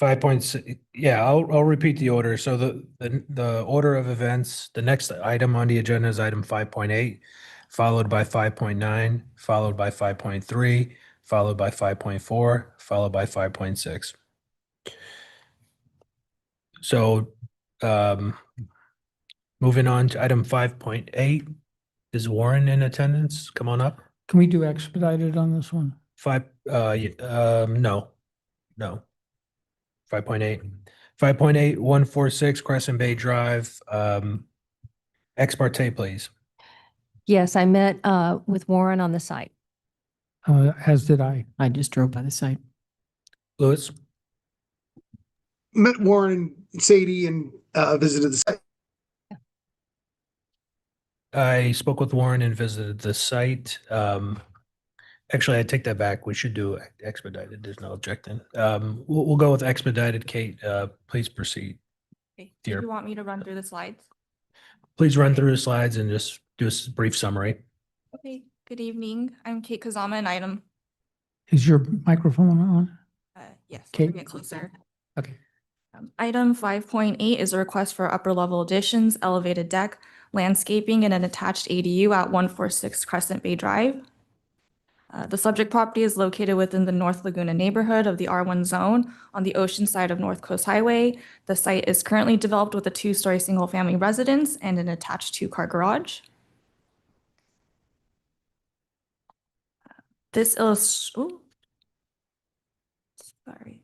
5.6. Yeah, I'll repeat the order. So the order of events, the next item on the agenda is item 5.8, followed by 5.9, followed by 5.3, followed by 5.4, followed by 5.6. So moving on to item 5.8, is Warren in attendance? Come on up.
Can we do expedited on this one?
No. 5.8. 5.8, 146 Crescent Bay Drive. Ex parte, please.
Yes, I met with Warren on the site.
As did I.
I just drove by the site.
Louis?
met Warren and Sadie and visited the site.
I spoke with Warren and visited the site. Actually, I take that back. We should do expedited. There's no objecting. We'll go with expedited. Kate, please proceed.
Okay. Do you want me to run through the slides?
Please run through the slides and just do a brief summary.
Okay. Good evening. I'm Kate Kazama, and item.
Is your microphone on?
Yes.
Kate?
Bring it closer.
Okay.
Item 5.8 is a request for upper level additions, elevated deck, landscaping, and an attached ADU at 146 Crescent Bay Drive. The subject property is located within the North Laguna neighborhood of the R1 zone on the ocean side of North Coast Highway. The site is currently developed with a 2-story single-family residence and an attached 2-car garage. Sorry.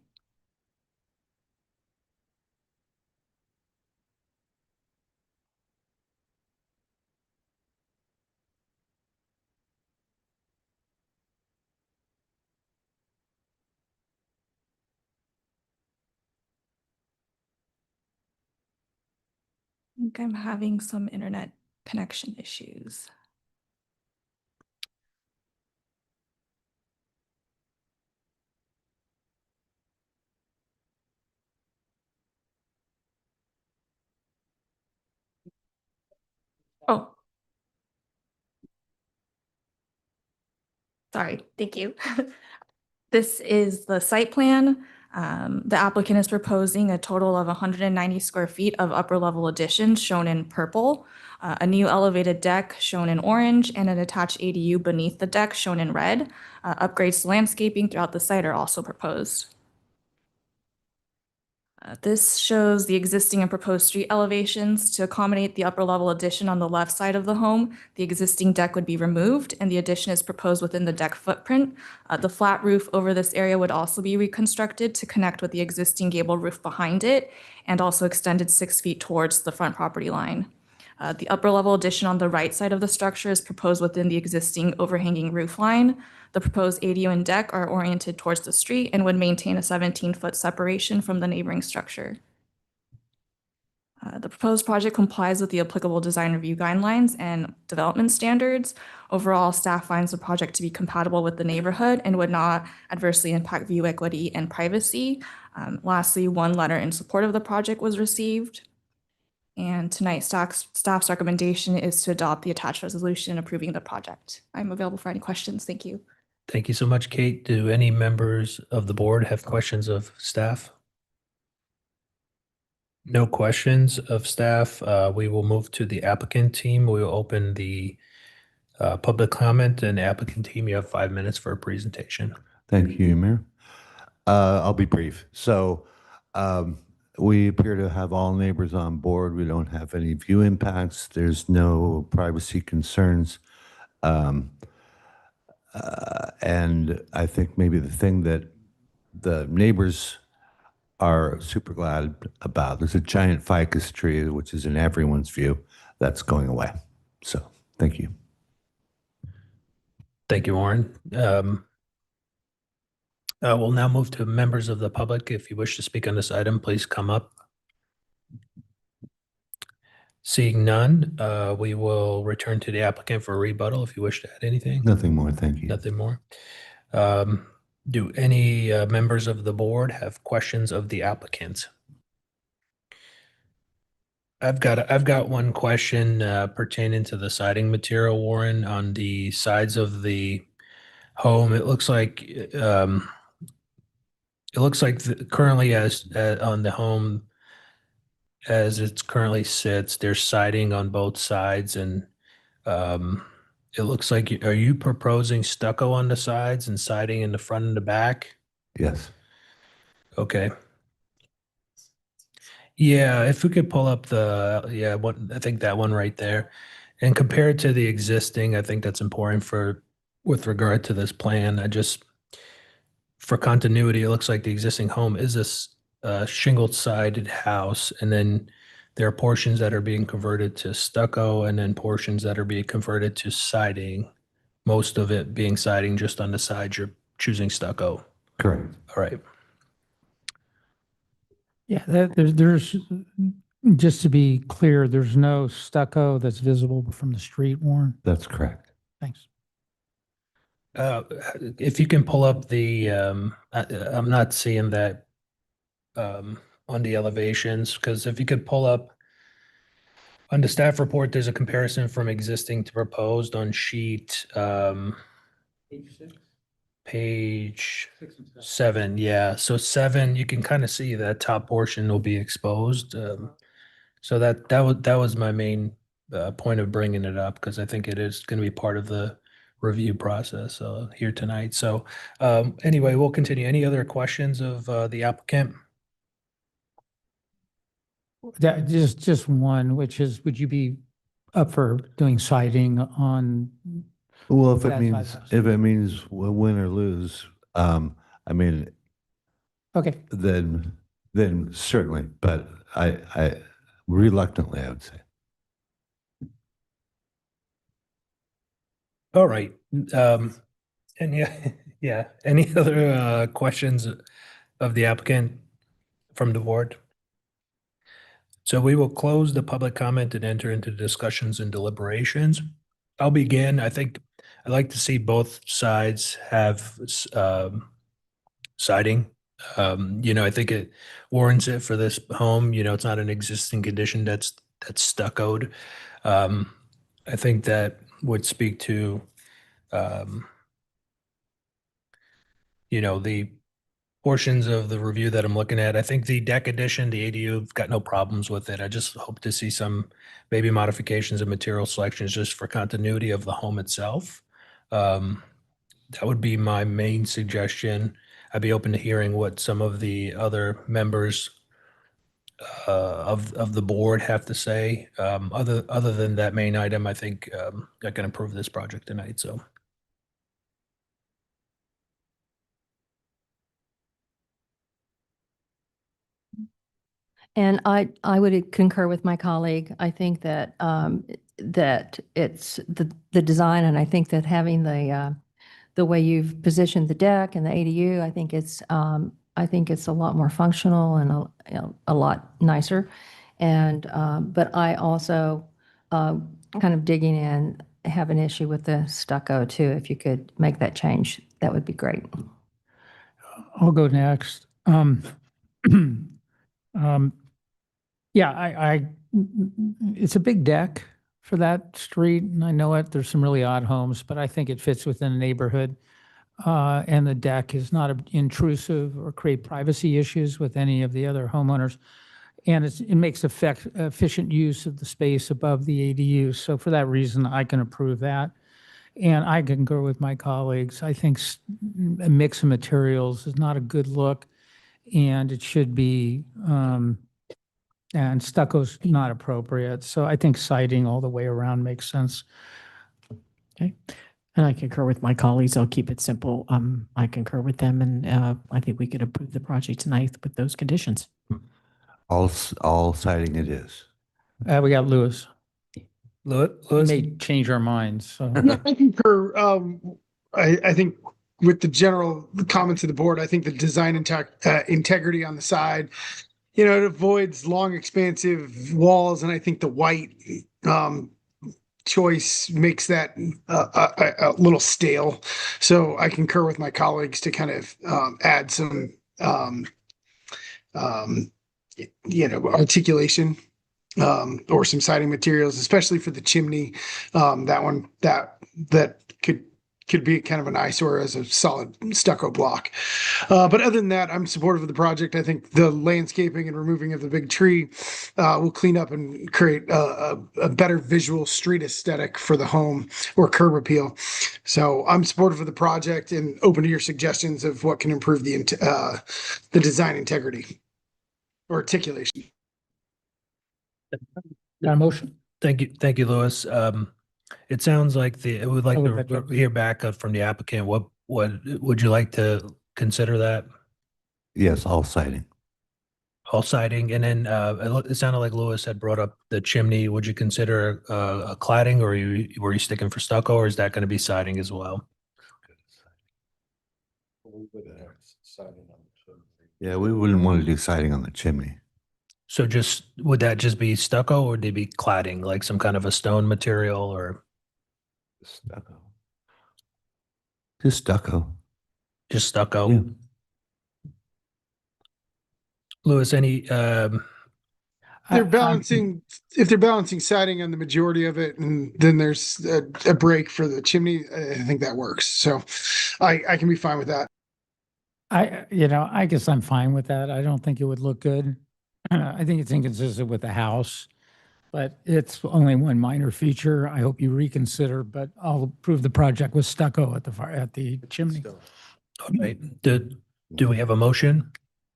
I think I'm having some internet connection issues. Oh. Sorry, thank you. This is the site plan. The applicant is proposing a total of 190 square feet of upper level additions shown in purple, a new elevated deck shown in orange, and an attached ADU beneath the deck shown in red. Upgrades to landscaping throughout the site are also proposed. This shows the existing and proposed street elevations. To accommodate the upper level addition on the left side of the home, the existing deck would be removed and the addition is proposed within the deck footprint. The flat roof over this area would also be reconstructed to connect with the existing gable roof behind it and also extended 6 feet towards the front property line. The upper level addition on the right side of the structure is proposed within the existing overhanging roof line. The proposed ADU and deck are oriented towards the street and would maintain a 17-foot separation from the neighboring structure. The proposed project complies with the applicable design review guidelines and development standards. Overall, staff finds the project to be compatible with the neighborhood and would not adversely impact view equity and privacy. Lastly, one letter in support of the project was received. And tonight, staff's recommendation is to adopt the attached resolution approving the project. I'm available for any questions. Thank you.
Thank you so much, Kate. Do any members of the board have questions of staff? No questions of staff. We will move to the applicant team. We will open the public comment, and applicant team, you have 5 minutes for a presentation.
Thank you, Mayor. I'll be brief. So we appear to have all neighbors on board. We don't have any view impacts. There's no privacy concerns. And I think maybe the thing that the neighbors are super glad about, there's a giant ficus tree, which is in everyone's view, that's going away. So thank you.
Thank you, Warren. We'll now move to members of the public. If you wish to speak on this item, please come up. Seeing none, we will return to the applicant for a rebuttal if you wish to add anything.
Nothing more, thank you.
Nothing more. Do any members of the board have questions of the applicant? I've got one question pertaining to the siding material, Warren, on the sides of the home. It looks like currently as on the home as it's currently sits, there's siding on both sides, and it looks like, are you proposing stucco on the sides and siding in the front and the back?
Yes.
Okay. Yeah, if we could pull up I think that one right there, and compare it to the existing, I think that's important with regard to this plan. For continuity, it looks like the existing home is a shingled sided house, and then there are portions that are being converted to stucco and then portions that are being converted to siding. Most of it being siding just on the sides, you're choosing stucco.
Correct.
All right.
Yeah, there's, just to be clear, there's no stucco that's visible from the street, Warren?
That's correct.
Thanks.
If you can pull up the, I'm not seeing that on the elevations, because if you could pull up on the staff report, there's a comparison from existing to proposed on sheet page 7. Yeah, so 7, you can kind of see that top portion will be exposed. So that was my main point of bringing it up, because I think it is going to be part of the review process here tonight. So anyway, we'll continue. Any other questions of the applicant?
That just one, which is, would you be up for doing siding on?
Well, if
that
it
side of the house?
means win or lose, I mean,
Okay.
then certainly, but I reluctantly, I would say.
All right. And yeah, any other questions of the applicant from the board? So we will close the public comment and enter into discussions and deliberations. I'll begin. I think I'd like to see both sides have siding. I think it warrants it for this home. It's not an existing condition that's stuccoed. I think that would speak to the portions of the review that I'm looking at. I think the deck addition, the ADU, I've got no problems with it. I just hope to see some maybe modifications and material selections just for continuity of the home itself. That would be my main suggestion. I'd be open to hearing what some of the other members of the board have to say. Other than that main item, I think I can approve this project tonight. So.
And I would concur with my colleague. I think that that it's the design, and I think that having the way you've positioned the deck and the ADU, I think it's a lot more functional and a lot nicer. And but I also kind of digging in have an issue with the stucco too. If you could make that change, that would be great.
I'll go next. Yeah, it's a big deck for that street, and I know it. There's some really odd homes, but I think it fits within the neighborhood. And the deck is not intrusive or create privacy issues with any of the other homeowners. And it makes efficient use of the space above the ADU. So for that reason, I can approve that. And I concur with my colleagues. I think a mix of materials is not a good look, and it should be, and stucco's not appropriate. So I think siding all the way around makes sense.
Okay. And I concur with my colleagues. I'll keep it simple. I concur with them, and I think we could approve the project tonight with those conditions.
All siding it is.
We got Lewis.
Lewis?
We may change our minds. So.
No, I concur. I think with the comments of the board, I think the design integrity on the side, it avoids long, expansive walls, and I think the white choice makes that a little stale. So I concur with my colleagues to kind of add some, articulation or some siding materials, especially for the chimney. That could be kind of an eyesore as a solid stucco block. But other than that, I'm supportive of the project. I think the landscaping and removing of the big tree will clean up and create a better visual street aesthetic for the home or curb appeal. So I'm supportive of the project and open to your suggestions of what can improve the design integrity or articulation.
Got a motion?
Thank you, Lewis. It sounds like we would like to hear back from the applicant. What would you like to consider that?
Yes, all siding.
All siding, and then it sounded like Lewis had brought up the chimney. Would you consider a cladding, or were you sticking for stucco, or is that going to be siding as well?
Yeah, we wouldn't want to do siding on the chimney.
So would that just be stucco, or would they be cladding, like some kind of a stone material, or
stucco? Just stucco.
Just stucco.
Yeah.
Lewis, any?
If they're balancing siding on the majority of it, and then there's a break for the chimney, I think that works. So I can be fine with that.
I guess I'm fine with that. I don't think it would look good. I think it's inconsistent with the house, but it's only one minor feature. I hope you reconsider, but I'll approve the project with stucco at the chimney.
All right. Do we have a motion?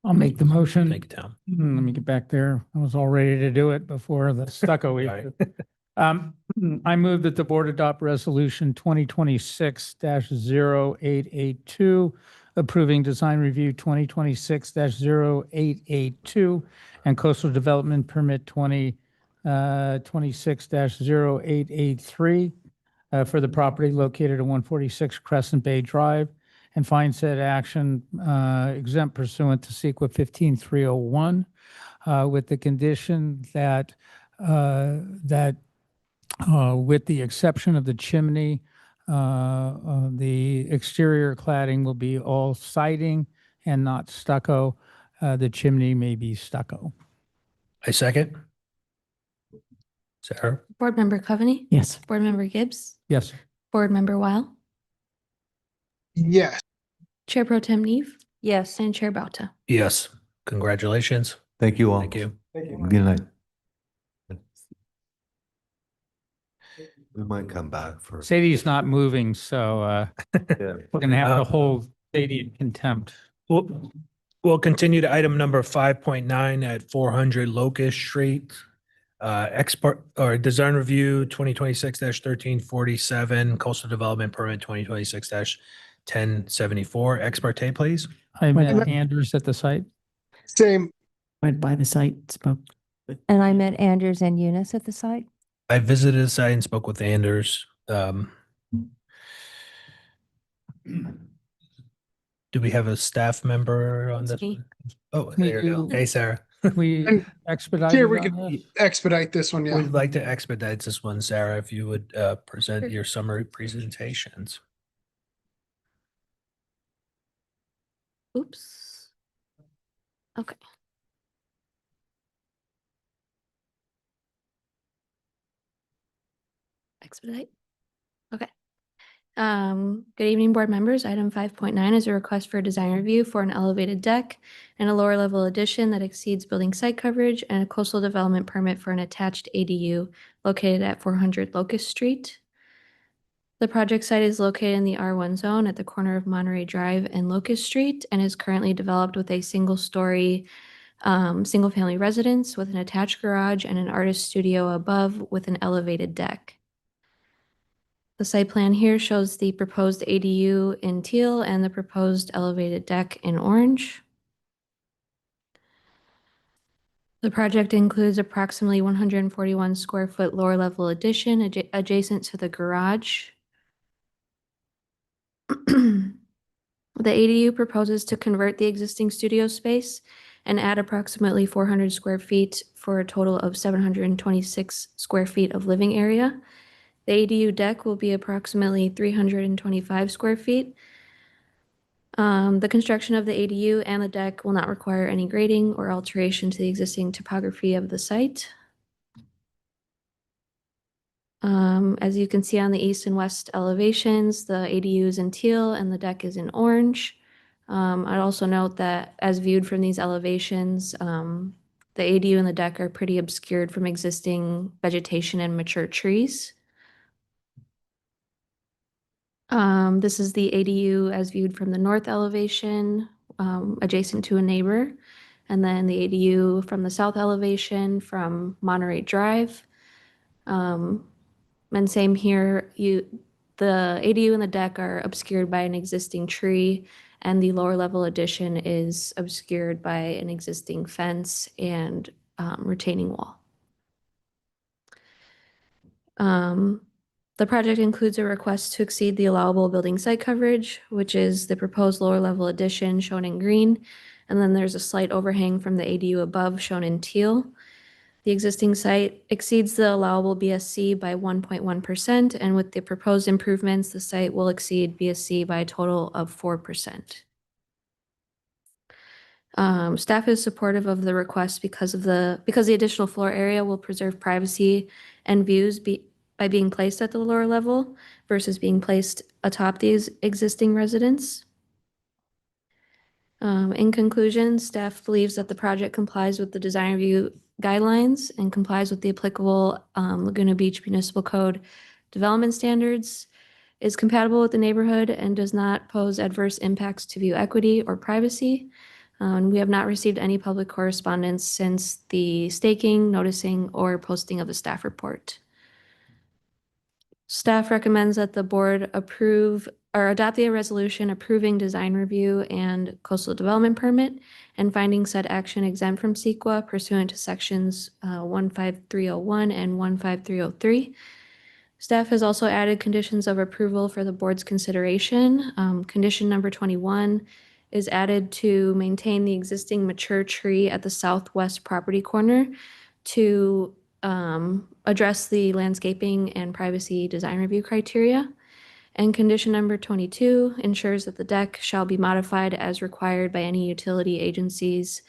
I'll make the motion.
Make it down.
Let me get back there. I was all ready to do it before the stucco issue. I move that the board adopt resolution 2026-0882, approving design review 2026-0882 and coastal development permit 2026-0883 for the property located at 146 Crescent Bay Drive, and find said action exempt pursuant to CEQA 15301, with the condition that with the exception of the chimney, the exterior cladding will be all siding and not stucco. The chimney may be stucco.
I second. Sarah?
Board Member Coveney?
Yes.
Board Member Gibbs?
Yes.
Board Member Weil?
Yes.
Chair Pro Tem Neve?
Yes.
And Chair Bauta.
Yes. Congratulations.
Thank you all.
Thank you.
Good night. We might come back for.
Sadie's not moving, so
Yeah.
we're going to have to hold Sadie in contempt.
We'll continue to item number 5.9 at 400 Locust Street. Export or design review 2026-1347, coastal development permit 2026-1074. Ex parte, please.
I met Anders at the site.
Same.
Went by the site, spoke.
And I met Anders and Eunice at the site.
I visited the site and spoke with Anders. Do we have a staff member on this?
me.
Oh, there you go. Hey, Sarah.
We expedited
Here, we
on
could
this.
expedite this one, yeah.
We'd like to expedite this one, Sarah, if you would present your summary presentations.
Oops. Okay. Expedite. Okay. Good evening, board members. Item 5.9 is a request for a design review for an elevated deck and a lower level addition that exceeds building site coverage and a coastal development permit for an attached ADU located at 400 Locust Street. The project site is located in the R1 zone at the corner of Monterey Drive and Locust Street and is currently developed with a single-story single-family residence with an attached garage and an artist studio above with an elevated deck. The site plan here shows the proposed ADU in teal and the proposed elevated deck in orange. The project includes approximately 141 square foot lower level addition adjacent to the garage. The ADU proposes to convert the existing studio space and add approximately 400 square feet for a total of 726 square feet of living area. The ADU deck will be approximately 325 square feet. The construction of the ADU and the deck will not require any grading or alteration to the existing topography of the site. As you can see on the east and west elevations, the ADU is in teal and the deck is in orange. I'd also note that as viewed from these elevations, the ADU and the deck are pretty obscured from existing vegetation and mature trees. This is the ADU as viewed from the north elevation, adjacent to a neighbor, and then the ADU from the south elevation from Monterey Drive. And same here, the ADU and the deck are obscured by an existing tree, and the lower level addition is obscured by an existing fence and retaining wall. The project includes a request to exceed the allowable building site coverage, which is the proposed lower level addition shown in green, and then there's a slight overhang from the ADU above shown in teal. The existing site exceeds the allowable BSC by 1.1%, and with the proposed improvements, the site will exceed BSC by a total of 4%. Staff is supportive of the request because the additional floor area will preserve privacy and views by being placed at the lower level versus being placed atop these existing residents. In conclusion, staff believes that the project complies with the design review guidelines and complies with the applicable Laguna Beach Municipal Code development standards, is compatible with the neighborhood, and does not pose adverse impacts to view equity or privacy. We have not received any public correspondence since the staking, noticing, or posting of the staff report. Staff recommends that the board approve or adopt the resolution approving design review and coastal development permit and finding said action exempt from CEQA pursuant to sections 15301 and 15303. Staff has also added conditions of approval for the board's consideration. Condition number 21 is added to maintain the existing mature tree at the southwest property corner to address the landscaping and privacy design review criteria. And condition number 22 ensures that the deck shall be modified as required by any utility agencies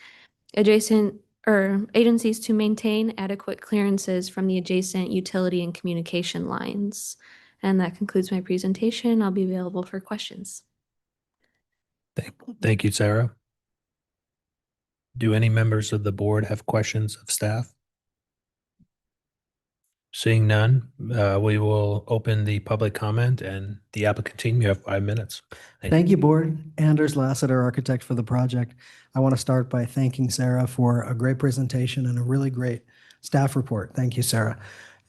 adjacent or agencies to maintain adequate clearances from the adjacent utility and communication lines. And that concludes my presentation. I'll be available for questions.
Thank you, Sarah. Do any members of the board have questions of staff? Seeing none, we will open the public comment, and the applicant team, you have 5 minutes.
Thank you, board. Anders Lassiter, architect for the project. I want to start by thanking Sarah for a great presentation and a really great staff report. Thank you, Sarah.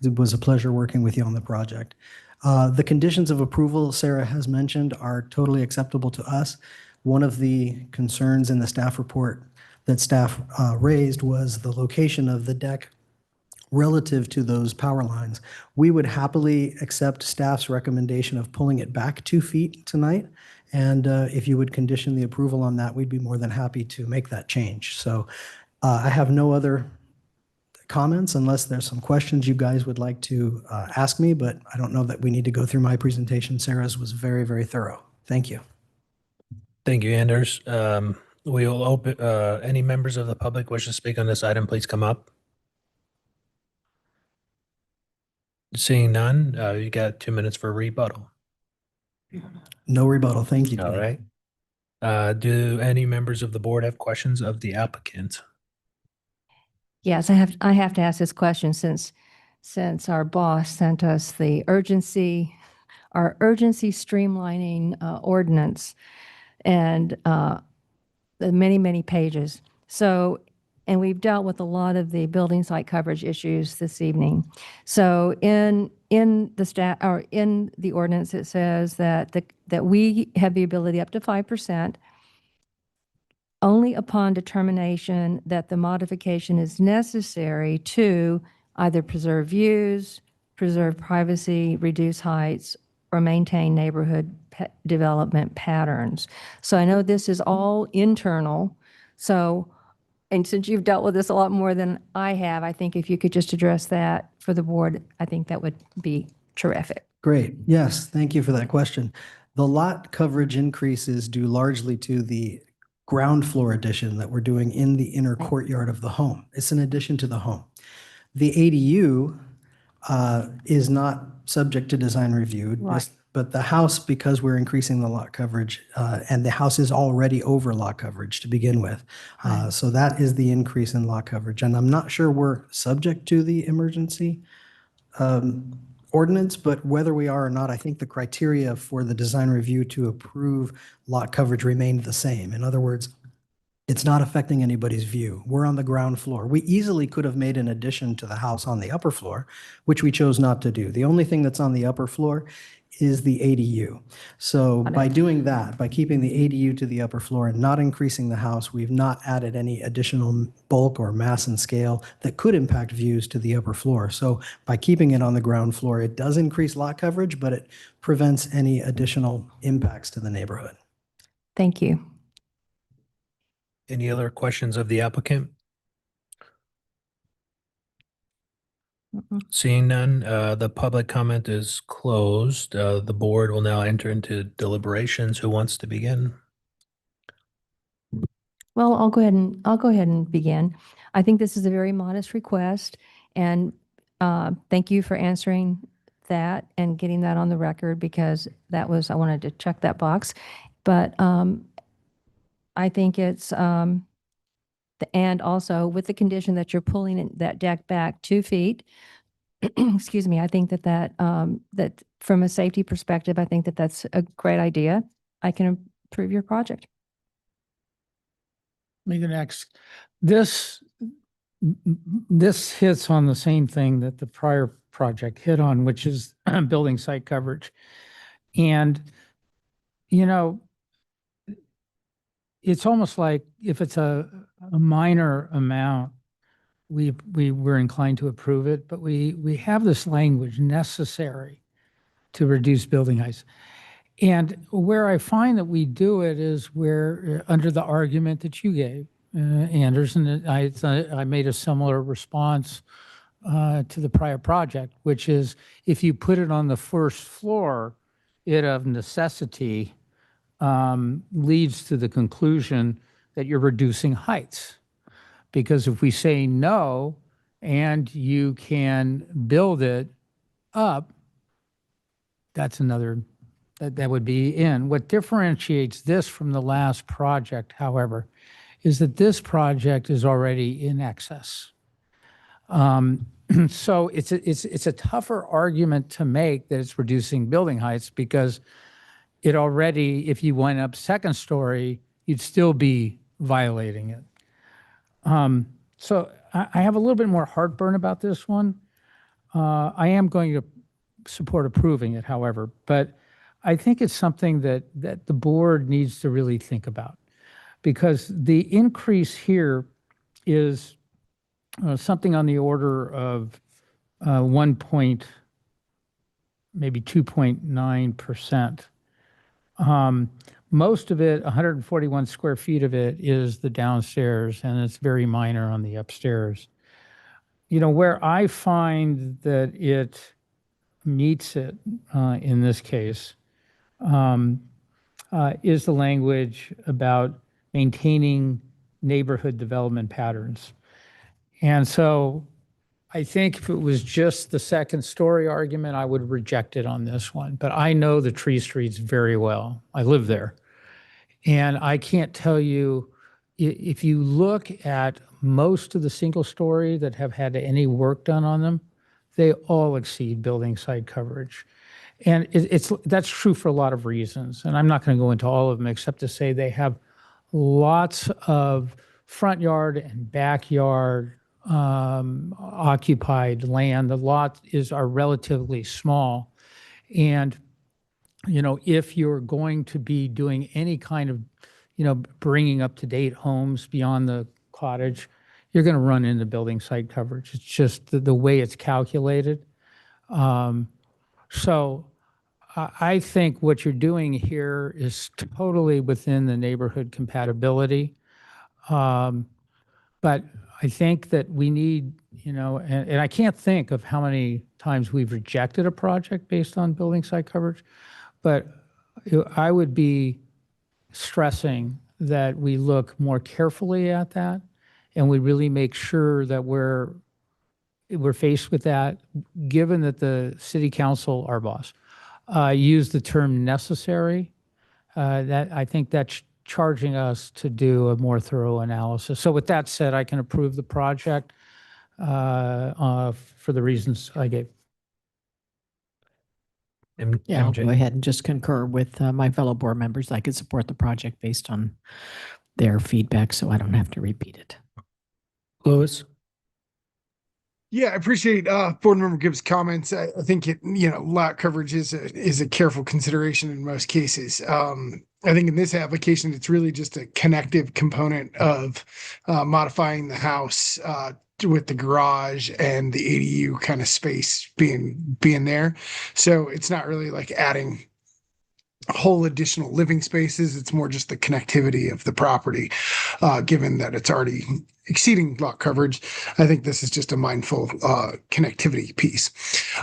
It was a pleasure working with you on the project. The conditions of approval Sarah has mentioned are totally acceptable to us. One of the concerns in the staff report that staff raised was the location of the deck relative to those power lines. We would happily accept staff's recommendation of pulling it back 2 feet tonight. And if you would condition the approval on that, we'd be more than happy to make that change. So I have no other comments unless there's some questions you guys would like to ask me, but I don't know that we need to go through my presentation. Sarah's was very, very thorough. Thank you.
Thank you, Anders. We will open, any members of the public wish to speak on this item, please come up. Seeing none, you got 2 minutes for rebuttal.
No rebuttal. Thank you.
All right. Do any members of the board have questions of the applicant?
Yes, I have to ask this question since our boss sent us the our urgency streamlining ordinance and the many pages. So, and we've dealt with a lot of the building site coverage issues this evening. So in the ordinance, it says that that we have the ability up to 5% only upon determination that the modification is necessary to either preserve views, preserve privacy, reduce heights, or maintain neighborhood development patterns. So I know this is all internal. So, and since you've dealt with this a lot more than I have, I think if you could just address that for the board, I think that would be terrific.
Great. Yes, thank you for that question. The lot coverage increases due largely to the ground floor addition that we're doing in the inner courtyard of the home. It's an addition to the home. The ADU is not subject to design review,
Right.
but the house, because we're increasing the lot coverage, and the house is already over lot coverage to begin with. So that is the increase in lot coverage. And I'm not sure we're subject to the emergency ordinance, but whether we are or not, I think the criteria for the design review to approve lot coverage remained the same. In other words, it's not affecting anybody's view. We're on the ground floor. We easily could have made an addition to the house on the upper floor, which we chose not to do. The only thing that's on the upper floor is the ADU. So by doing that, by keeping the ADU to the upper floor and not increasing the house, we've not added any additional bulk or mass and scale that could impact views to the upper floor. So by keeping it on the ground floor, it does increase lot coverage, but it prevents any additional impacts to the neighborhood.
Thank you.
Any other questions of the applicant? Seeing none, the public comment is closed. The board will now enter into deliberations. Who wants to begin?
Well, I'll go ahead and begin. I think this is a very modest request, and thank you for answering that and getting that on the record, because I wanted to check that box. But I think it's, and also with the condition that you're pulling that deck back 2 feet, excuse me, I think that from a safety perspective, I think that that's a great idea. I can approve your project.
Me the next. This hits on the same thing that the prior project hit on, which is building site coverage. And you know, it's almost like if it's a minor amount, we're inclined to approve it, but we have this language necessary to reduce building heights. And where I find that we do it is where, under the argument that you gave, Anders, and I made a similar response to the prior project, which is if you put it on the first floor, it of necessity leads to the conclusion that you're reducing heights. Because if we say no, and you can build it up, that's another, that would be in. What differentiates this from the last project, however, is that this project is already in excess. So it's a tougher argument to make that it's reducing building heights because it already, if you went up second story, you'd still be violating it. So I have a little bit more heartburn about this one. I am going to support approving it, however, but I think it's something that the board needs to really think about because the increase here is something on the order of 2.9%. Most of it, 141 square feet of it, is the downstairs, and it's very minor on the upstairs. You know, where I find that it meets it in this case is the language about maintaining neighborhood development patterns. And so I think if it was just the second story argument, I would reject it on this one. But I know the Tree Streets very well. I live there. And I can't tell you, if you look at most of the single story that have had any work done on them, they all exceed building site coverage. And that's true for a lot of reasons. And I'm not going to go into all of them except to say they have lots of front yard and backyard occupied land. The lots are relatively small. And, you know, if you're going to be doing any kind of, you know, bringing up to date homes beyond the cottage, you're going to run into building site coverage. It's just the way it's calculated. So I think what you're doing here is totally within the neighborhood compatibility. But I think that we need, you know, and I can't think of how many times we've rejected a project based on building site coverage, but I would be stressing that we look more carefully at that and we really make sure that we're faced with that, given that the city council, our boss, used the term necessary, that I think that's charging us to do a more thorough analysis. So with that said, I can approve the project for the reasons I gave.
Yeah, I'll go ahead and just concur with my fellow board members. I could support the project based on their feedback, so I don't have to repeat it.
Louis?
Yeah, I appreciate board member Gibbs' comments. I think lot coverage is a careful consideration in most cases. I think in this application, it's really just a connective component of modifying the house with the garage and the ADU kind of space being there. So it's not really like adding whole additional living spaces. It's more just the connectivity of the property, given that it's already exceeding lot coverage. I think this is just a mindful connectivity piece.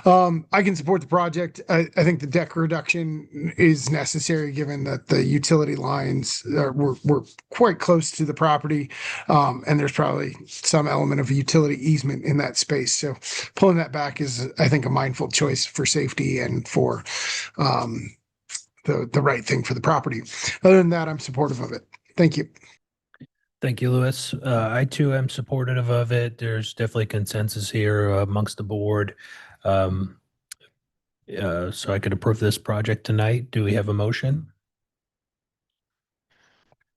I can support the project. I think the deck reduction is necessary given that the utility lines were quite close to the property, and there's probably some element of utility easement in that space. So pulling that back is, I think, a mindful choice for safety and for the right thing for the property. Other than that, I'm supportive of it. Thank you.
Thank you, Louis. I too am supportive of it. There's definitely consensus here amongst the board. So I could approve this project tonight. Do we have a motion?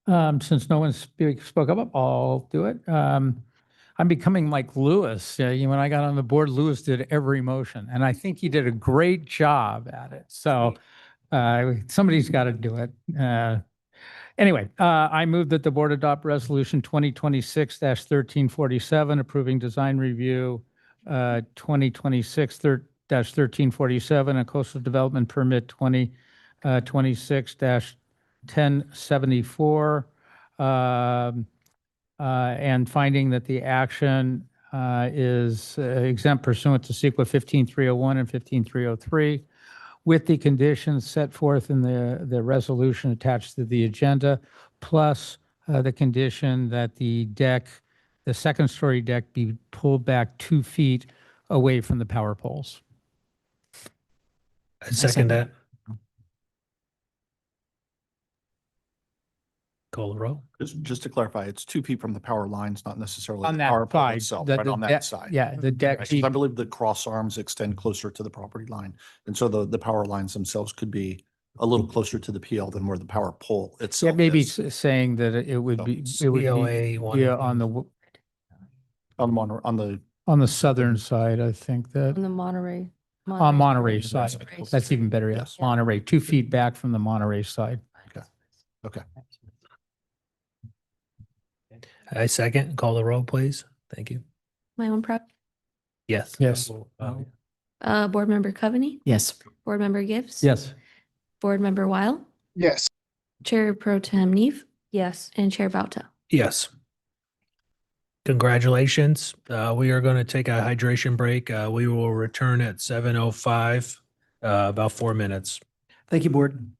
Since no one spoke up, I'll do it. I'm becoming like Louis. When I got on the board, Louis did every motion, and I think he did a great job at it. So Somebody's got to do it. Anyway, I move that the board adopt resolution 2026-1347, approving design review 2026-1347, and coastal development permit 2026-1074, and finding that the action is exempt pursuant to CEQA 15301 and 15303, with the conditions set forth in the resolution attached to the agenda, plus the condition that the deck, the second-story deck, be pulled back 2 feet away from the power poles.
I second that. Call the roll.
Just to clarify, it's 2 feet from the power lines, not necessarily
On
the
that
power pole
side,
itself,
the-
right
the
on that
deck-
side.
yeah, the deck
Right, 'cause
sheet-
I believe the cross arms extend closer to the property line. And so the power lines themselves could be a little closer to the PL than where the power pole
Yeah,
itself
maybe
is.
saying that it would be, it would
COA
be,
one
yeah,
and
on the,
On the
southern side, I think that,
On the Monterey.
on Monterey side.
Monterey.
That's even better, yes, Monterey, 2 feet back from the Monterey side.
Okay.
I second. Call the roll, please. Thank you.
My own prop.
Yes.
Yes.
Board Member Coveney.
Yes.
Board Member Gifts.
Yes.
Board Member Weil.
Yes.
Chair Pro Tem Neve.
Yes.
And Chair Bauta.
Yes. Congratulations. We are going to take a hydration break. We will return at 7:05, about 4 minutes.
Thank you, board.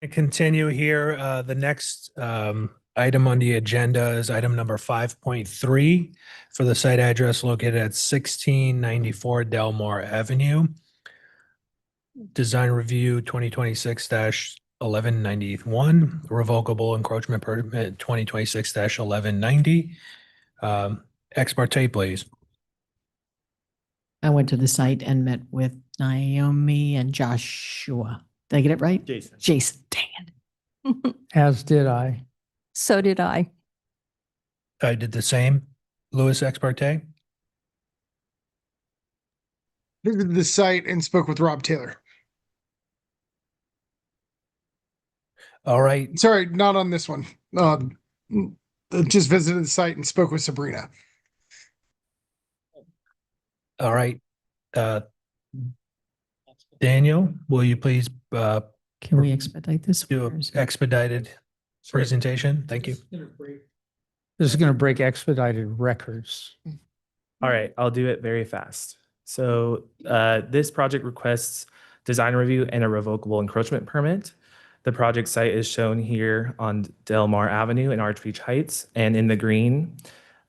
To continue here, the next item on the agenda is item number 5.3 for the site address located at 1694 Delmar Avenue. Design review 2026-1191, revocable encroachment permit 2026-1190. Ex parte, please.
I went to the site and met with Naomi and Joshua. Did I get it right?
Jason.
Jason, dang it.
As did I.
So did I.
I did the same. Louis, ex parte.
Visited the site and spoke with Rob Taylor.
All right.
Sorry, not on this one. Just visited the site and spoke with Sabrina.
All right. Daniel, will you please
Can we expedite this?
do an expedited presentation? Thank you.
This is going to break expedited records.
All right, I'll do it very fast. So this project requests design review and a revocable encroachment permit. The project site is shown here on Delmar Avenue in Arch Beach Heights, and in the green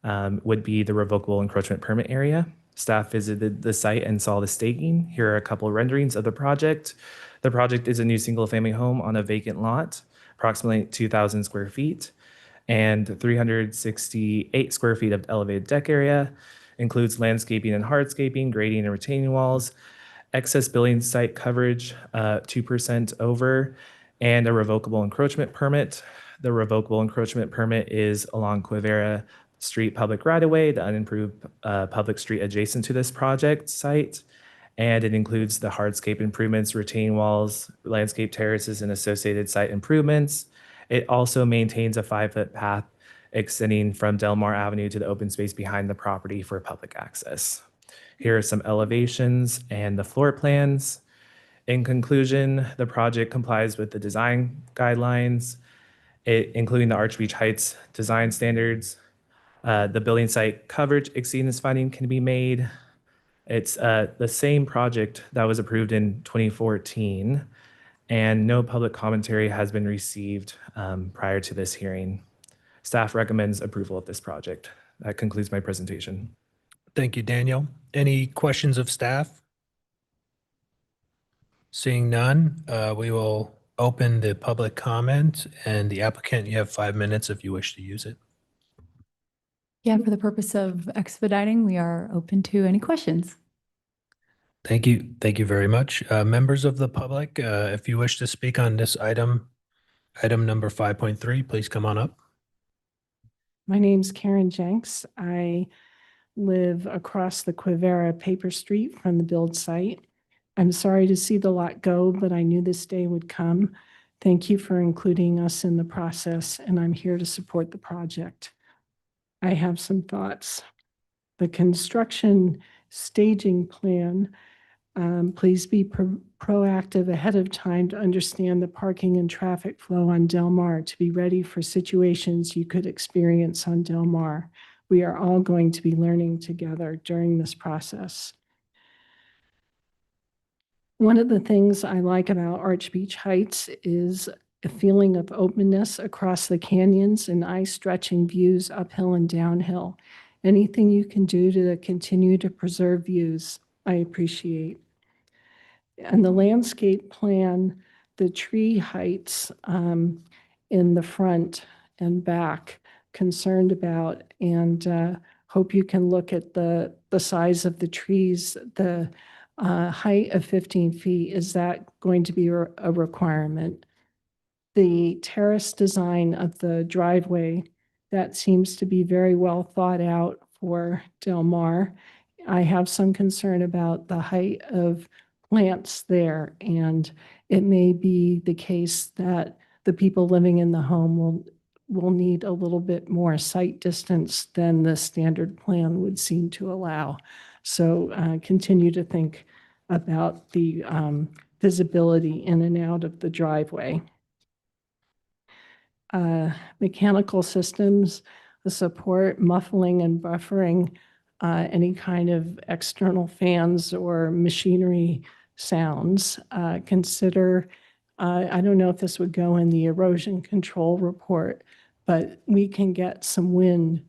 would be the revocable encroachment permit area. Staff visited the site and saw the staking. Here are a couple of renderings of the project. The project is a new single-family home on a vacant lot, approximately 2,000 square feet, and 368 square feet of elevated deck area. Includes landscaping and hardscaping, grading and retaining walls, excess building site coverage 2% over, and a revocable encroachment permit. The revocable encroachment permit is along Quivira Street public right-of-way, the unimproved public street adjacent to this project site. And it includes the hardscape improvements, retaining walls, landscape terraces, and associated site improvements. It also maintains a 5-foot path extending from Delmar Avenue to the open space behind the property for public access. Here are some elevations and the floor plans. In conclusion, the project complies with the design guidelines, including the Arch Beach Heights design standards. The building site coverage exceedance finding can be made. It's the same project that was approved in 2014, and no public commentary has been received prior to this hearing. Staff recommends approval of this project. That concludes my presentation.
Thank you, Daniel. Any questions of staff? Seeing none, we will open the public comment, and the applicant, you have 5 minutes if you wish to use it.
Yeah, for the purpose of expediting, we are open to any questions.
Thank you. Thank you very much. Members of the public, if you wish to speak on this item number 5.3, please come on up.
My name's Karen Jenks. I live across the Quivira Paper Street from the build site. I'm sorry to see the lot go, but I knew this day would come. Thank you for including us in the process, and I'm here to support the project. I have some thoughts. The construction staging plan, please be proactive ahead of time to understand the parking and traffic flow on Delmar to be ready for situations you could experience on Delmar. We are all going to be learning together during this process. One of the things I like about Arch Beach Heights is a feeling of openness across the canyons and eye-stretching views uphill and downhill. Anything you can do to continue to preserve views, I appreciate. And the landscape plan, the tree heights in the front and back, concerned about, and hope you can look at the size of the trees, the height of 15 feet. Is that going to be a requirement? The terrace design of the driveway, that seems to be very well thought out for Delmar. I have some concern about the height of plants there, and it may be the case that the people living in the home will need a little bit more sight distance than the standard plan would seem to allow. So continue to think about the visibility in and out of the driveway. Mechanical systems, the support, muffling and buffering any kind of external fans or machinery sounds. Consider I don't know if this would go in the erosion control report, but we can get some wind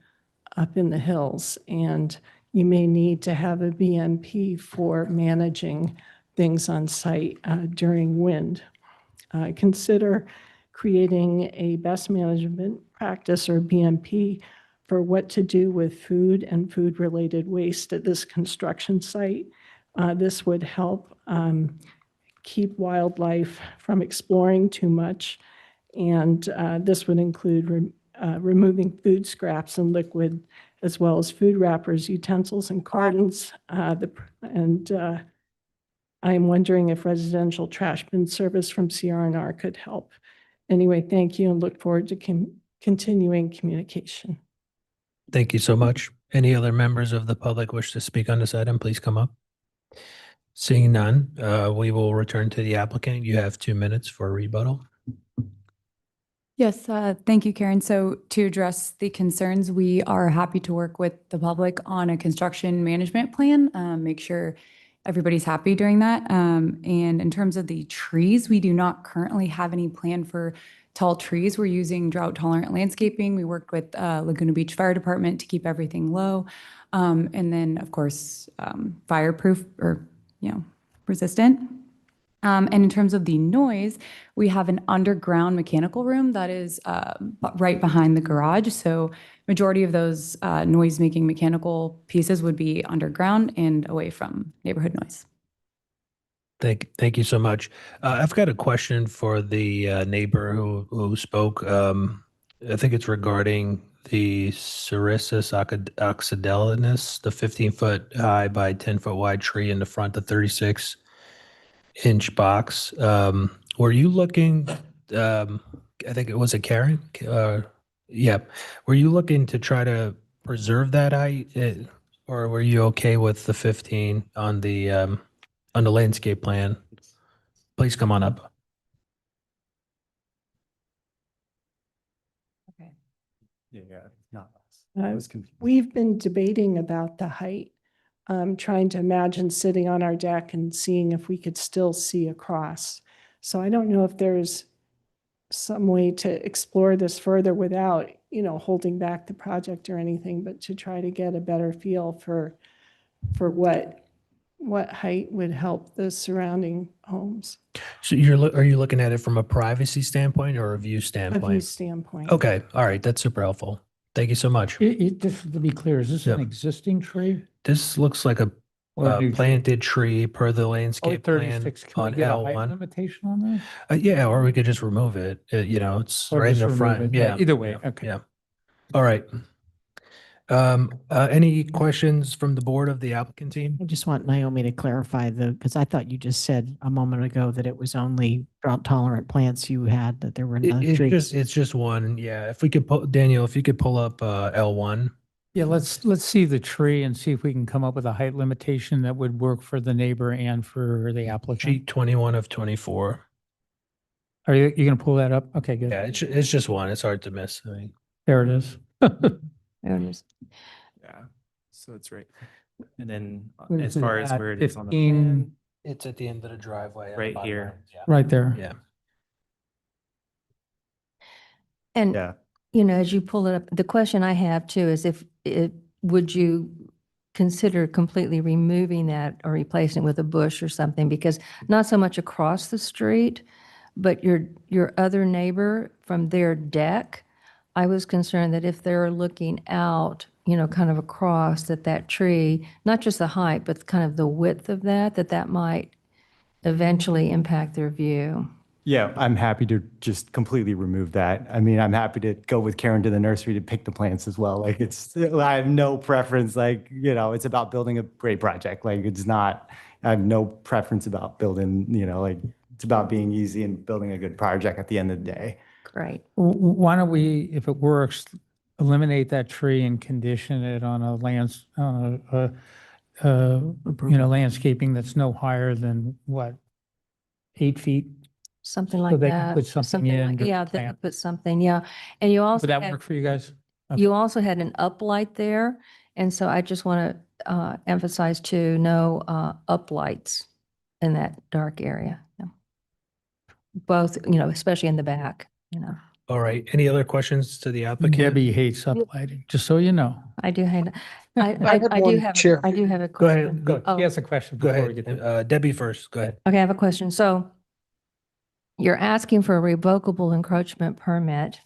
up in the hills, and you may need to have a BMP for managing things on site during wind. Consider creating a best management practice or BMP for what to do with food and food-related waste at this construction site. This would help keep wildlife from exploring too much, and this would include removing food scraps and liquid, as well as food wrappers, utensils, and cartons. I am wondering if residential trash bin service from CR&R could help. Anyway, thank you, and look forward to continuing communication.
Thank you so much. Any other members of the public wish to speak on this item, please come up. Seeing none, we will return to the applicant. You have 2 minutes for a rebuttal.
Yes, thank you, Karen. So to address the concerns, we are happy to work with the public on a construction management plan, make sure everybody's happy during that. And in terms of the trees, we do not currently have any plan for tall trees. We're using drought tolerant landscaping. We worked with Laguna Beach Fire Department to keep everything low. And then of course, fireproof or, resistant. And in terms of the noise, we have an underground mechanical room that is right behind the garage. So majority of those noise-making mechanical pieces would be underground and away from neighborhood noise.
Thank you so much. I've got a question for the neighbor who spoke. I think it's regarding the Cerisus occidentis, the 15-foot high by 10-foot wide tree in the front, the 36-inch box. Were you looking, I think it was a Karen? Yeah. Were you looking to try to preserve that height, or were you okay with the 15 on the landscape plan? Please come on up.
Yeah, not us.
We've been debating about the height, trying to imagine sitting on our deck and seeing if we could still see across. So I don't know if there's some way to explore this further without, holding back the project or anything, but to try to get a better feel for what height would help the surrounding homes.
So are you looking at it from a privacy standpoint or a view
A
standpoint?
view standpoint.
Okay. All right. That's super helpful. Thank you so much.
Just to be clear, is this an
Yep.
existing tree?
This looks like a
Or a new tree?
planted tree per the
Oh,
landscape plan
36. Can we
on
get a height
L1.
limitation on that?
Yeah, or we could just remove it. It's
Or
right in
just
the
remove
front.
it?
Yeah.
Either way,
yeah,
okay.
Yeah. All right. Any questions from the board of the applicant team?
I just want Naomi to clarify because I thought you just said a moment ago that it was only drought tolerant plants you had, that there were no trees.
It's just one. Yeah. If we could Daniel, if you could pull up L1.
Yeah, let's see the tree and see if we can come up with a height limitation that would work for the neighbor and for the applicant.
Sheet 21 of 24.
Are you going to pull that up? Okay, good.
Yeah, it's just one. It's hard to miss.
There it is.
There it is.
Yeah. So it's right. And then
What
as
is
far
it
as
at?
where it is on the
15?
plan,
It's at the end of the driveway.
right here.
Yeah.
Right there.
Yeah.
And,
Yeah.
as you pull it up, the question I have too is would you consider completely removing that or replacing it with a bush or something? Because not so much across the street, but your other neighbor from their deck, I was concerned that if they're looking out, kind of across that tree, not just the height, but kind of the width of that might eventually impact their view.
Yeah, I'm happy to just completely remove that. I mean, I'm happy to go with Karen to the nursery to pick the plants as well. I have no preference. It's about building a great project. I have no preference about building, it's about being easy and building a good project at the end of the day.
Great.
Why don't we, if it works, eliminate that tree and condition it on a landscaping that's no higher than 8 feet?
Something like
they
that.
can put something in. to
Yeah, they
plant.
could put something, yeah. And you also
Would that
had-
work for you guys?
You also had an uplight there, and so I just want to emphasize too, no uplights in that dark area. Yeah. both, you know, especially in the back, you know.
All right. Any other questions to the applicant?
Debbie hates uplighting, just so you know.
I do hate it.
I had one, Chair.
I do have a
Go
question.
ahead. Go,
Oh.
She has a question
go
before we get
ahead.
there.
Debbie first. Go ahead.
Okay, I have a question. So you're asking for a revocable encroachment permit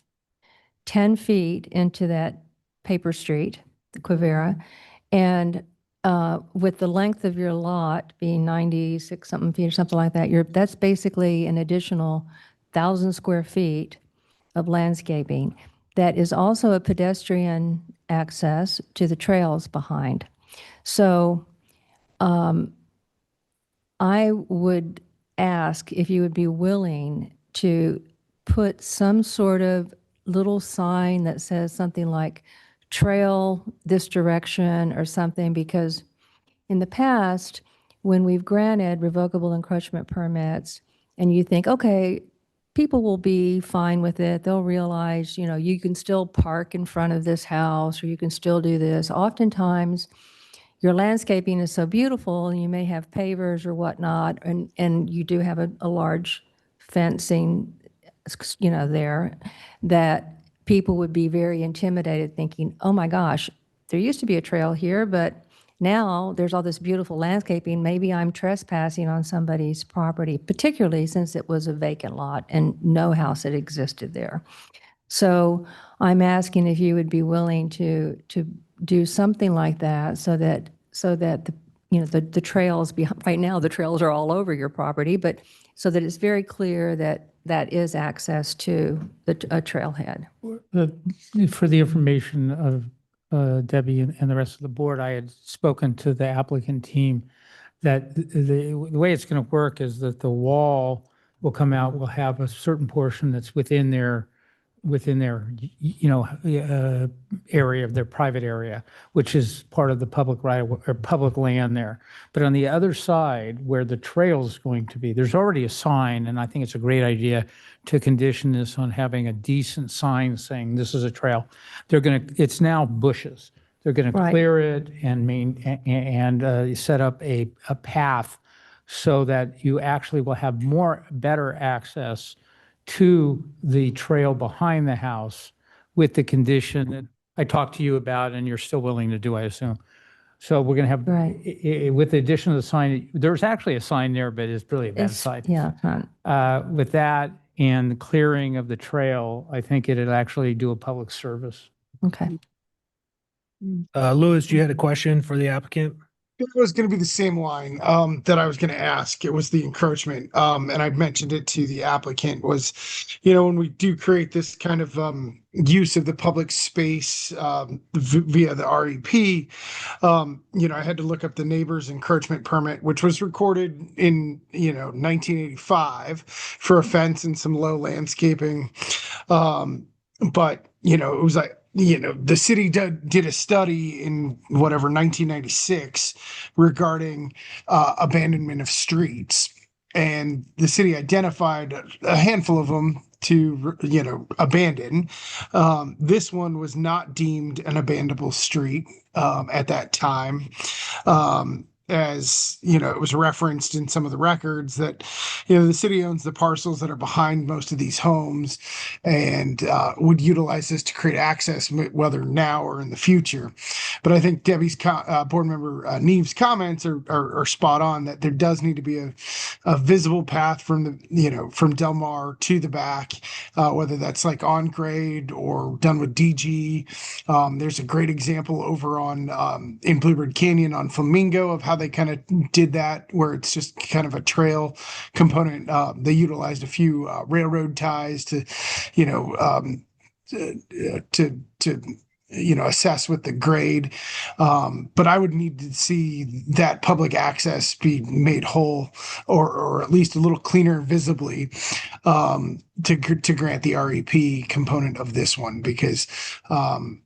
10 feet into that paper street, the Quivira, and with the length of your lot being 96 something feet or something like that, that's basically an additional 1,000 square feet of landscaping that is also a pedestrian access to the trails behind. So I would ask if you would be willing to put some sort of little sign that says something like trail this direction or something, because in the past, when we've granted revocable encroachment permits and you think, okay, people will be fine with it, they'll realize, you know, you can still park in front of this house or you can still do this. Oftentimes, your landscaping is so beautiful and you may have pavers or whatnot, and you do have a large fencing, you know, there, that people would be very intimidated thinking, oh my gosh, there used to be a trail here, but now there's all this beautiful landscaping. Maybe I'm trespassing on somebody's property, particularly since it was a vacant lot and no house had existed there. So I'm asking if you would be willing to do something like that so that the, you know, the trails right now, the trails are all over your property, but so that it's very clear that that is access to a trailhead.
For the information of Debbie and the rest of the board, I had spoken to the applicant team that the way it's going to work is that the wall will come out, will have a certain portion that's within their you know, area of their private area, which is part of the public right or public land there. But on the other side, where the trail is going to be, there's already a sign, and I think it's a great idea to condition this on having a decent sign saying this is a trail. It's now bushes. They're going to clear it and set up a path so that you actually will have better access to the trail behind the house with the condition that I talked to you about and you're still willing to do, I assume. So we're going to have, with the addition of the sign, there's actually a sign there, but it's really a bad sign.
Yeah.
With that and the clearing of the trail, I think it'd actually do a public service.
Okay.
Louis, you had a question for the applicant?
It was going to be the same line that I was going to ask. It was the encroachment. And I mentioned it to the applicant was, you know, when we do create this kind of use of the public space via the REP, you know, I had to look up the neighbor's encroachment permit, which was recorded in, you know, 1985 for a fence and some low landscaping. But, you know, it was like, you know, the city did a study in whatever 1996 regarding abandonment of streets, and the city identified a handful of them to, you know, abandon. This one was not deemed an abandonable street at that time. As you know, it was referenced in some of the records that, you know, the city owns the parcels that are behind most of these homes and would utilize this to create access, whether now or in the future. But I think Debbie's board member Neve's comments are spot on, that there does need to be a visible path from the, you know, from Del Mar to the back, whether that's like on grade or done with DG. There's a great example over on in Bluebird Canyon on Flamingo of how they kind of did that, where it's just kind of a trail component. They utilized a few railroad ties to, you know, to you know, assess with the grade. But I would need to see that public access be made whole, or at least a little cleaner visibly, to grant the REP component of this one, because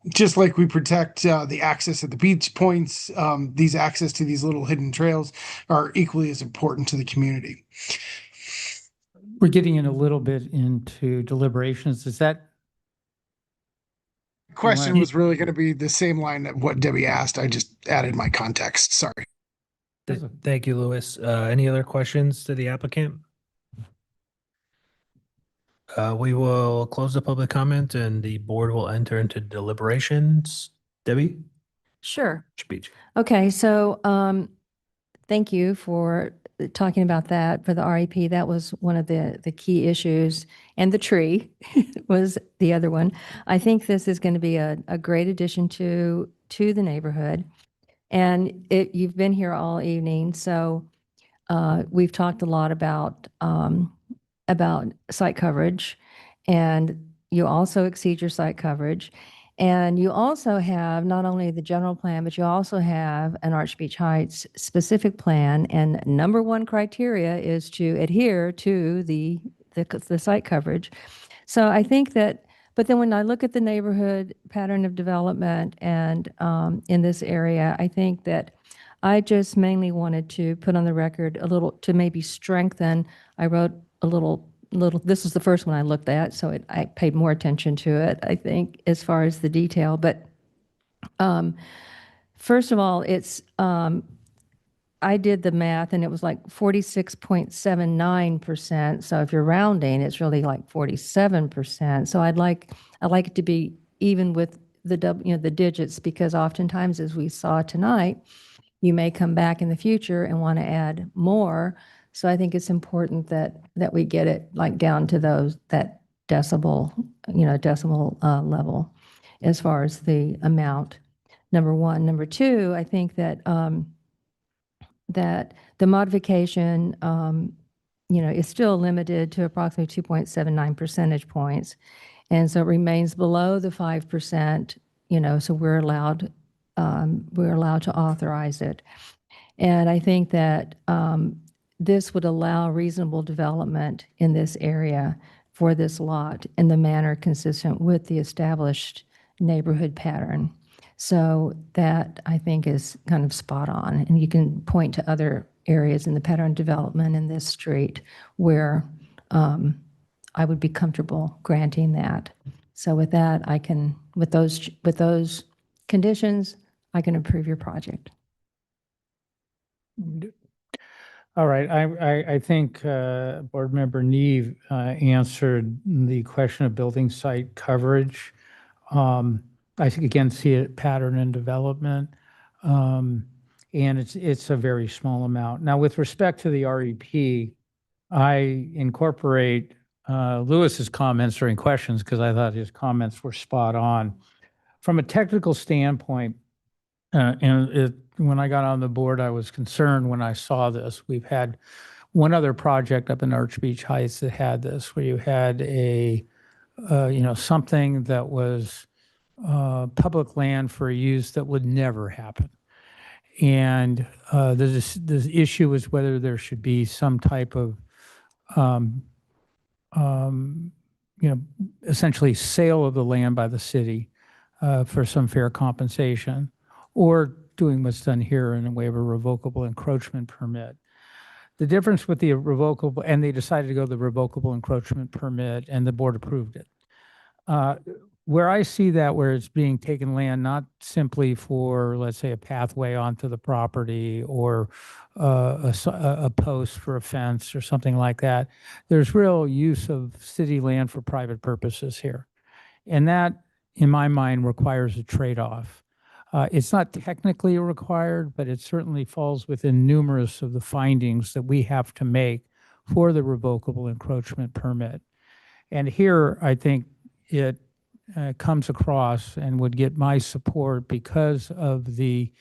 just like we protect the access at the beach points, these access to these little hidden trails are equally as important to the community.
We're getting in a little bit into deliberations. Is that
Question was really going to be the same line that what Debbie asked. I just added my context. Sorry.
Thank you, Louis. Any other questions to the applicant? We will close the public comment and the board will enter into deliberations. Debbie?
Sure.
Speech.
Okay, so thank you for talking about that for the REP. That was one of the key issues, and the tree was the other one. I think this is going to be a great addition to the neighborhood. And you've been here all evening, so we've talked a lot about site coverage, and you also exceed your site coverage. And you also have not only the general plan, but you also have an Arch Beach Heights specific plan. And number one criteria is to adhere to the site coverage. So I think that, but then when I look at the neighborhood pattern of development and in this area, I think that I just mainly wanted to put on the record a little, to maybe strengthen. I wrote a little, this is the first one I looked at, so I paid more attention to it, I think, as far as the detail. But first of all, it's, I did the math and it was like 46.79%. So if you're rounding, it's really like 47%. So I'd like it to be even with the the digits, because oftentimes, as we saw tonight, you may come back in the future and want to add more. So I think it's important that we get it like down to that decimal level as far as the amount, number one. Number two, I think that that the modification, is still limited to approximately 2.79 percentage points. And so it remains below the 5%, so we're allowed to authorize it. And I think that this would allow reasonable development in this area for this lot in the manner consistent with the established neighborhood pattern. So that, I think, is kind of spot on. And you can point to other areas in the pattern development in this street where I would be comfortable granting that. So with that, with those conditions, I can approve your project.
All right, I think Board Member Neve answered the question of building site coverage. I think, again, see a pattern in development, and it's a very small amount. Now, with respect to the REP, I incorporate Lewis's comments during questions because I thought his comments were spot on. From a technical standpoint, when I got on the board, I was concerned when I saw this. We've had one other project up in Arch Beach Heights that had this, where you had something that was public land for a use that would never happen. And the issue was whether there should be some type of, essentially sale of the land by the city for some fair compensation, or doing what's done here in a way of a revocable encroachment permit. The difference with the revocable, and they decided to go the revocable encroachment permit, and the board approved it. Where I see that, where it's being taken land, not simply for, let's say, a pathway onto the property or a post for a fence or something like that, there's real use of city land for private purposes here. And that, in my mind, requires a trade-off. It's not technically required, but it certainly falls within numerous of the findings that we have to make for the revocable encroachment permit. And here, I think it comes across and would get my support because of the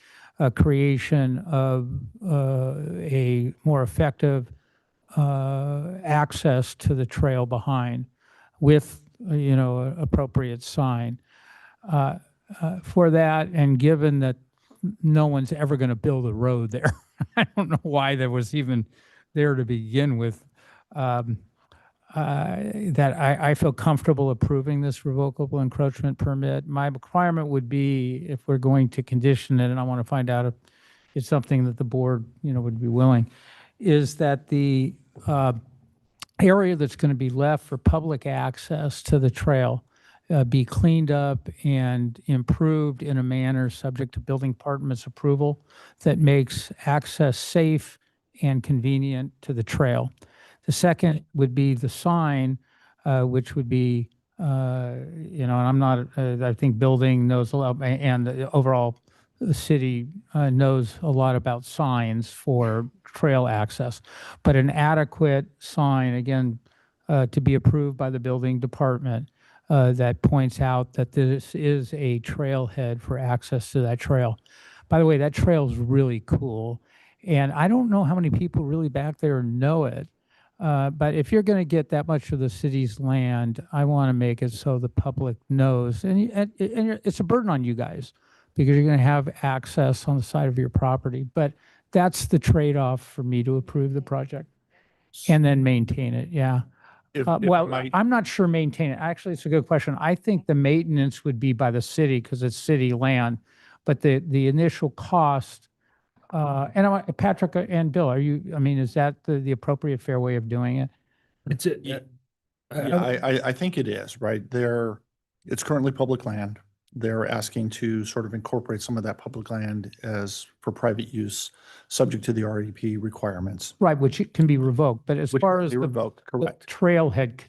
creation of a more effective access to the trail behind with, appropriate sign. For that, and given that no one's ever going to build a road there, I don't know why there was even there to begin with, that I feel comfortable approving this revocable encroachment permit. My requirement would be, if we're going to condition it, and I want to find out if it's something that the board, would be willing, is that the area that's going to be left for public access to the trail be cleaned up and improved in a manner subject to building department's approval that makes access safe and convenient to the trail. The second would be the sign which would be, and I'm not, I think building knows a lot, and the overall the city knows a lot about signs for trail access, but an adequate sign, again, to be approved by the building department that points out that this is a trailhead for access to that trail. By the way, that trail is really cool. And I don't know how many people really back there know it. But if you're going to get that much of the city's land, I want to make it so the public knows. And it's a burden on you guys because you're going to have access on the side of your property. But that's the trade-off for me to approve the project and then maintain it. Yeah. I'm not sure maintain it. Actually, it's a good question. I think the maintenance would be by the city because it's city land, but the initial cost, Patrick and Bill, is that the appropriate fair way of doing it?
It's
Yeah, I think it is, right? It's currently public land. They're asking to sort of incorporate some of that public land as for private use, subject to the REP requirements.
Right, which it can be revoked, but as far as the trailhead,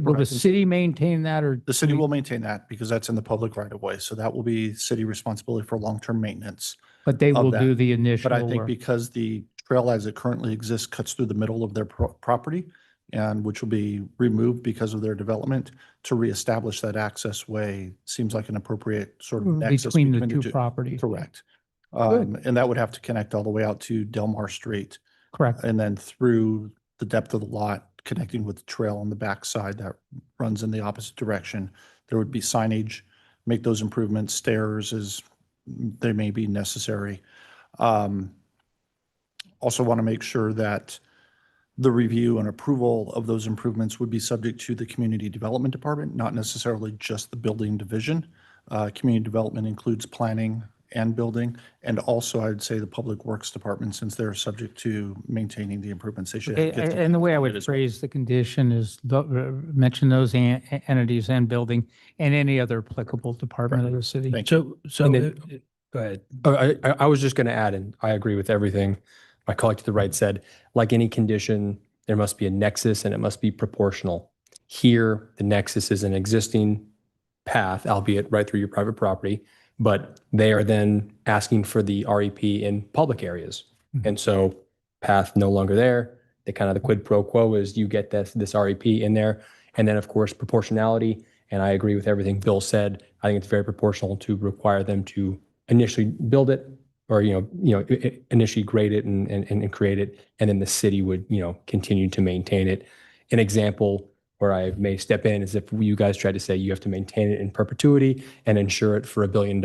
will the city maintain that or?
The city will maintain that because that's in the public right of way. So that will be city responsibility for long-term maintenance.
But they
of
will
that.
do the initial.
But I think
work.
because the trail as it currently exists cuts through the middle of their property and which will be removed because of their development, to reestablish that access way seems like an appropriate sort of nexus
Between the two properties.
Correct.
Good.
And that would have to connect all the way out to Delmar Street.
Correct.
And then through the depth of the lot, connecting with the trail on the backside that runs in the opposite direction. There would be signage, make those improvements, stairs as they may be necessary. Also want to make sure that the review and approval of those improvements would be subject to the Community Development Department, not necessarily just the building division. Community development includes planning and building, and also I'd say the Public Works Department, since they're subject to maintaining the improvements. They should.
And the way I would phrase the condition is mention those entities and building and any other applicable department of the city.
So go ahead.
I was just going to add, and I agree with everything my colleague to the right said. Like any condition, there must be a nexus and it must be proportional. Here, the nexus is an existing path, albeit right through your private property, but they are then asking for the REP in public areas. And so path no longer there. The kind of the quid pro quo is you get this REP in there. And then of course, proportionality. And I agree with everything Bill said. I think it's very proportional to require them to initially build it or, initially grade it and create it. And then the city would, continue to maintain it. An example where I may step in is if you guys tried to say you have to maintain it in perpetuity and insure it for $1 billion.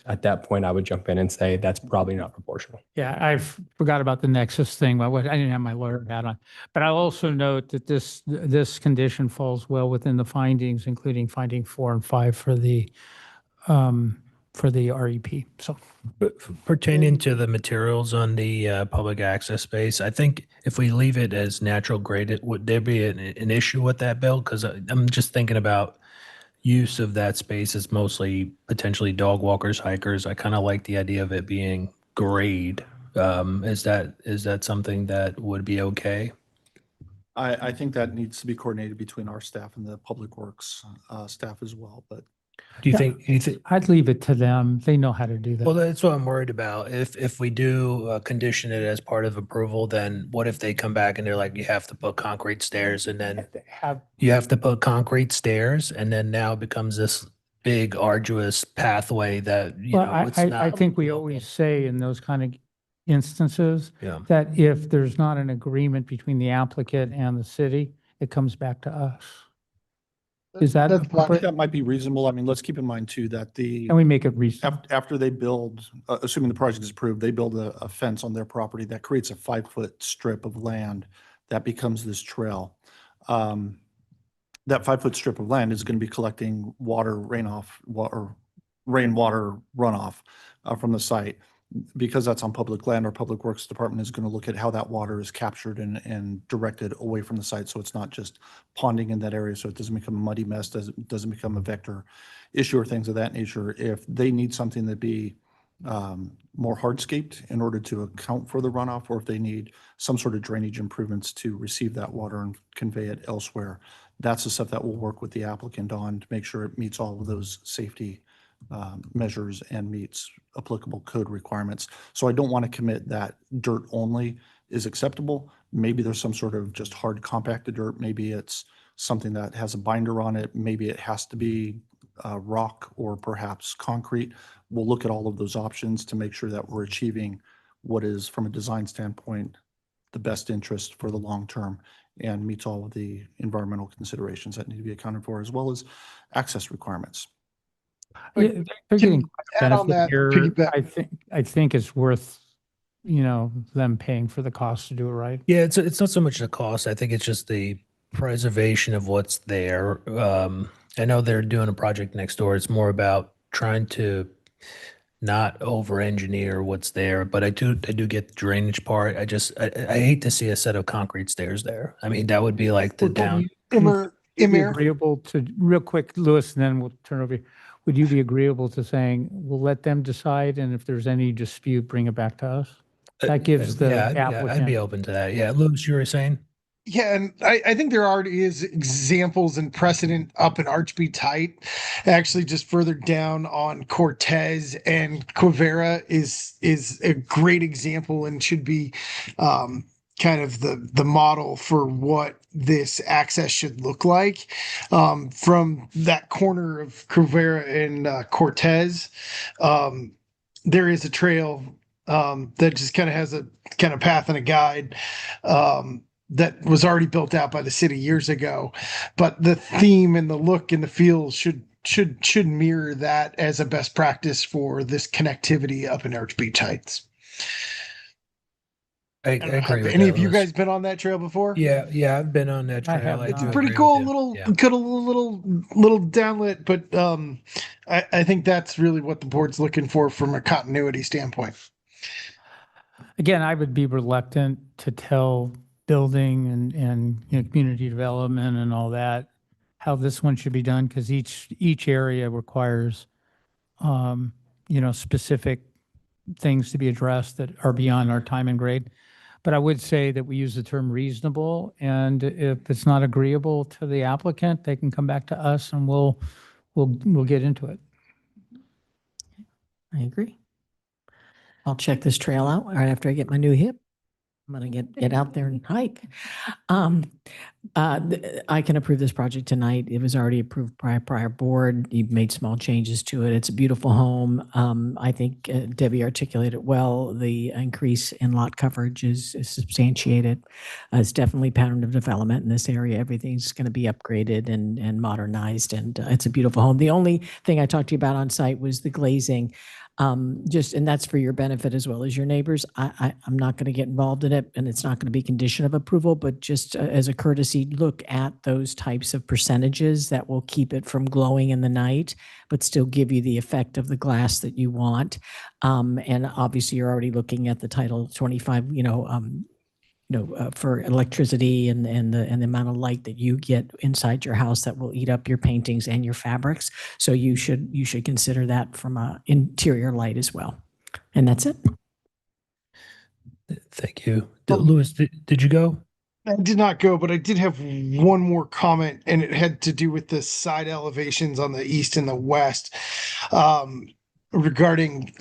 At that point, I would jump in and say that's probably not proportional.
Yeah, I forgot about the nexus thing. I didn't have my lawyer hat on. But I'll also note that this condition falls well within the findings, including finding 4 and 5 for the REP. So
pertaining to the materials on the public access space, I think if we leave it as natural graded, would there be an issue with that, Bill? Because I'm just thinking about use of that space as mostly potentially dog walkers, hikers. I kind of like the idea of it being grade. Is that something that would be okay?
I think that needs to be coordinated between our staff and the Public Works staff as well, but
Do you think?
I'd leave it to them. They know how to do that.
Well, that's what I'm worried about. If we do condition it as part of approval, then what if they come back and they're like, you have to put concrete stairs, and then you have to put concrete stairs, and then now it becomes this big arduous pathway that
I think we always say in those kind of instances that if there's not an agreement between the applicant and the city, it comes back to us. Is that appropriate?
That might be reasonable. I mean, let's keep in mind too that
Can we make it reasonable?
after they build, assuming the project is approved, they build a fence on their property that creates a 5-foot strip of land that becomes this trail. That 5-foot strip of land is going to be collecting rainwater runoff from the site. Because that's on public land, our Public Works Department is going to look at how that water is captured and directed away from the site. So it's not just ponding in that area. So it doesn't become a muddy mess, doesn't become a vector issue or things of that nature. If they need something to be more hardscaped in order to account for the runoff, or if they need some sort of drainage improvements to receive that water and convey it elsewhere, That's the stuff that we'll work with the applicant on to make sure it meets all of those safety measures and meets applicable code requirements. So I don't want to commit that dirt only is acceptable. Maybe there's some sort of just hard compacted dirt. Maybe it's something that has a binder on it. Maybe it has to be rock or perhaps concrete. We'll look at all of those options to make sure that we're achieving what is, from a design standpoint, the best interest for the long term and meets all of the environmental considerations that need to be accounted for, as well as access requirements.
Yeah, they're getting quite a
add on
benefit
that,
here.
piggyback-
I think it's worth, them paying for the cost to do it right.
Yeah, it's not so much the cost. I think it's just the preservation of what's there. I know they're doing a project next door. It's more about trying to not over-engineer what's there, but I do get the drainage part. I hate to see a set of concrete stairs there. I mean, that would be like the down.
Immer,
Would you be
Immer,
agreeable to, real quick, Louis, and then we'll turn over. Would you be agreeable to saying, we'll let them decide, and if there's any dispute, bring it back to us? That gives the
Yeah, I'd be
applicant.
open to that. Yeah, Louis, you were saying?
yeah, and I think there already is examples and precedent up in Archbeach Height. Actually, just further down on Cortez and Quivera is a great example and should be kind of the model for what this access should look like. From that corner of Quivera and Cortez, there is a trail that just kind of has a kind of path and a guide that was already built out by the city years ago. But the theme and the look and the feel should mirror that as a best practice for this connectivity up in Archbeach Heights.
I agree
Have
with
any
that,
of you
Louis.
guys been on that trail before?
Yeah, I've been on that
I
trail.
have
I
not.
do
It's pretty
agree
cool.
with you.
Little,
Yeah.
could a little downlit, but I think that's really what the board's looking for from a continuity standpoint.
Again, I would be reluctant to tell building and community development and all that, how this one should be done, because each area requires, specific things to be addressed that are beyond our time and grade. But I would say that we use the term reasonable, and if it's not agreeable to the applicant, they can come back to us and we'll get into it.
I agree. I'll check this trail out right after I get my new hip. I'm gonna get out there and hike. I can approve this project tonight. It was already approved by a prior board. You've made small changes to it. It's a beautiful home. I think Debbie articulated well. The increase in lot coverage is substantiated. It's definitely pattern of development in this area. Everything's going to be upgraded and modernized, and it's a beautiful home. The only thing I talked to you about on site was the glazing. And that's for your benefit as well as your neighbors. I'm not going to get involved in it, and it's not going to be condition of approval, but just as a courtesy, look at those types of percentages that will keep it from glowing in the night, but still give you the effect of the glass that you want. And obviously you're already looking at the Title 25, for electricity and the amount of light that you get inside your house that will eat up your paintings and your fabrics. So you should consider that from a interior light as well. And that's it.
Thank you. Louis, did you go?
I did not go, but I did have one more comment, and it had to do with the side elevations on the east and the west, regarding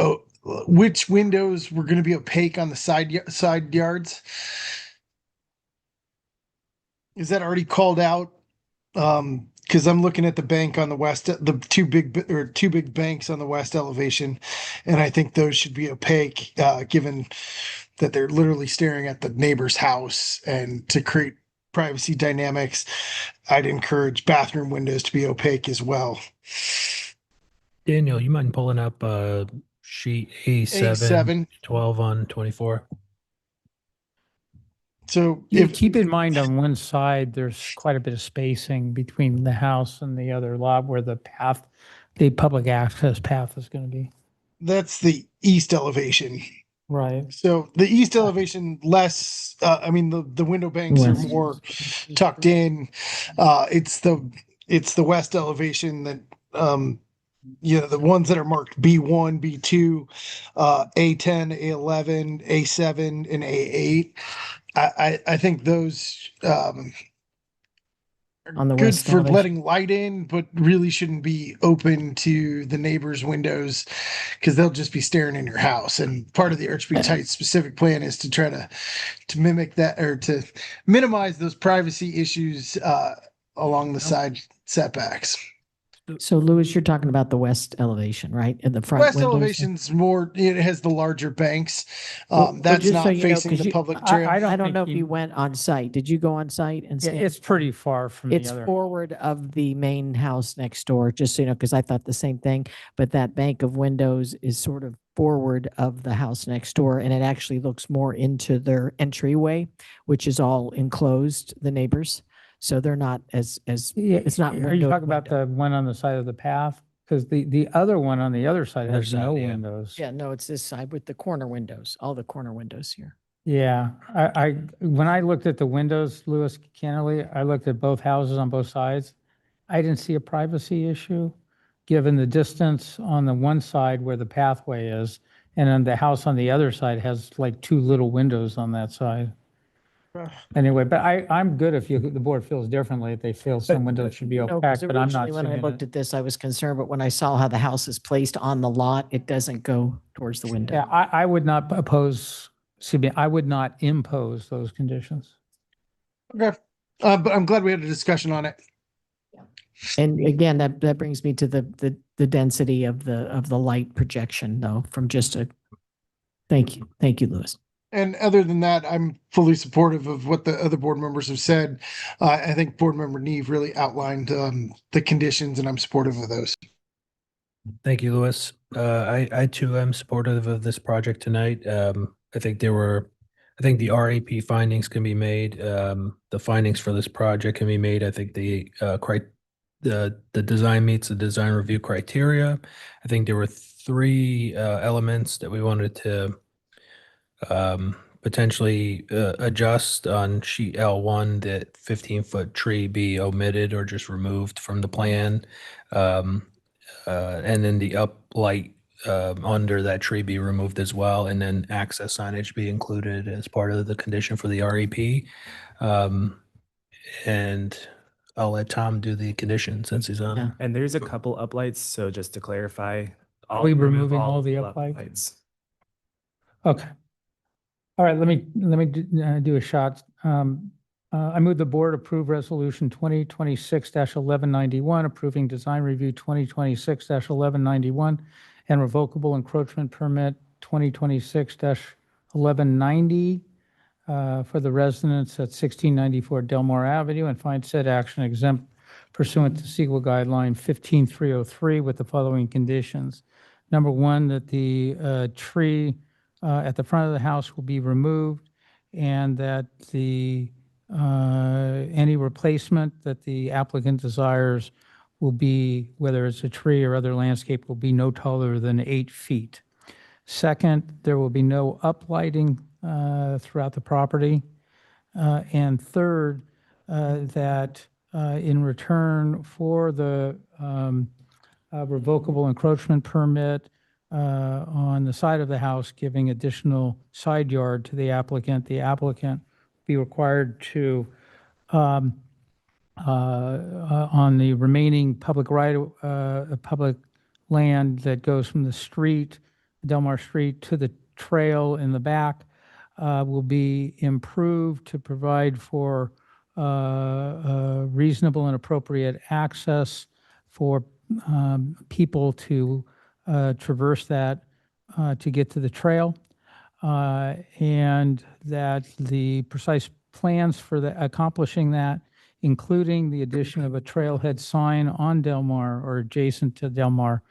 which windows were going to be opaque on the side yards. Is that already called out? Because I'm looking at the bank on the west, the two big banks on the west elevation, and I think those should be opaque, given that they're literally staring at the neighbor's house. And to create privacy dynamics, I'd encourage bathroom windows to be opaque as well.
Daniel, you mind pulling up sheet A7, 12 on 24?
So
Keep in mind on one side, there's quite a bit of spacing between the house and the other lot where the public access path is going to be.
That's the east elevation.
Right.
So the east elevation less, the window banks are
West.
more tucked in. It's the west elevation that, the ones that are marked B1, B2, A10, A11, A7, and A8. I think those
On the
good
west
for
elevation.
letting light in, but really shouldn't be open to the neighbors' windows because they'll just be staring in your house. And part of the Archbeach Heights specific plan is to try to mimic that or to minimize those privacy issues along the side setbacks.
So Louis, you're talking about the west elevation, right? In the front
West
windows there?
elevation's more, it has the larger banks.
Well,
That's
just so
not
you know,
facing
'cause
the
you-
public
I-
trail.
I don't
I don't
think
know if
you-
you went on site. Did you go on site and
Yeah,
stand?
it's pretty far from the
It's
other.
forward of the main house next door, just so you know, because I thought the same thing. But that bank of windows is sort of forward of the house next door, and it actually looks more into their entryway, which is all enclosed, the neighbors. So they're not as,
Yeah,
it's not
Are you
window to
talking about
window.
the one on the side of the path? Because the other one on the other side
Other
has
side,
no
yeah.
windows.
Yeah, no, it's this side with the corner windows, all the corner windows here.
Yeah, when I looked at the windows, Louis Kennelly, I looked at both houses on both sides. I didn't see a privacy issue, given the distance on the one side where the pathway is, and then the house on the other side has like two little windows on that side. Anyway, but I'm good if the board feels differently, if they feel some windows should be
No, 'cause
opaque, but I'm not
originally when I
seeing
looked
it.
at this, I was concerned, but when I saw how the house is placed on the lot, it doesn't go towards the window.
Yeah, I would not I would not impose those conditions.
Okay. But I'm glad we had a discussion on it.
And again, that brings me to the density of the light projection though, from just a, thank you, Louis.
And other than that, I'm fully supportive of what the other board members have said. I think board member Neve really outlined the conditions and I'm supportive of those.
Thank you, Louis. I too am supportive of this project tonight. I think the RAP findings can be made. The findings for this project can be made. I think the design meets the design review criteria. I think there were three elements that we wanted to potentially adjust on sheet L1, that 15-foot tree be omitted or just removed from the plan. And then the uplight under that tree be removed as well, and then access signage be included as part of the condition for the REP. And I'll let Tom do the condition since he's on.
Yeah.
And there's a couple uplights, so just to clarify.
Are we
remove
removing all the uplights?
uplights.
Okay. All right, let me do a shot. I move the board approve resolution 2026-1191, approving design review 2026-1191 and revocable encroachment permit 2026-1190 for the residents at 1694 Delmar Avenue, and find said action exempt pursuant to CEQA guideline 15303 with the following conditions. Number one, that the tree at the front of the house will be removed, and that the any replacement that the applicant desires will be, whether it's a tree or other landscape, will be no taller than 8 feet. Second, there will be no uplighting throughout the property. And third, that in return for the revocable encroachment permit on the side of the house, giving additional side yard to the applicant be required to, on the remaining public public land that goes from the street, Delmar Street, to the trail in the back, will be improved to provide for reasonable and appropriate access for people to traverse that to get to the trail. And that the precise plans for accomplishing that, including the addition of a trailhead sign on Delmar or adjacent to Delmar,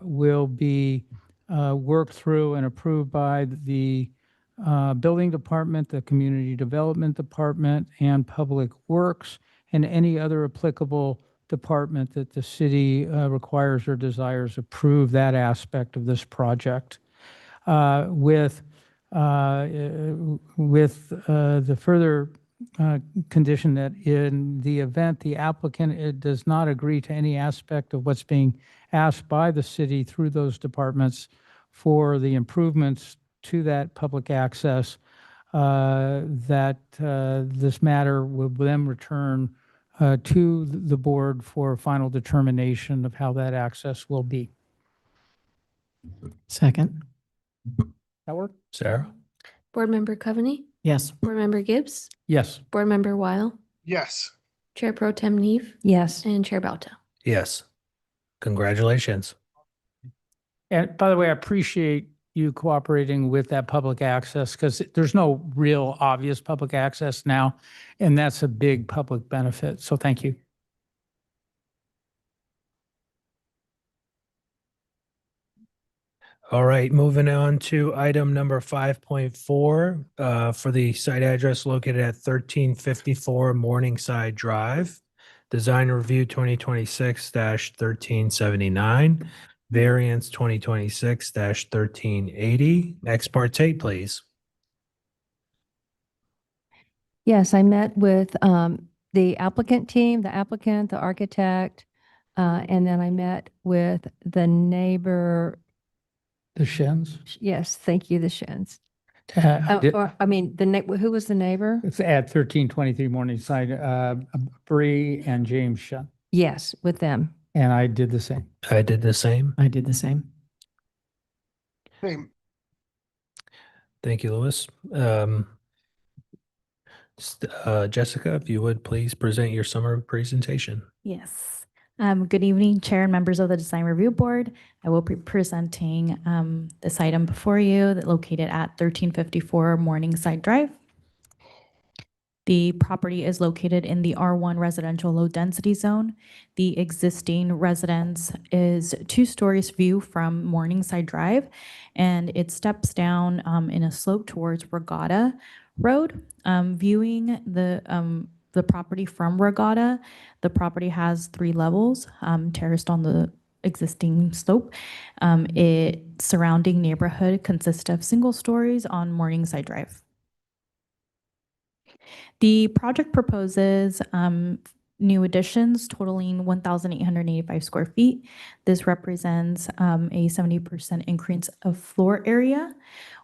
will be worked through and approved by the building department, the community development department, and public works, and any other applicable department that the city requires or desires approve that aspect of this project. With the further condition that in the event the applicant does not agree to any aspect of what's being asked by the city through those departments for the improvements to that public access, that this matter will then return to the board for final determination of how that access will be.
Second.
That work?
Sarah?
Board Member Coveney,
Yes.
Board Member Gibbs,
Yes.
Board Member Weil,
Yes.
Chair Pro Tem Neve,
Yes.
and Chair Bauta.
Yes. Congratulations.
And by the way, I appreciate you cooperating with that public access because there's no real obvious public access now, and that's a big public benefit. So thank you.
All right, moving on to item number 5.4 for the site address located at 1354 Morningside Drive. Design Review 2026-1379, Variance 2026-1380. Ex parte, please.
Yes, I met with the applicant team, the applicant, the architect, and then I met with the neighbor.
The Shins?
Yes, thank you, the Shins.
It's
I mean, who was the neighbor?
at 1323 Morningside, Bree and James Shin.
Yes, with them.
And I did the same.
I did the same.
I did the same.
Same.
Thank you, Louis. Jessica, if you would please present your summary presentation.
Yes. Good evening, Chair and members of the Design Review Board. I will be presenting this item before you that located at 1354 Morningside Drive. The property is located in the R1 residential low density zone. The existing residence is 2 stories view from Morningside Drive, and it steps down in a slope towards Regatta Road. Viewing the property from Regatta, the property has 3 levels, terraced on the existing slope. Its surrounding neighborhood consists of single stories on Morningside Drive. The project proposes new additions totaling 1,885 square feet. This represents a 70% increase of floor area,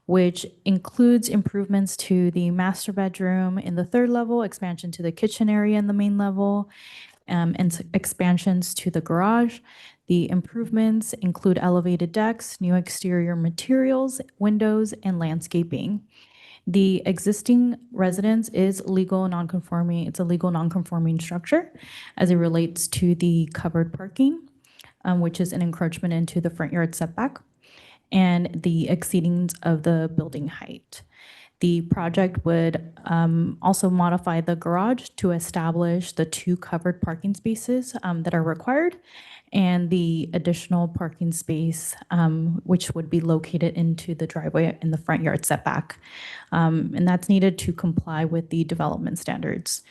which includes improvements to the master bedroom in the 3rd level, expansion to the kitchen area in the main level, and expansions to the garage. The improvements include elevated decks, new exterior materials, windows, and landscaping. The existing residence is legal non-conforming. It's a legal non-conforming structure as it relates to the covered parking, which is an encroachment into the front yard setback, and the exceeding of the building height. The project would also modify the garage to establish the 2 covered parking spaces that are required, and the additional parking space, which would be located into the driveway in the front yard setback. And that's needed to comply with the development standards.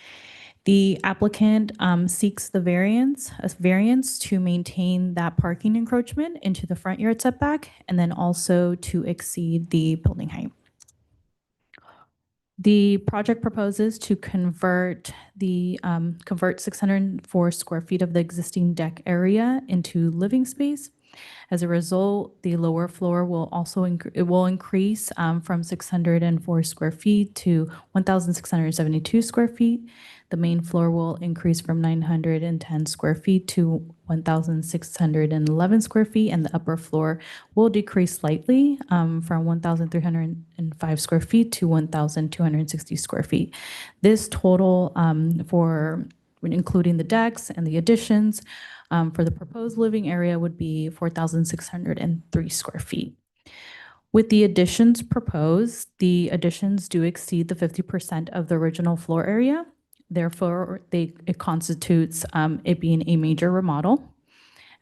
The applicant seeks a variance to maintain that parking encroachment into the front yard setback, and then also to exceed the building height. The project proposes to convert 604 square feet of the existing deck area into living space. As a result, the lower floor will also increase from 604 square feet to 1,672 square feet. The main floor will increase from 910 square feet to 1,611 square feet, and the upper floor will decrease slightly from 1,305 square feet to 1,260 square feet. This total for when including the decks and the additions for the proposed living area would be 4,603 square feet. With the additions proposed, the additions do exceed the 50% of the original floor area. Therefore, it constitutes it being a major remodel.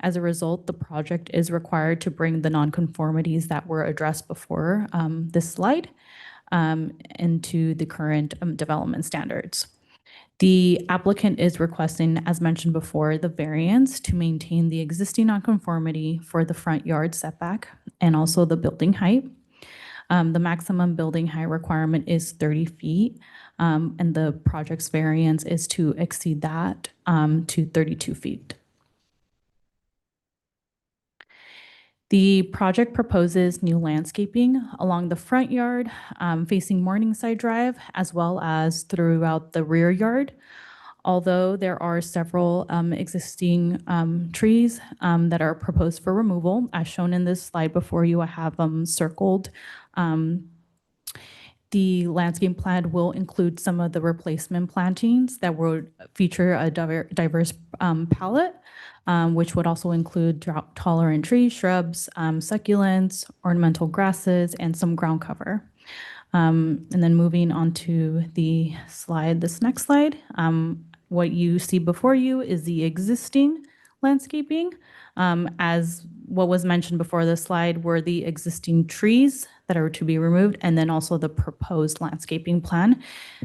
As a result, the project is required to bring the nonconformities that were addressed before this slide into the current development standards. The applicant is requesting, as mentioned before, the variance to maintain the existing nonconformity for the front yard setback and also the building height. The maximum building height requirement is 30 feet, and the project's variance is to exceed that to 32 feet. The project proposes new landscaping along the front yard facing Morningside Drive, as well as throughout the rear yard. Although there are several existing trees that are proposed for removal, as shown in this slide before you, I have them circled. The landscape plan will include some of the replacement plantings that would feature a diverse palette, which would also include drought-tolerant trees, shrubs, succulents, ornamental grasses, and some ground cover. And then moving on to the slide, this next slide, what you see before you is the existing landscaping. As what was mentioned before this slide were the existing trees that are to be removed, and then also the proposed landscaping plan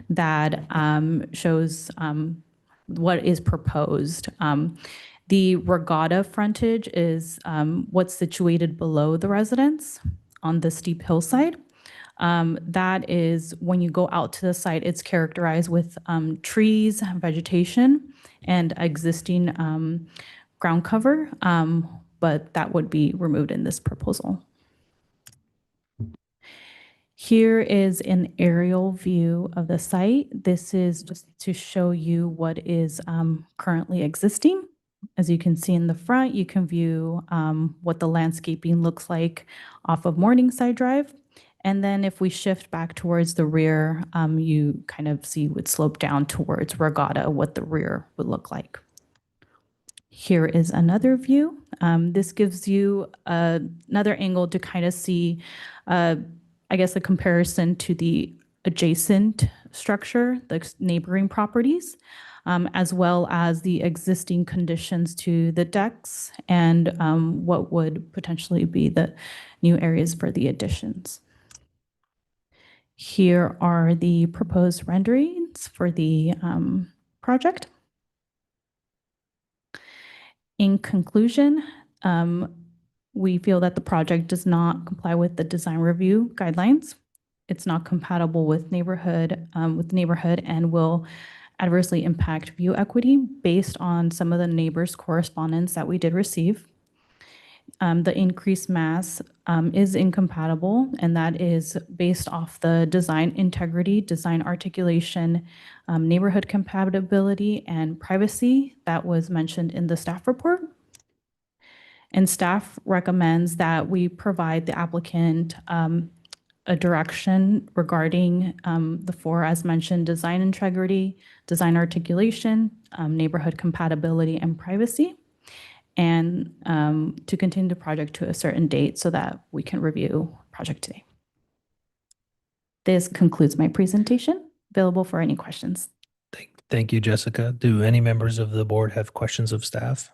that shows what is proposed. The regatta frontage is what's situated below the residence on the steep hillside. That is when you go out to the site, it's characterized with trees, vegetation, and existing ground cover, but that would be removed in this proposal. Here is an aerial view of the site. This is just to show you what is currently existing. As you can see in the front, you can view what the landscaping looks like off of Morningside Drive. And then if we shift back towards the rear, you kind of see would slope down towards Regatta, what the rear would look like. Here is another view. This gives you another angle to kind of see, I guess, a comparison to the adjacent structure, the neighboring properties, as well as the existing conditions to the decks and what would potentially be the new areas for the additions. Here are the proposed renderings for the project. In conclusion, we feel that the project does not comply with the design review guidelines. It's not compatible with neighborhood and will adversely impact view equity based on some of the neighbors' correspondence that we did receive. The increased mass is incompatible, and that is based off the design integrity, design articulation, neighborhood compatibility, and privacy that was mentioned in the staff report. And staff recommends that we provide the applicant a direction regarding the four, as mentioned, design integrity, design articulation, neighborhood compatibility, and privacy, and to continue the project to a certain date so that we can review project today. This concludes my presentation. Available for any questions.
Thank you, Jessica. Do any members of the board have questions of staff?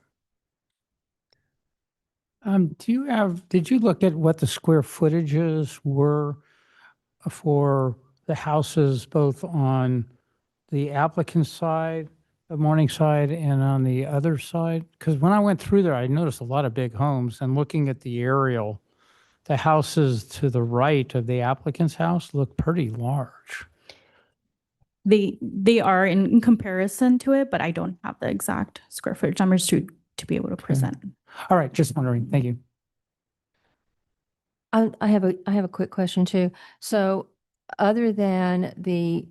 Did you look at what the square footages were for the houses both on the applicant side, the Morningside, and on the other side? Because when I went through there, I noticed a lot of big homes, and looking at the aerial, the houses to the right of the applicant's house look pretty large.
They are in comparison to it, but I don't have the exact square footage numbers to be able to present.
All right, just wondering. Thank you.
I have a quick question too. So other than the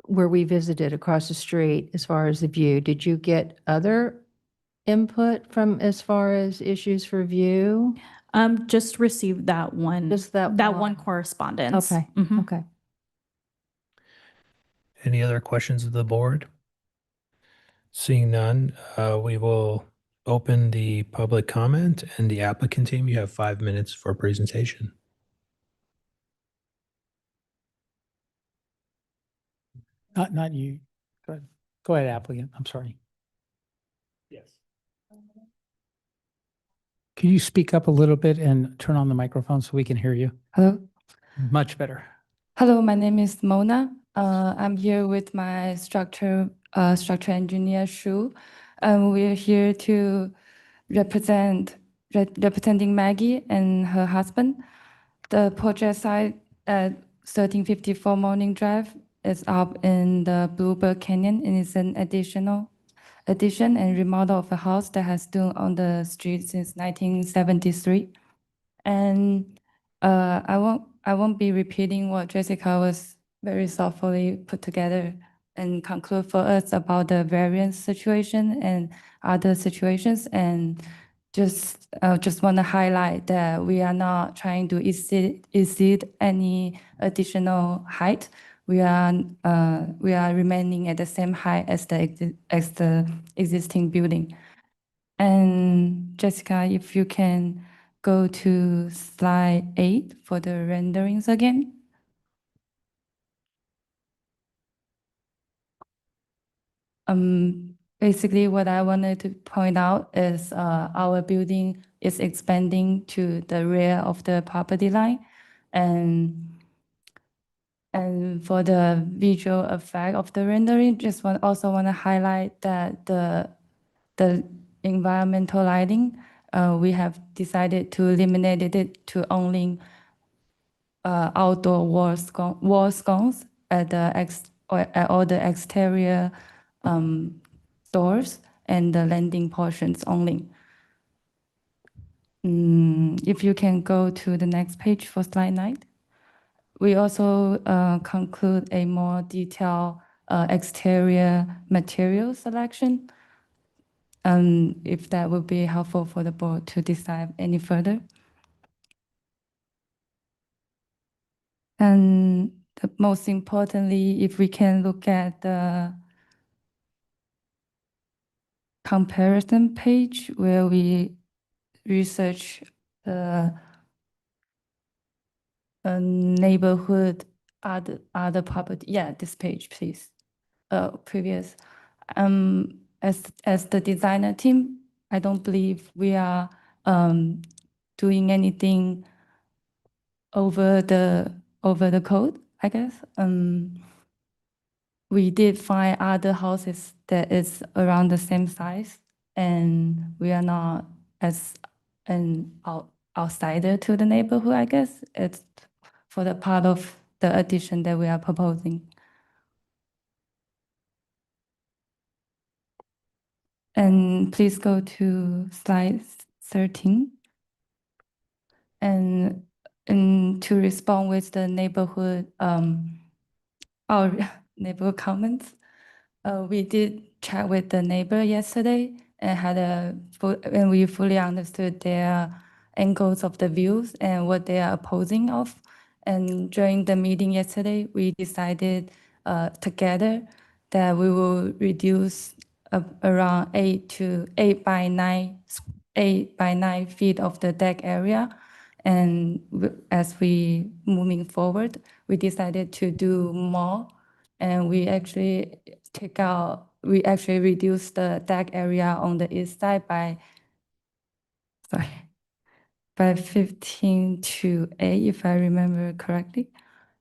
where we visited across the street as far as the view, did you get other input from as far as issues for view?
Just received that one.
Just that
one correspondence.
Okay.
Mhm.
Okay.
Any other questions of the board? Seeing none, we will open the public comment, and the applicant team, you have 5 minutes for presentation.
Not you. Go ahead, applicant. I'm sorry.
Yes.
Can you speak up a little bit and turn on the microphone so we can hear you?
Hello.
Much better.
Hello, my name is Mona. I'm here with my structure engineer, Shu. We're here to representing Maggie and her husband. The project site at 1354 Morning Drive is up in the Bluebird Canyon, and it's an addition and remodel of a house that has stood on the street since 1973. And I won't be repeating what Jessica was very thoughtfully put together and conclude for us about the variance situation and other situations. And just want to highlight that we are not trying to exceed any additional height. We are remaining at the same height as the existing building. And Jessica, if you can go to slide 8 for the renderings again. Basically, what I wanted to point out is our building is expanding to the rear of the property line. And for the visual effect of the rendering, also want to highlight that the environmental lighting, we have decided to eliminate it to only outdoor wall sconces at all the exterior doors and the landing portions only. If you can go to the next page for slide 9. We also conclude a more detailed exterior material selection, if that would be helpful for the board to decide any further. And most importantly, if we can look at the comparison page where we research the neighborhood other property. Yeah, this page, please. Previous. As the designer team, I don't believe we are doing anything over the code, I guess. We did find other houses that is around the same size, and we are not as an outsider to the neighborhood, I guess. It's for the part of the addition that we are proposing. And please go to slide 13. And to respond with the neighborhood, our neighborhood comments, we did chat with the neighbor yesterday and we fully understood their angles of the views and what they are opposing of. And during the meeting yesterday, we decided together that we will reduce around 8 by 9 feet of the deck area. And as we moving forward, we decided to do more, and we actually reduced the deck area on the east side by 15 to 8, if I remember correctly.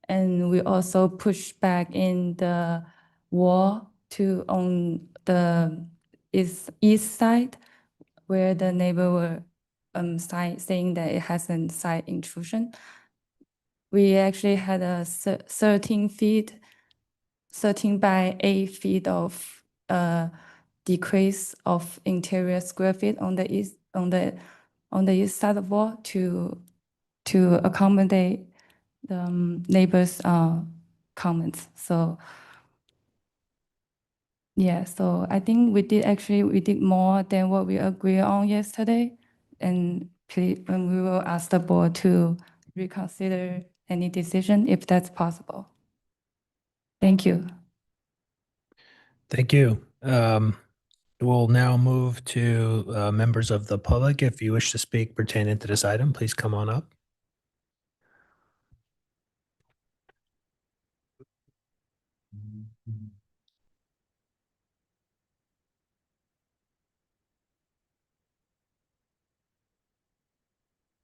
And we also pushed back in the wall on the east side, where the neighbor were saying that it has a side intrusion. We actually had a 13 by 8 feet of decrease of interior square feet on the east side of the wall to accommodate the neighbors' comments. So yeah, so I think we did more than what we agreed on yesterday, and we will ask the board to reconsider any decision if that's possible. Thank you.
Thank you. We'll now move to members of the public. If you wish to speak pertaining to this item, please come on up.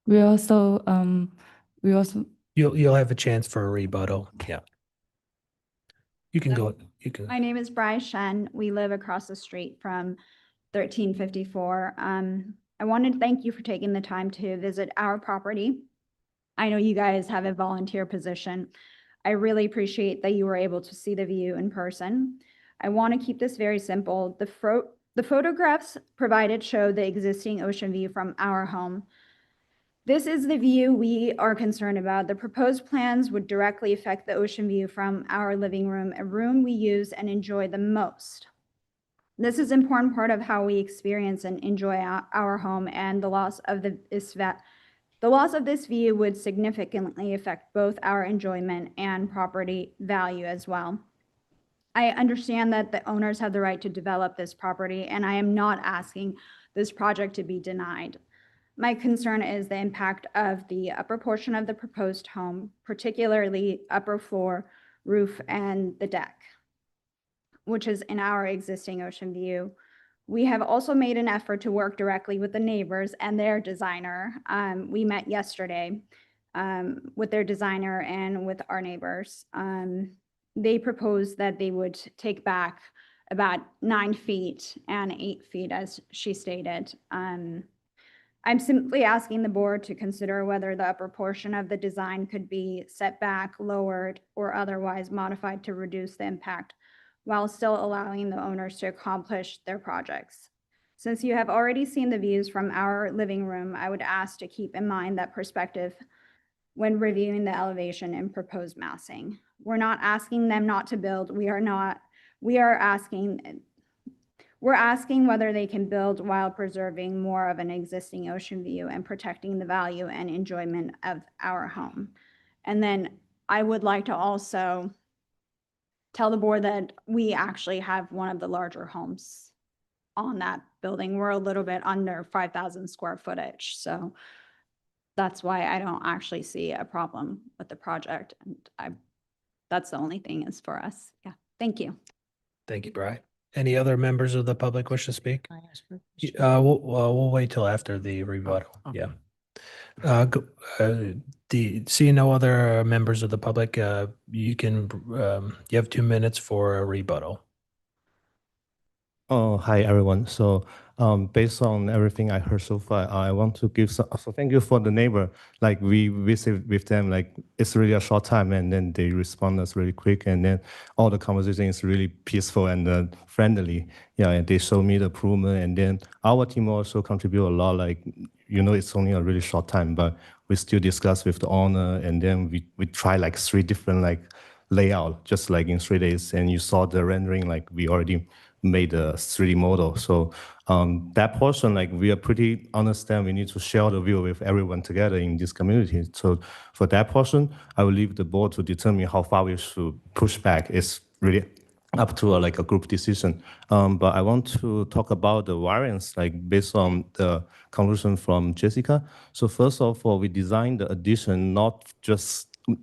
We also
You'll have a chance for a rebuttal. Yeah. You can go.
My name is Bri Shen. We live across the street from 1354. I wanted to thank you for taking the time to visit our property. I know you guys have a volunteer position. I really appreciate that you were able to see the view in person. I want to keep this very simple. The photographs provided show the existing ocean view from our home. This is the view we are concerned about. The proposed plans would directly affect the ocean view from our living room, a room we use and enjoy the most. This is an important part of how we experience and enjoy our home, and the loss of this view would significantly affect both our enjoyment and property value as well. I understand that the owners have the right to develop this property, and I am not asking this project to be denied. My concern is the impact of the upper portion of the proposed home, particularly upper floor, roof, and the deck, which is in our existing ocean view. We have also made an effort to work directly with the neighbors and their designer. We met yesterday with their designer and with our neighbors. They proposed that they would take back about 9 feet and 8 feet, as she stated. I'm simply asking the board to consider whether the upper portion of the design could be set back, lowered, or otherwise modified to reduce the impact while still allowing the owners to accomplish their projects. Since you have already seen the views from our living room, I would ask to keep in mind that perspective when reviewing the elevation and proposed massing. We're not asking them not to build. We're asking whether they can build while preserving more of an existing ocean view and protecting the value and enjoyment of our home. And then I would like to also tell the board that we actually have one of the larger homes on that building. We're a little bit under 5,000 square footage. So that's why I don't actually see a problem with the project. And that's the only thing is for us. Yeah, thank you.
Thank you, Bri. Any other members of the public wish to speak? We'll wait till after the rebuttal. Yeah. Seeing no other members of the public, you have 2 minutes for a rebuttal.
Oh, hi, everyone. So based on everything I heard so far, I want to give so thank you for the neighbor. Like we visit with them, like it's really a short time, and then they respond us really quick, and then all the conversation is really peaceful and friendly. Yeah, and they show me the improvement, and then our team also contribute a lot. Like it's only a really short time, but we still discuss with the owner, and then we try like 3 different like layout just like in 3 days, and you saw the rendering, like we already made a 3D model. So that portion, like we are pretty understand we need to share the view with everyone together in this community. So for that portion, I will leave the board to determine how far we should push back. It's really up to like a group decision. But I want to talk about the variance, like based on the conclusion from Jessica. So first of all, we designed the addition,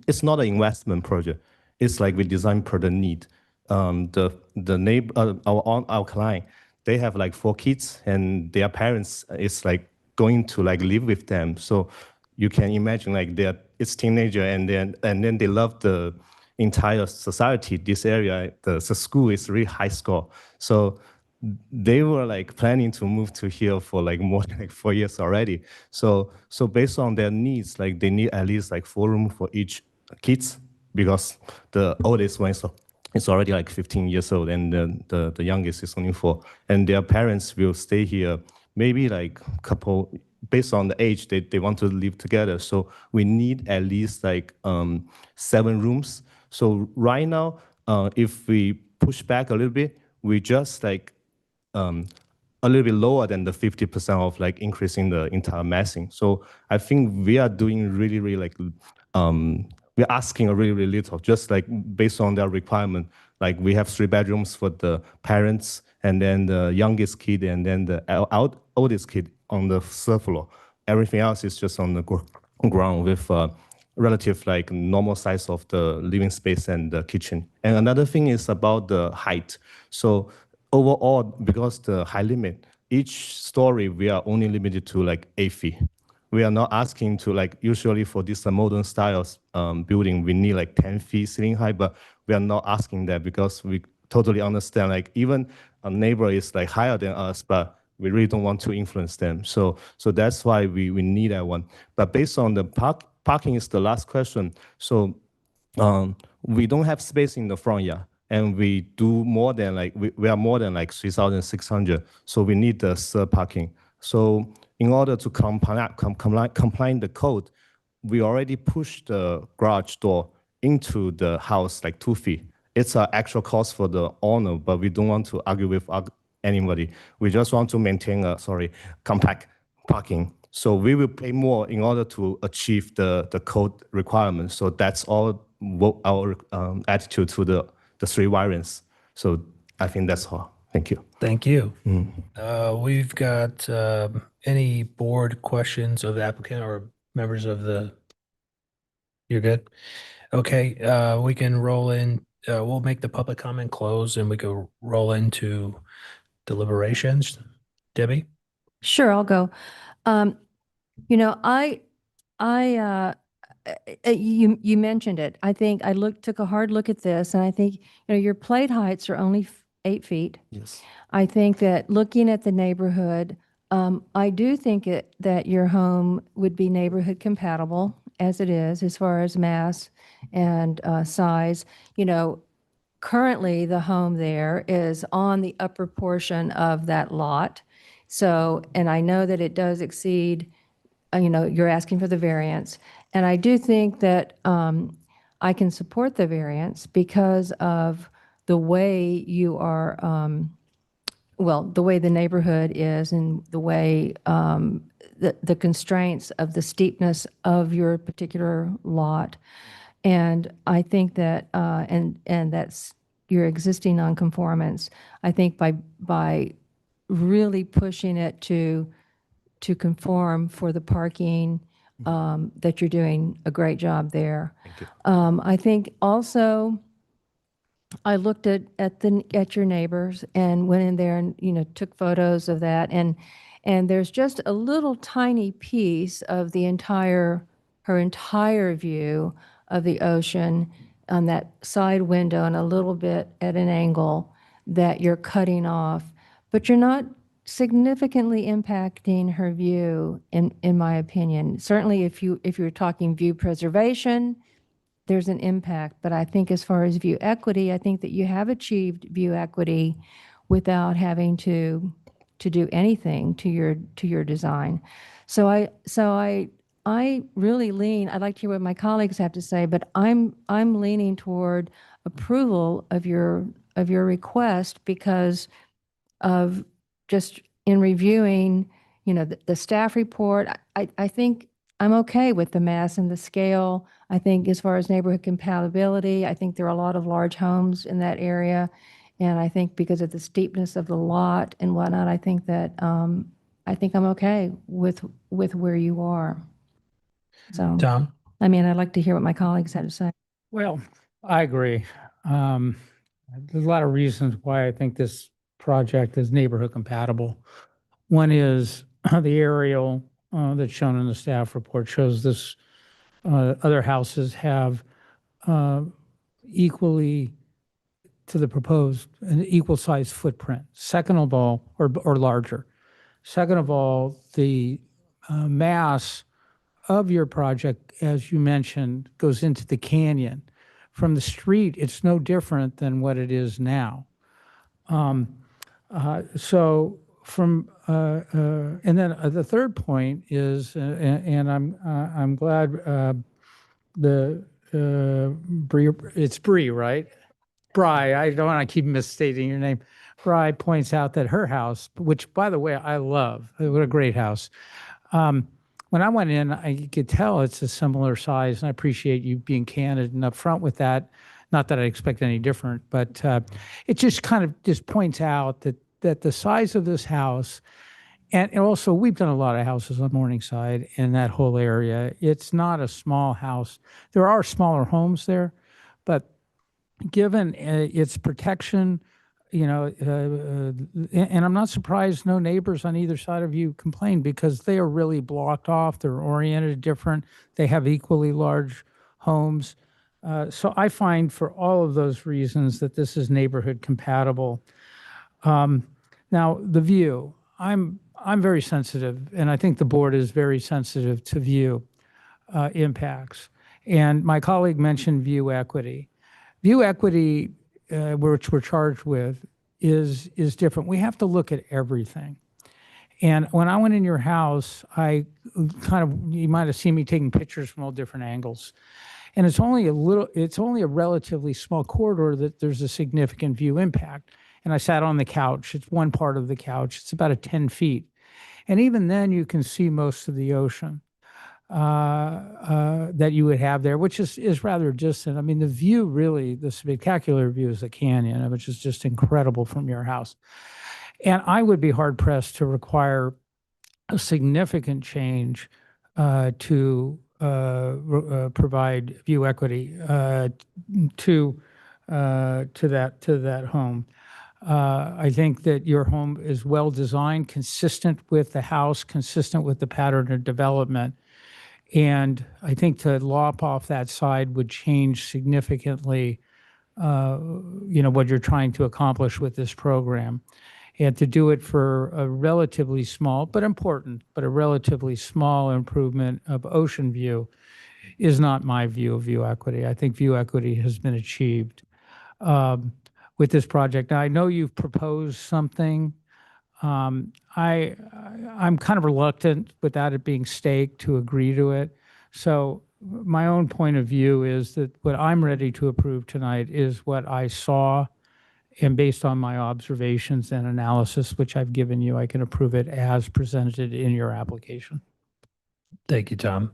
it's not an investment project. It's like we design per the need. The neighbor, our client, they have like 4 kids, and their parents is like going to like live with them. So you can imagine like it's teenager, and then they love the entire society. This area, the school is really high score. So they were like planning to move to here for like more than like 4 years already. So based on their needs, like they need at least like 4 rooms for each kids, because the oldest one is already like 15 years old, and the youngest is only 4. And their parents will stay here, maybe like couple, based on the age, they want to live together. So we need at least like 7 rooms. So right now, if we push back a little bit, we just like a little bit lower than the 50% of like increasing the entire massing. So I think we are doing really, really like, we're asking a really, really little, just like based on their requirement. Like we have 3 bedrooms for the parents, and then the youngest kid, and then the oldest kid on the 3rd floor. Everything else is just on the ground with relative like normal size of the living space and the kitchen. And another thing is about the height. So overall, because the height limit, each story we are only limited to like 8 feet. We are not asking to like, usually for this modern styles building, we need like 10 feet ceiling height, but we are not asking that because we totally understand like even a neighbor is like higher than us, but we really don't want to influence them. So that's why we need that one. But based on the parking is the last question. So we don't have space in the front yard, and we do more than like, we are more than like 3,600. So we need the parking. So in order to comply the code, we already pushed the garage door into the house like 2 feet. It's an actual cost for the owner, but we don't want to argue with anybody. We just want to maintain compact parking. So we will pay more in order to achieve the code requirements. So that's all our attitude to the 3 variants. So I think that's all. Thank you.
Thank you. We've got any board questions of the applicant or members of the, you're good? Okay, we can roll in, we'll make the public comment close and we go roll into deliberations. Debbie?
Sure, I'll go. You know, you mentioned it. I think I took a hard look at this, and I think, your plate heights are only 8 feet.
Yes.
I think that looking at the neighborhood, I do think that your home would be neighborhood compatible as it is, as far as mass and size. Currently the home there is on the upper portion of that lot. So, and I know that it does exceed, you're asking for the variance. And I do think that I can support the variance because of the way you are, the way the neighborhood is and the way the constraints of the steepness of your particular lot. And I think that, and that's your existing nonconformance. I think by really pushing it to conform for the parking, that you're doing a great job there.
Thank you.
I think also, I looked at your neighbors and went in there and, took photos of that. And there's just a little tiny piece of her entire view of the ocean on that side window and a little bit at an angle that you're cutting off, but you're not significantly impacting her view, in my opinion. Certainly, if you're talking view preservation, there's an impact. But I think as far as view equity, I think that you have achieved view equity without having to do anything to your design. So I really lean. I'd like to hear what my colleagues have to say, but I'm leaning toward approval of your request because of just in reviewing, the staff report. I think I'm okay with the mass and the scale. I think as far as neighborhood compatibility, I think there are a lot of large homes in that area. And I think because of the steepness of the lot and whatnot, I think that, I think I'm okay with where you are. So,
Tom?
I'd like to hear what my colleagues had to say.
Well, I agree. There's a lot of reasons why I think this project is neighborhood compatible. One is the aerial that's shown in the staff report shows this, other houses have equally to the proposed, an equal size footprint. Second of all, or larger. Second of all, the mass of your project, as you mentioned, goes into the canyon. From the street, it's no different than what it is now. So from, and then the third point is, and I'm glad it's Bree, right? Bri, I don't want to keep misstating your name. Bri points out that her house, which by the way, I love, what a great house. When I went in, I could tell it's a similar size, and I appreciate you being candid and upfront with that. Not that I expect any different, but it just kind of just points out that the size of this house, and also we've done a lot of houses on Morningside in that whole area. It's not a small house. There are smaller homes there, but given its protection, and I'm not surprised no neighbors on either side of you complain because they are really blocked off. They're oriented different. They have equally large homes. So I find for all of those reasons that this is neighborhood compatible. Now, the view, I'm very sensitive, and I think the board is very sensitive to view impacts. And my colleague mentioned view equity. View equity, which we're charged with, is different. We have to look at everything. And when I went in your house, you might have seen me taking pictures from all different angles. And it's only a relatively small corridor that there's a significant view impact. And I sat on the couch. It's one part of the couch. It's about 10 feet. And even then you can see most of the ocean that you would have there, which is rather distant. I mean, the view really, the spectacular view is the canyon, which is just incredible from your house. And I would be hard pressed to require a significant change to provide view equity to that home. I think that your home is well designed, consistent with the house, consistent with the pattern of development. And I think to lop off that side would change significantly, what you're trying to accomplish with this program. And to do it for a relatively small, but important, but a relatively small improvement of ocean view is not my view of view equity. I think view equity has been achieved with this project. Now, I know you've proposed something. I'm kind of reluctant without it being staked to agree to it. So my own point of view is that what I'm ready to approve tonight is what I saw, and based on my observations and analysis, which I've given you, I can approve it as presented in your application.
Thank you, Tom.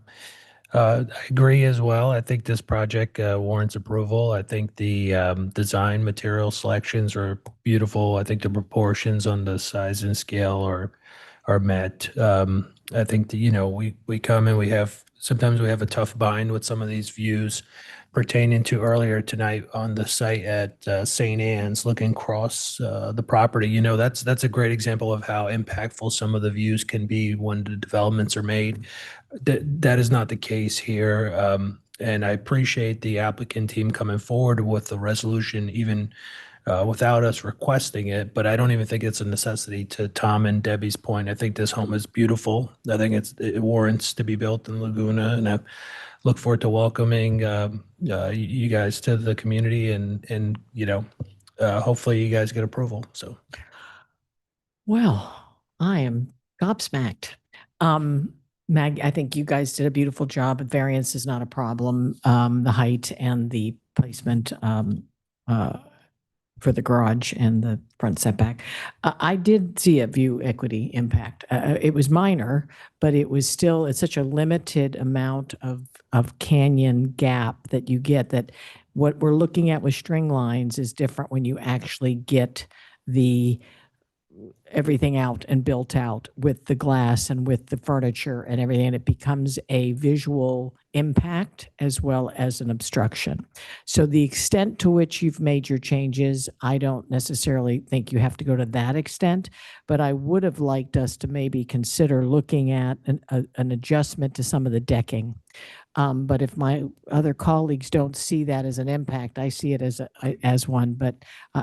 I agree as well. I think this project warrants approval. I think the design material selections are beautiful. I think the proportions on the size and scale are met. I think that, we come and sometimes we have a tough bind with some of these views pertaining to earlier tonight on the site at St. Anne's, looking across the property. That's a great example of how impactful some of the views can be when the developments are made. That is not the case here. And I appreciate the applicant team coming forward with the resolution, even without us requesting it. But I don't even think it's a necessity. To Tom and Debbie's point, I think this home is beautiful. I think it warrants to be built in Laguna, and I look forward to welcoming you guys to the community, and hopefully you guys get approval. So,
Well, I am gobsmacked. Mag, I think you guys did a beautiful job. Variance is not a problem. The height and the placement for the garage and the front setback. I did see a view equity impact. It was minor, but it's such a limited amount of canyon gap that you get, that what we're looking at with string lines is different when you actually get everything out and built out with the glass and with the furniture and everything. And it becomes a visual impact as well as an obstruction. So the extent to which you've made your changes, I don't necessarily think you have to go to that extent, but I would have liked us to maybe consider looking at an adjustment to some of the decking. But if my other colleagues don't see that as an impact, I see it as one. But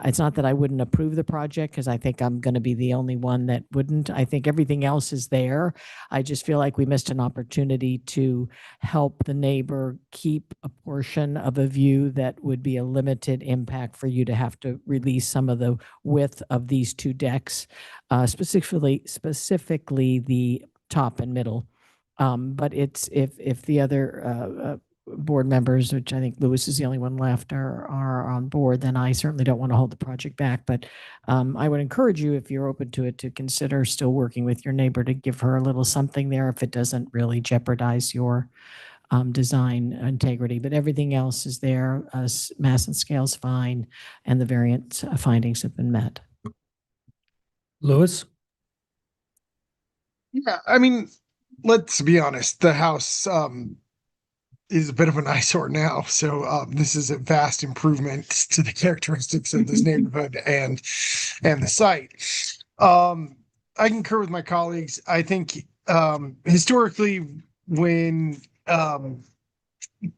it's not that I wouldn't approve the project, because I think I'm going to be the only one that wouldn't. I think everything else is there. I just feel like we missed an opportunity to help the neighbor keep a portion of a view that would be a limited impact for you to have to release some of the width of these two decks, specifically the top and middle. But if the other board members, which I think Lewis is the only one left, are on board, then I certainly don't want to hold the project back. But I would encourage you, if you're open to it, to consider still working with your neighbor to give her a little something there if it doesn't really jeopardize your design integrity. But everything else is there. Mass and scale is fine, and the variance findings have been met.
Lewis?
Yeah, I mean, let's be honest, the house is a bit of an eyesore now. So this is a vast improvement to the characteristics of this neighborhood and the site. I concur with my colleagues. I think historically, when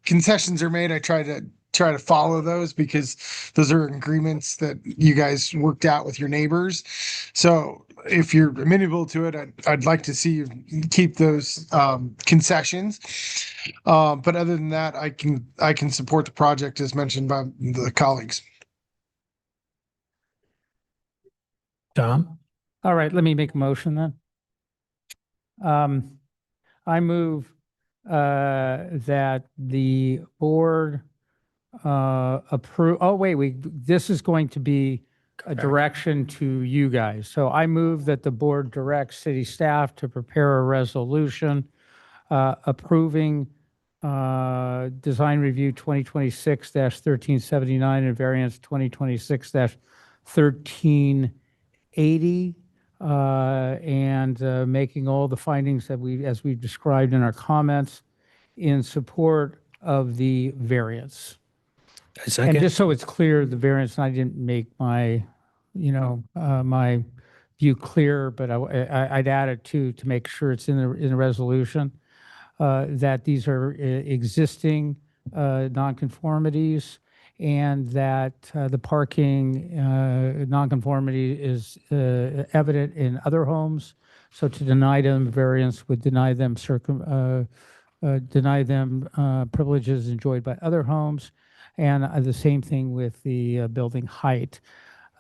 concessions are made, I try to follow those, because those are agreements that you guys worked out with your neighbors. So if you're amenable to it, I'd like to see you keep those concessions. But other than that, I can support the project as mentioned by the colleagues.
Tom?
All right, let me make a motion then. I move that the board approve, oh, wait, this is going to be a direction to you guys. So I move that the board directs city staff to prepare a resolution approving design review 2026-1379 and variance 2026-1380 and making all the findings that as we've described in our comments in support of the variance. And just so it's clear, the variance, and I didn't make my, my view clear, but I'd add it to make sure it's in the resolution, that these are existing nonconformities and that the parking nonconformity is evident in other homes. So to deny them variance would deny them privileges enjoyed by other homes. And the same thing with the building height.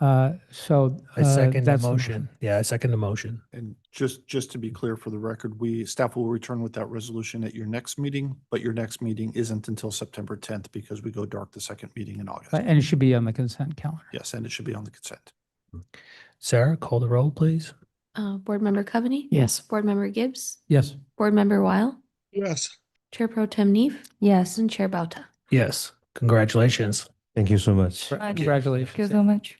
I second the
that's
motion. Yeah, I second the motion.
And just to be clear for the record, staff will return with that resolution at your next meeting, but your next meeting isn't until September 10th because we go dark the second meeting in August.
And it should be on the consent calendar.
Yes, and it should be on the consent.
Sarah, call the roll, please.
Board Member Coveney?
Yes.
Board Member Gibbs?
Yes.
Board Member Weil?
Yes.
Chair Pro Tem Neef?
Yes.
And Chair Bauta?
Yes. Congratulations.
Thank you so much.
Congratulations.
Thank you so much.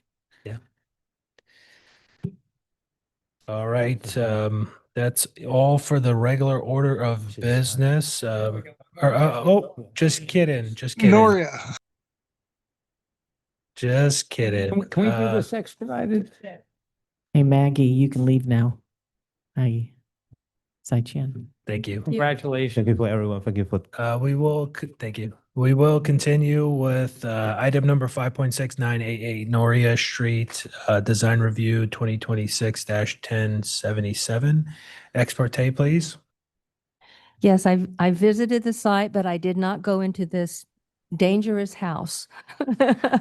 All right. That's all for the regular order of business. Just kidding. Just kidding.
Noria.
Just kidding.
Can we do this expedited?
Hey, Maggie, you can leave now. Maggie. Sai-Chen.
Thank you.
Congratulations.
Thank you for everyone. Thank you for.
Thank you. We will continue with item number 5.6988 Noria Street Design Review 2026-1077. Ex parte, please.
Yes, I visited the site, but I did not go into this dangerous house.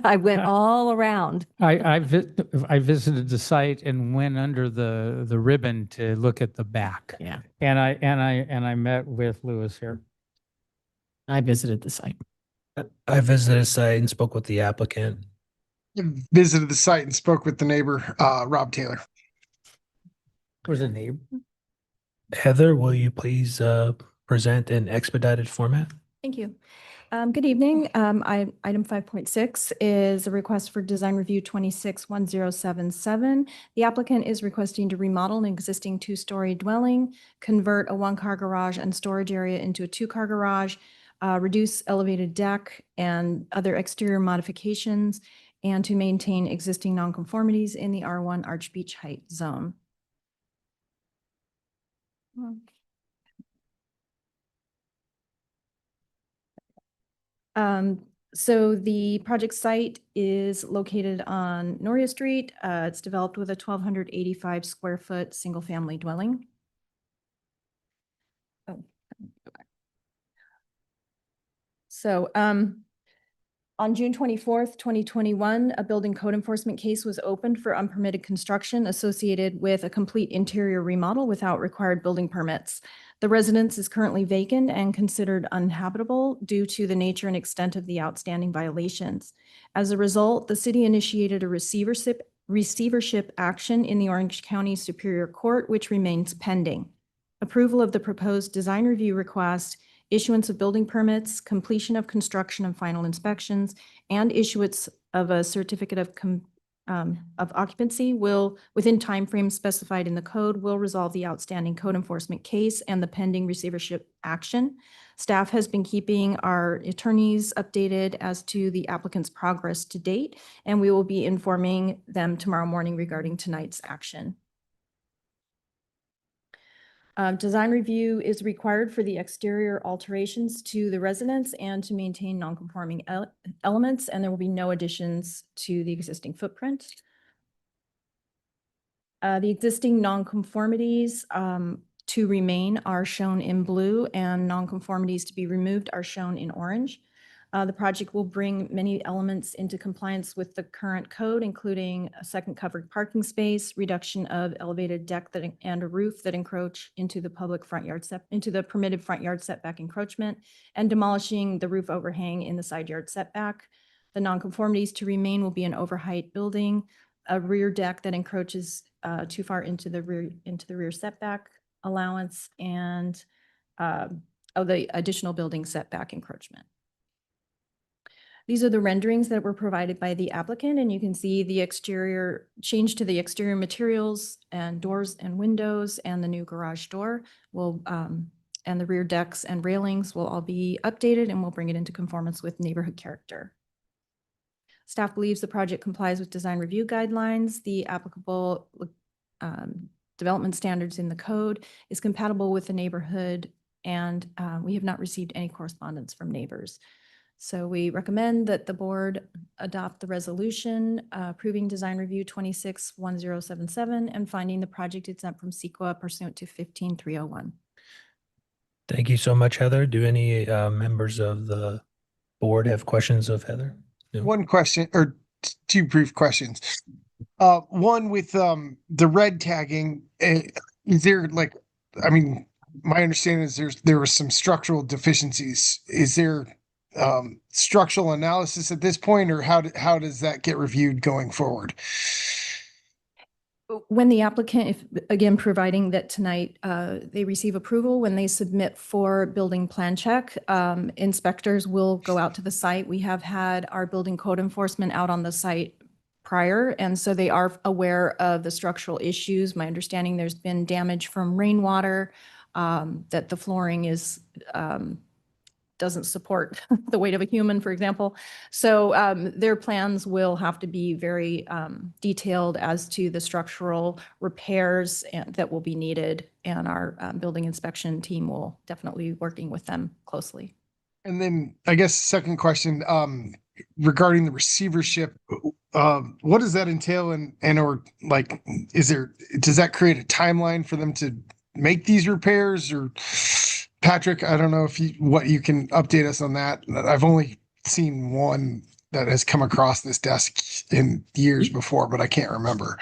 I went all around.
I visited the site and went under the ribbon to look at the back.
Yeah.
And I met with Lewis here.
I visited the site.
I visited the site and spoke with the applicant.
Visited the site and spoke with the neighbor, Rob Taylor.
Was a neighbor?
Heather, will you please present in expedited format?
Thank you. Good evening. Item 5.6 is a request for design review 261077. The applicant is requesting to remodel an existing two-story dwelling, convert a one-car garage and storage area into a two-car garage, reduce elevated deck and other exterior modifications, and to maintain existing nonconformities in the R1 Arch Beach Height zone. So the project site is located on Noria Street. It's developed with a 1,285 square foot single family dwelling. Oh, go back. So on June 24th, 2021, a building code enforcement case was opened for unpermitted construction associated with a complete interior remodel without required building permits. The residence is currently vacant and considered uninhabitable due to the nature and extent of the outstanding violations. As a result, the city initiated a receivership action in the Orange County Superior Court, which remains pending. Approval of the proposed design review request, issuance of building permits, completion of construction and final inspections, and issuance of a certificate of occupancy will, within timeframes specified in the code, will resolve the outstanding code enforcement case and the pending receivership action. Staff has been keeping our attorneys updated as to the applicant's progress to date, and we will be informing them tomorrow morning regarding tonight's action. Design review is required for the exterior alterations to the residence and to maintain non-conforming elements, and there will be no additions to the existing footprint. The existing non-conformities to remain are shown in blue, and non-conformities to be removed are shown in orange.
The project will bring many elements into compliance with the current code, including a second covered parking space, reduction of elevated deck and a roof that encroach into the public front yard into the permitted front yard setback encroachment, and demolishing the roof overhang in the side yard setback. The nonconformities to remain will be an overheight building, a rear deck that encroaches too far into the rear setback allowance, and the additional building setback encroachment. These are the renderings that were provided by the applicant, and you can see the exterior change to the exterior materials and doors and windows, and the new garage door will, and the rear decks and railings will all be updated, and we'll bring it into conformance with neighborhood character. Staff believes the project complies with design review guidelines. The applicable development standards in the code is compatible with the neighborhood, and we have not received any correspondence from neighbors. So we recommend that the board adopt the resolution approving design review 261077 and finding the project exempt from CEQA pursuant to 15301.
Thank you so much, Heather. Do any members of the board have questions of Heather? No.
One question or two brief questions. One with the red tagging, is there like, I mean, my understanding is there were some structural deficiencies. Is there structural analysis at this point, or how does that get reviewed going forward?
When the applicant, if again, providing that tonight they receive approval, when they submit for building plan check, inspectors will go out to the site. We have had our building code enforcement out on the site prior, and so they are aware of the structural issues. My understanding, there's been damage from rainwater, that the flooring is doesn't support the weight of a human, for example. So their plans will have to be very detailed as to the structural repairs that will be needed, and our building inspection team will definitely be working with them closely.
And then I guess second question, regarding the receivership, what does that entail, and or like, does that create a timeline for them to make these repairs? Or Patrick, I don't know if what you can update us on that. I've only seen one that has come across this desk in years before, but I can't remember.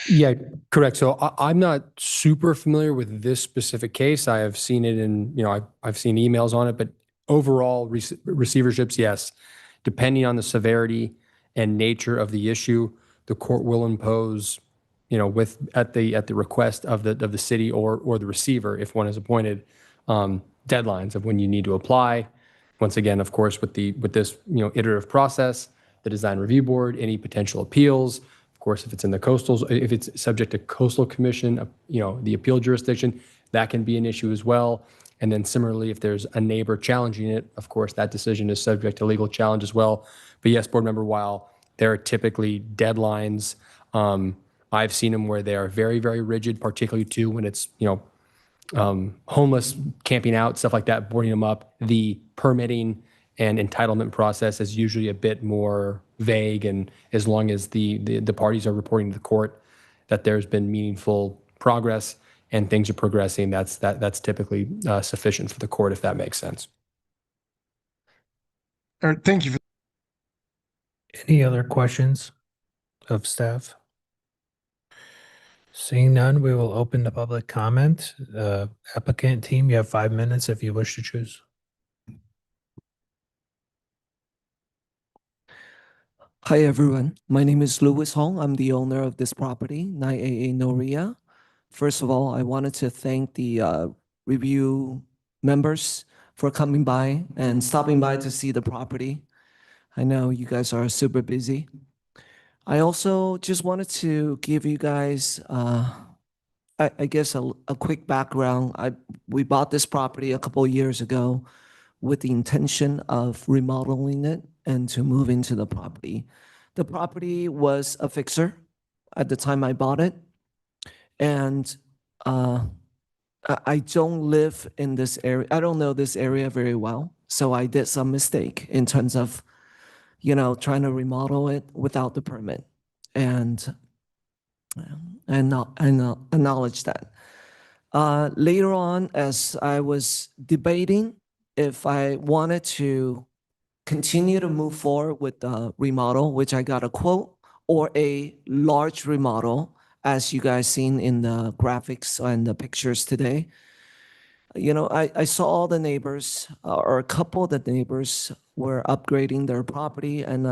Yeah, correct. So I'm not super familiar with this specific case. I have seen it in, I've seen emails on it, but overall receiverships, yes. Depending on the severity and nature of the issue, the court will impose, at the request of the city or the receiver, if one is appointed, deadlines of when you need to apply. Once again, of course, with this iterative process, the design review board, any potential appeals, of course, if it's in the if it's subject to coastal commission, the appeal jurisdiction, that can be an issue as well. And then similarly, if there's a neighbor challenging it, of course, that decision is subject to legal challenge as well. But yes, board member, while there are typically deadlines, I've seen them where they are very, very rigid, particularly too when it's, homeless, camping out, stuff like that, boarding them up. The permitting and entitlement process is usually a bit more vague. And as long as the parties are reporting to the court that there's been meaningful progress and things are progressing, that's typically sufficient for the court, if that makes sense.
All right, thank you.
Any other questions of staff? Seeing none, we will open the public comment. Applicant team, you have 5 minutes if you wish to choose.
Hi, everyone. My name is Louis Hong. I'm the owner of this property, 9AA Noria. First of all, I wanted to thank the review members for coming by and stopping by to see the property. I know you guys are super busy. I also just wanted to give you guys, I guess, a quick background. We bought this property a couple of years ago with the intention of remodeling it and to move into the property. The property was a fixer at the time I bought it. And I don't live in this area. I don't know this area very well. So I did some mistake in terms of, trying to remodel it without the permit. And acknowledge that. Later on, as I was debating if I wanted to continue to move forward with the remodel, which I got a quote, or a large remodel, as you guys seen in the graphics and the pictures today. You know, I saw all the neighbors, or a couple of the neighbors were upgrading their property, and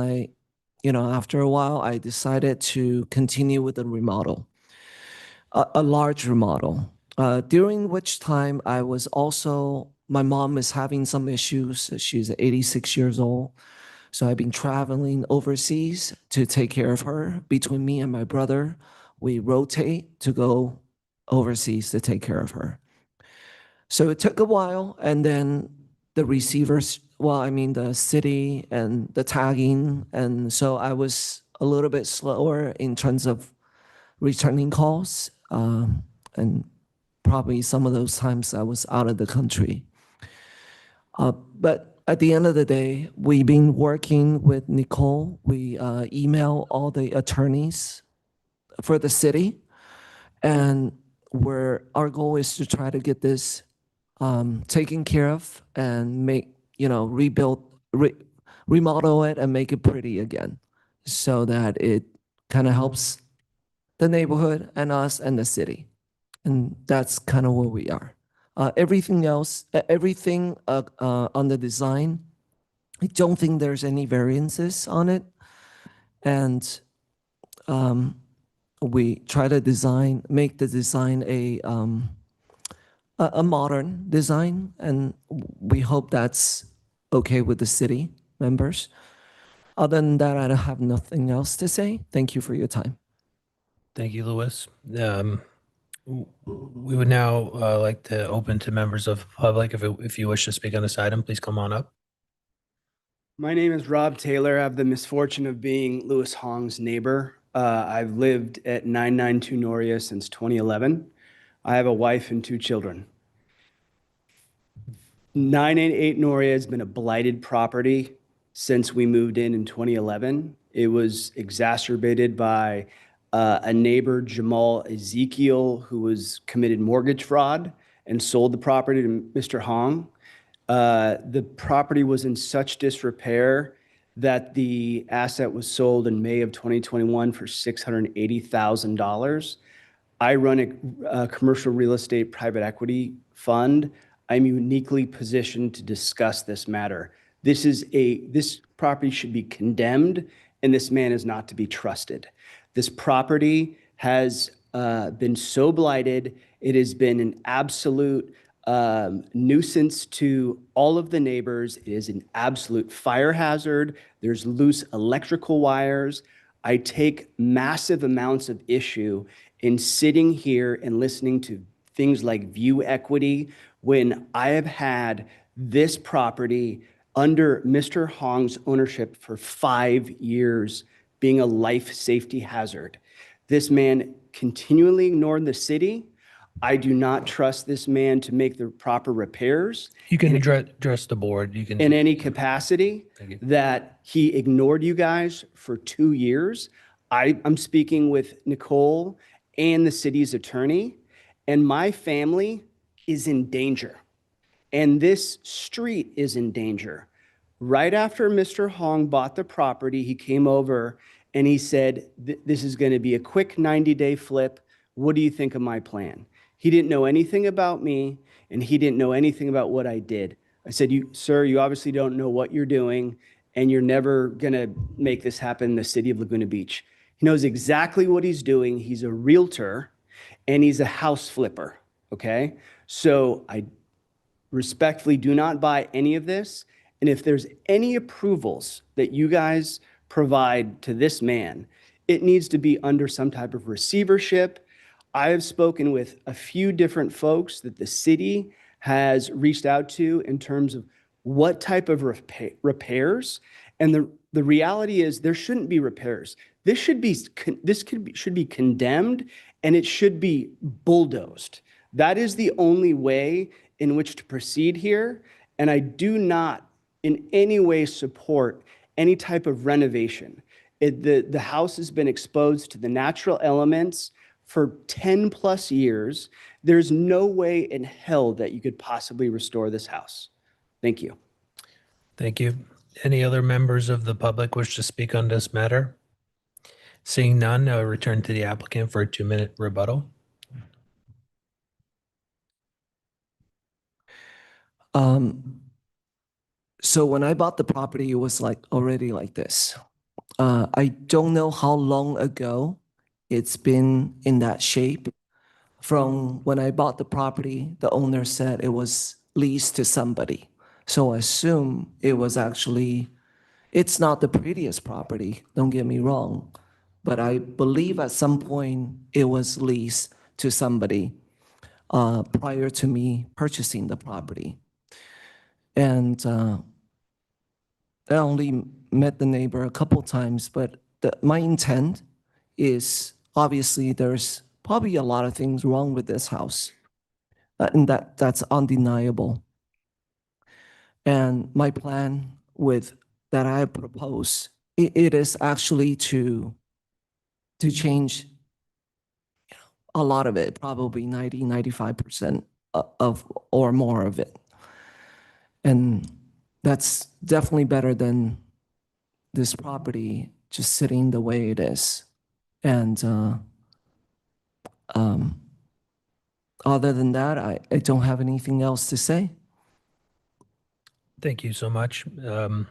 after a while, I decided to continue with the remodel, a large remodel. During which time my mom is having some issues. She's 86 years old. So I've been traveling overseas to take care of her. Between me and my brother, we rotate to go overseas to take care of her. So it took a while, and then the the city and the tagging, and so I was a little bit slower in terms of returning calls, and probably some of those times I was out of the country. But at the end of the day, we've been working with Nicole. We email all the attorneys for the city, and our goal is to try to get this taken care of and remodel it and make it pretty again, so that it kind of helps the neighborhood and us and the city. And that's kind of where we are. Everything else, on the design, I don't think there's any variances on it. And we try to make the design a modern design, and we hope that's okay with the city members. Other than that, I have nothing else to say. Thank you for your time.
Thank you, Louis. We would now like to open to members of the public. If you wish to speak on this item, please come on up.
My name is Rob Taylor. I have the misfortune of being Louis Hong's neighbor. I've lived at 992 Noria since 2011. I have a wife and 2 children. 988 Noria has been a blighted property since we moved in 2011. It was exacerbated by a neighbor, Jamal Ezekiel, who was committed mortgage fraud and sold the property to Mr. Hong. The property was in such disrepair that the asset was sold in May of 2021 for $680,000. I run a commercial real estate private equity fund. I'm uniquely positioned to discuss this matter. This property should be condemned, and this man is not to be trusted. This property has been so blighted. It has been an absolute nuisance to all of the neighbors. It is an absolute fire hazard. There's loose electrical wires. I take massive amounts of issue in sitting here and listening to things like view equity when I have had this property under Mr. Hong's ownership for 5 years, being a life safety hazard. This man continually ignored the city. I do not trust this man to make the proper repairs.
You can address the board. You can
in any capacity that he ignored you guys for 2 years. I'm speaking with Nicole and the city's attorney, and my family is in danger. And this street is in danger. Right after Mr. Hong bought the property, he came over and he said, this is going to be a quick 90-day flip. What do you think of my plan? He didn't know anything about me, and he didn't know anything about what I did. I said, sir, you obviously don't know what you're doing, and you're never going to make this happen in the city of Laguna Beach. He knows exactly what he's doing. He's a realtor, and he's a house flipper, okay? So I respectfully do not buy any of this. And if there's any approvals that you guys provide to this man, it needs to be under some type of receivership. I have spoken with a few different folks that the city has reached out to in terms of what type of repairs. And the reality is there shouldn't be repairs. This should be condemned, and it should be bulldozed. That is the only way in which to proceed here. And I do not in any way support any type of renovation. The house has been exposed to the natural elements for 10 plus years. There's no way in hell that you could possibly restore this house. Thank you.
Thank you. Any other members of the public wish to speak on this matter? Seeing none, I'll return to the applicant for a 2-minute rebuttal.
So when I bought the property, it was like already like this. I don't know how long ago it's been in that shape. From when I bought the property, the owner said it was leased to somebody. So I assume it was actually, it's not the prettiest property, don't get me wrong. But I believe at some point it was leased to somebody prior to me purchasing the property. And I only met the neighbor a couple times, but my intent is obviously there's probably a lot of things wrong with this house. And that's undeniable. And my plan with that I propose, it is actually to change a lot of it, probably 95% of or more of it. And that's definitely better than this property just sitting the way it is. And other than that, I don't have anything else to say.
Thank you so much. Do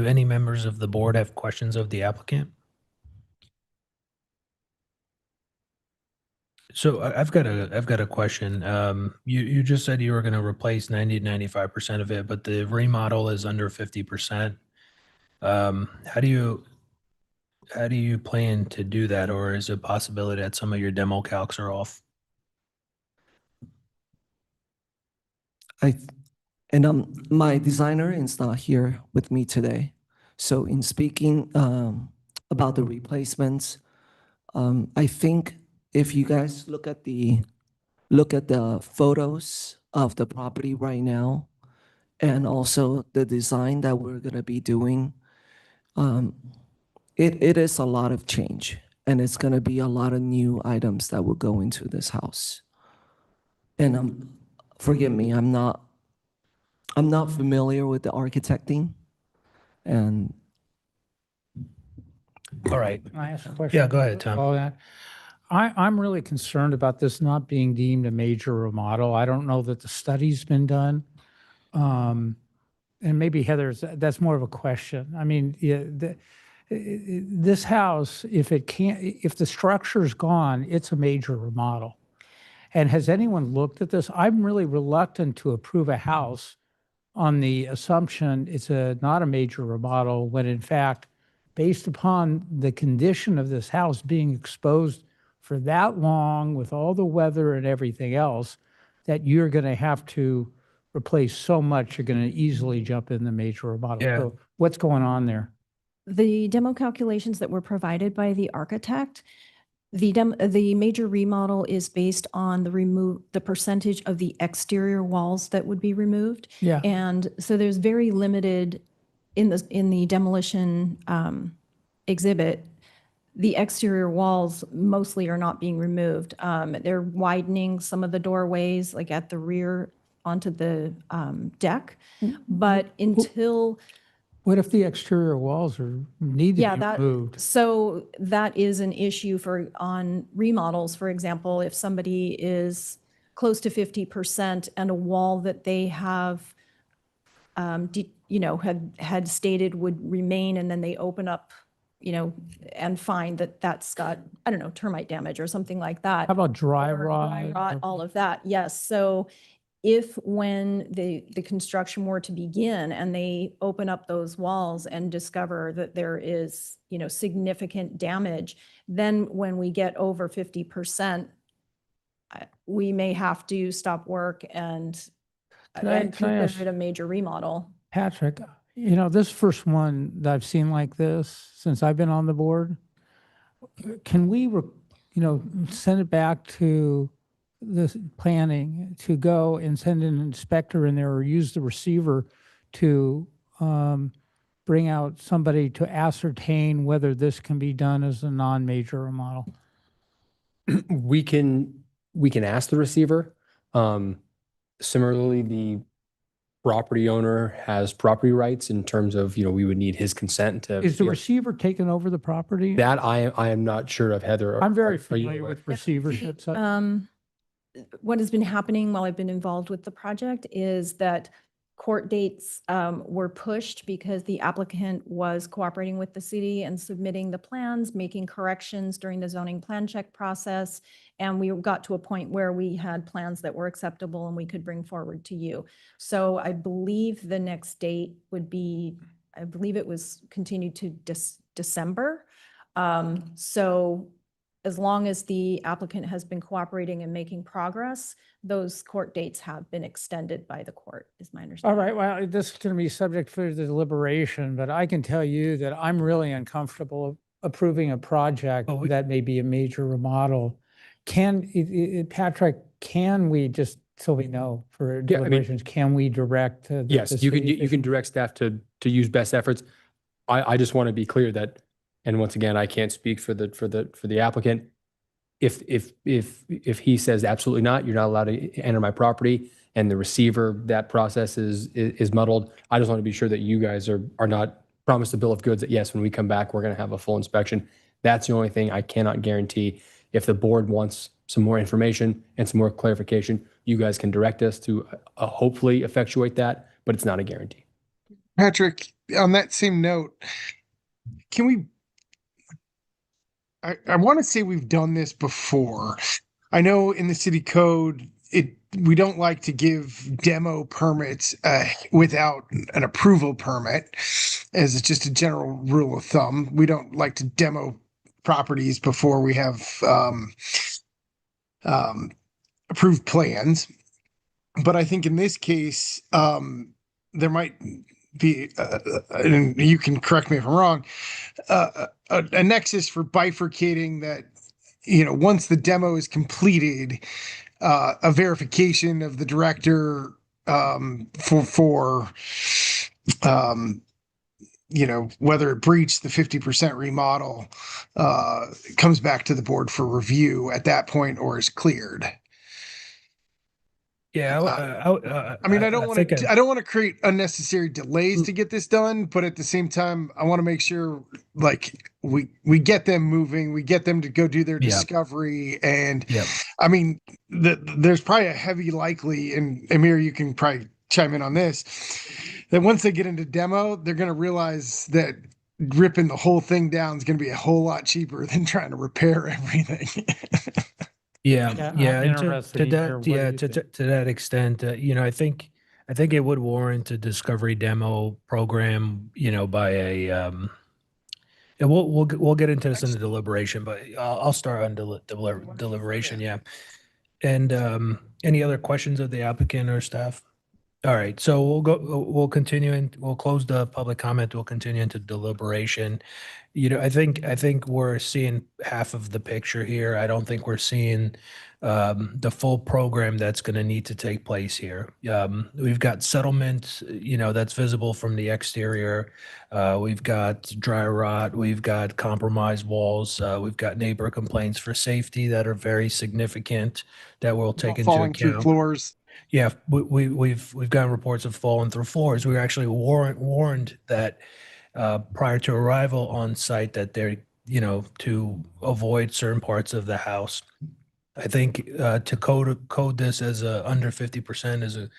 any members of the board have questions of the applicant? So I've got a question. You just said you were going to replace 90 to 95% of it, but the remodel is under 50%. How do you plan to do that, or is it a possibility that some of your demo calcs are off?
My designer is not here with me today. So in speaking about the replacements, I think if you guys look at the photos of the property right now, and also the design that we're gonna be doing, it is a lot of change, and it's gonna be a lot of new items that will go into this house. And forgive me, I'm not familiar with the architecting, and
All right.
Can I ask a question?
Yeah, go ahead, Tom.
All that. I'm really concerned about this not being deemed a major remodel. I don't know that the study's been done. And maybe Heather's, that's more of a question. I mean, this house, if the structure's gone, it's a major remodel. And has anyone looked at this? I'm really reluctant to approve a house on the assumption it's not a major remodel, when in fact, based upon the condition of this house being exposed for that long with all the weather and everything else, that you're going to have to replace so much, you're going to easily jump in the major remodel.
Yeah.
So what's going on there?
The demo calculations that were provided by the architect, the major remodel is based on the percentage of the exterior walls that would be removed.
Yeah.
And so there's very limited in the demolition exhibit. The exterior walls mostly are not being removed. They're widening some of the doorways, like at the rear onto the deck. But until
What if the exterior walls need to be removed?
So that is an issue on remodels. For example, if somebody is close to 50% and a wall that they have, had stated would remain, and then they open up, and find that that's got, I don't know, termite damage or something like that.
How about dry
Or dry
rot?
rot, all of that, yes. So when the construction were to begin and they open up those walls and discover that there is, significant damage, then when we get over 50%, we may have to stop work and
Can I
consider
ask-
it a major remodel.
Patrick, this first one that I've seen like this since I've been on the board, can we, send it back to the planning to go and send an inspector in there, or use the receiver to bring out somebody to ascertain whether this can be done as a non-major remodel?
We can ask the receiver. Similarly, property owner has property rights in terms of, we would need his consent to.
Is the receiver taking over the property?
That I am not sure of, Heather.
I'm very
Are you
familiar
aware?
with receiverships.
What has been happening while I've been involved with the project is that court dates were pushed because the applicant was cooperating with the city and submitting the plans, making corrections during the zoning plan check process. And we got to a point where we had plans that were acceptable and we could bring forward to you. So I believe the next date would be, I believe it was continued to December. So as long as the applicant has been cooperating and making progress, those court dates have been extended by the court, is my
All
understanding.
right, well, this is going to be subject for the deliberation, but I can tell you that I'm really uncomfortable approving a project that may be a major remodel. Patrick, can we, just so we know for deliberations, can we direct? the
Yes, you can,
city
you can direct staff to use best efforts. I just want to be clear that, and once again, I can't speak for the applicant. If he says absolutely not, you're not allowed to enter my property, and the receiver, that process is muddled, I just want to be sure that you guys are not promised a bill of goods that, yes, when we come back, we're going to have a full inspection. That's the only thing I cannot guarantee. If the board wants some more information and some more clarification, you guys can direct us to hopefully effectuate that, but it's not a guarantee.
Patrick, on that same note, can we, I want to say we've done this before. I know in the city code, we don't like to give demo permits without an approval permit, as just a general rule of thumb. We don't like to demo properties before we have approved plans. But I think in this case, there might be, and you can correct me if I'm wrong, a nexus for bifurcating that, once the demo is completed, a verification of the director for whether it breached the 50% remodel comes back to the board for review at that point or is cleared.
Yeah,
I mean, I don't want to create unnecessary delays to get this done, but at the same time, I want to make sure we get them moving, we get them to go do their discovery. And I mean, there's probably a heavy likely, and Amir, you can probably chime in on this, that once they get into demo, they're going to realize that ripping the whole thing down is going to be a whole lot cheaper than trying to repair everything.
Yeah,
I'm
and
interested
to
either.
that,
What do you think?
to that extent, I think it would warrant a discovery demo program, by a, and we'll get into this in the deliberation, but I'll start on deliberation, yeah. And any other questions of the applicant or staff? All right, so we'll continue and we'll close the public comment. We'll continue into deliberation. I think we're seeing half of the picture here. I don't think we're seeing the full program that's going to need to take place here. We've got settlement, that's visible from the exterior. We've got dry rot. We've got compromised walls. We've got neighbor complaints for safety that are very significant that we'll take into
Falling
account.
through floors.
Yeah, we've gotten reports of falling through floors. We were actually warned that prior to arrival on site that they're, to avoid certain parts of the house. I think to code this as a under 50%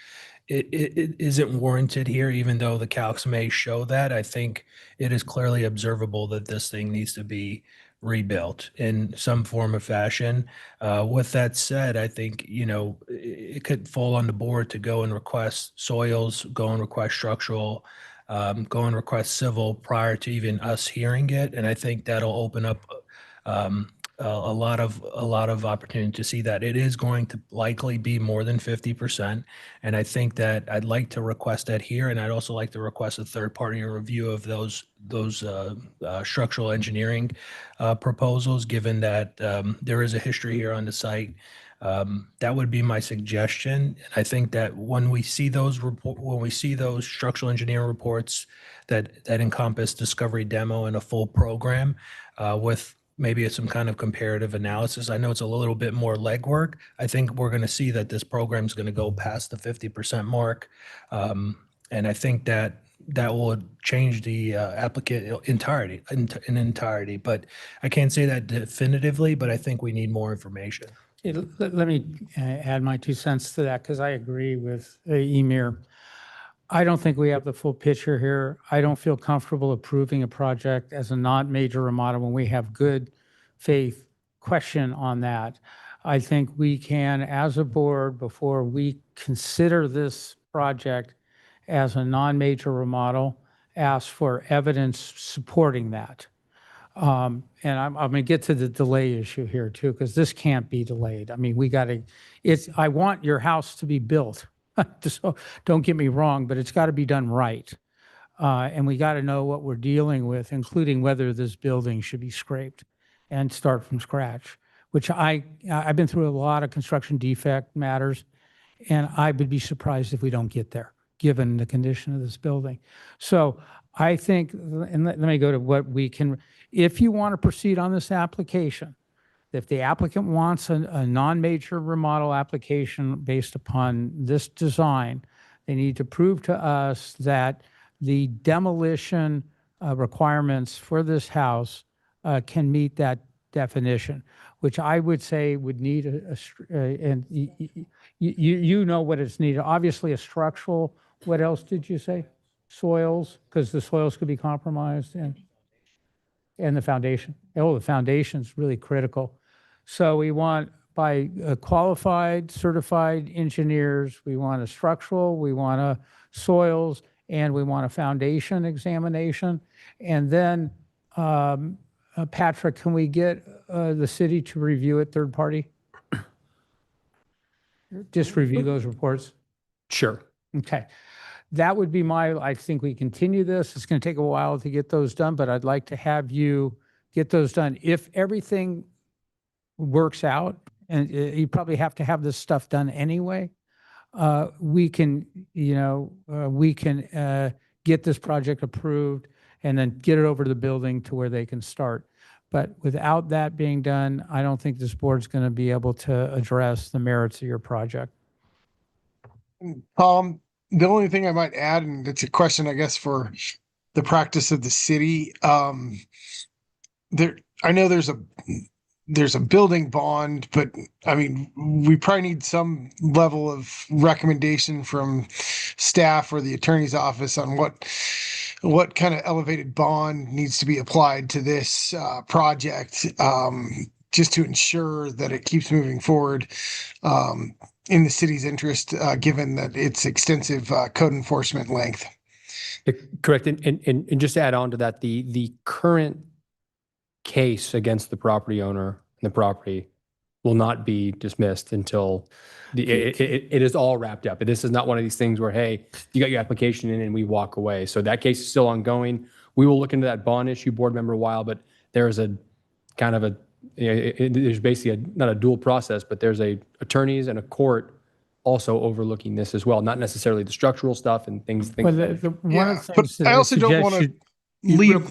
it isn't warranted here, even though the calcs may show that. I think it is clearly observable that this thing needs to be rebuilt in some form or fashion. With that said, I think, it could fall on the board to go and request soils, go and request structural, go and request civil prior to even us hearing it. And I think that'll open up a lot of opportunity to see that it is going to likely be more than 50%. And I think that I'd like to request that here. And I'd also like to request a third-party review of those structural engineering proposals, given that there is a history here on the site. That would be my suggestion. And I think that when we see those structural engineering reports that encompass discovery demo and a full program with maybe it's some kind of comparative analysis. I know it's a little bit more legwork. I think we're going to see that this program is going to go past the 50% mark. And I think that will change the applicant entirety. But I can't say that definitively, but I think we need more information.
Let me add my 2 cents to that because I agree with Emir. I don't think we have the full picture here. I don't feel comfortable approving a project as a non-major remodel when we have good faith question on that. I think we can, as a board, before we consider this project as a non-major remodel, ask for evidence supporting that. And I'm going to get to the delay issue here too, because this can't be delayed. I mean, I want your house to be built. So don't get me wrong, but it's got to be done right. And we got to know what we're dealing with, including whether this building should be scraped and start from scratch, which I've been through a lot of construction defect matters, and I would be surprised if we don't get there, given the condition of this building. So I think, and let me go to what we can, if you want to proceed on this application, if the applicant wants a non-major remodel application based upon this design, they need to prove to us that the demolition requirements for this house can meet that definition, which I would say would need and you know what it's needed. Obviously a structural, what else did you say? Soils, because the soils could be compromised, and the foundation. Oh, the foundation's really critical. So we want by qualified, certified engineers, we want a structural, we want a soils, and we want a foundation examination. And then, Patrick, can we get the city to review it, third party? Just review those reports?
Sure.
Okay. That would be I think we continue this. It's going to take a while to get those done, but I'd like to have you get those done. If everything works out, and you probably have to have this stuff done anyway, we can get this project approved and then get it over to the building to where they can start. But without that being done, I don't think this board's going to be able to address the merits of your project.
The only thing I might add, and it's a question, I guess, for the practice of the city. I know there's a building bond, but I mean, we probably need some level of recommendation from staff or the attorney's office on what kind of elevated bond needs to be applied to this project, just to ensure that it keeps moving forward in the city's interest, given that its extensive code enforcement length.
Correct. And just to add on to that, the current case against the property owner and the property will not be dismissed until it is all wrapped up. This is not one of these things where, hey, you got your application in and we walk away. So that case is still ongoing. We will look into that bond issue, board member Weil, but there is a kind of there's basically not a dual process, but there's attorneys and a court also overlooking this as well. Not necessarily the structural stuff and things.
Well, one of the things that
I also don't want to leave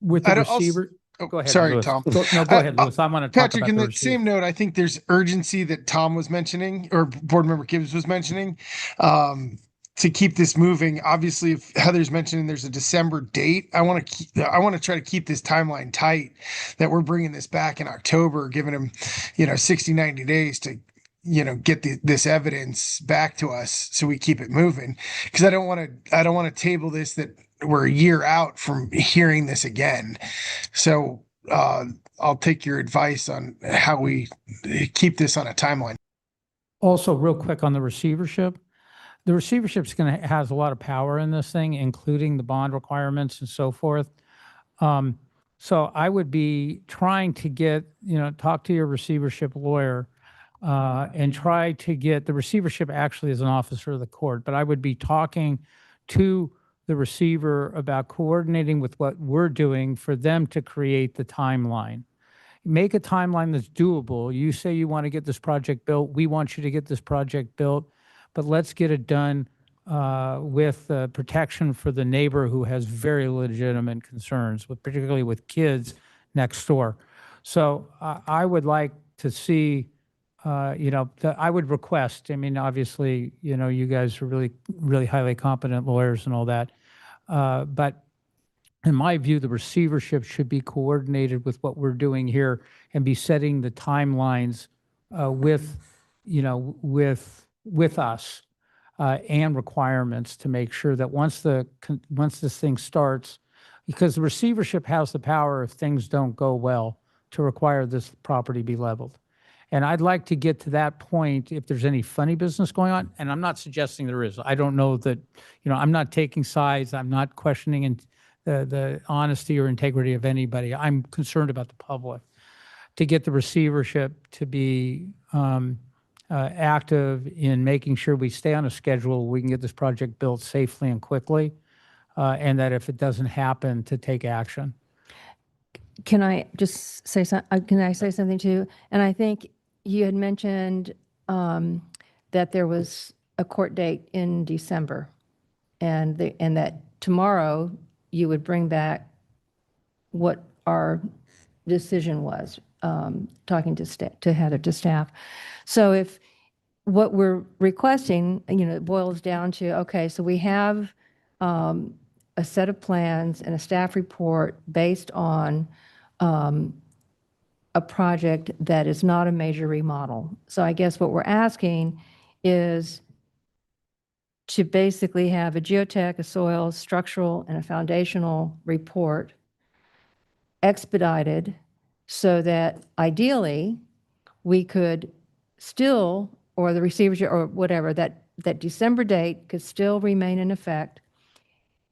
with the receiver.
Go ahead. Sorry,
Lewis.
Tom.
Go ahead, Lewis. I want to talk
Patrick,
about
in
the
that same note, I think there's urgency that Tom was mentioning, or board member Gibbs was mentioning, to keep this moving. Obviously, if Heather's mentioning there's a December date, I want to try to keep this timeline tight, that we're bringing this back in October, giving him, 60, 90 days to, get this evidence back to us so we keep it moving. Because I don't want to table this that we're a year out from hearing this again. So I'll take your advice on how we keep this on a timeline.
Also, real quick on the receivership. The receivership's has a lot of power in this thing, including the bond requirements and so forth. So I would be trying to talk to your receivership lawyer and try to get the receivership actually as an officer of the court, but I would be talking to the receiver about coordinating with what we're doing for them to create the timeline. Make a timeline that's doable. You say you want to get this project built. We want you to get this project built, but let's get it done with protection for the neighbor who has very legitimate concerns, particularly with kids next door. So I would like to see, I would request, I mean, obviously, you guys are really, really highly competent lawyers and all that. But in my view, the receivership should be coordinated with what we're doing here and be setting the timelines with us and requirements to make sure that once this thing starts, because the receivership has the power, if things don't go well, to require this property be leveled. And I'd like to get to that point if there's any funny business going on, and I'm not suggesting there is. I don't know that, I'm not taking sides. I'm not questioning the honesty or integrity of anybody. I'm concerned about the public. To get the receivership to be active in making sure we stay on a schedule, we can get this project built safely and quickly, and that if it doesn't happen, to take action.
Can I just say can I say something too? And I think you had mentioned that there was a court date in December, and that tomorrow you would bring back what our decision was, talking to head of staff. So if what we're requesting, it boils down to, okay, so we have a set of plans and a staff report based on a project that is not a major remodel. So I guess what we're asking is to basically have a geotech, a soil, structural, and a foundational report expedited so that ideally we could still, or the receivership or whatever, that December date could still remain in effect.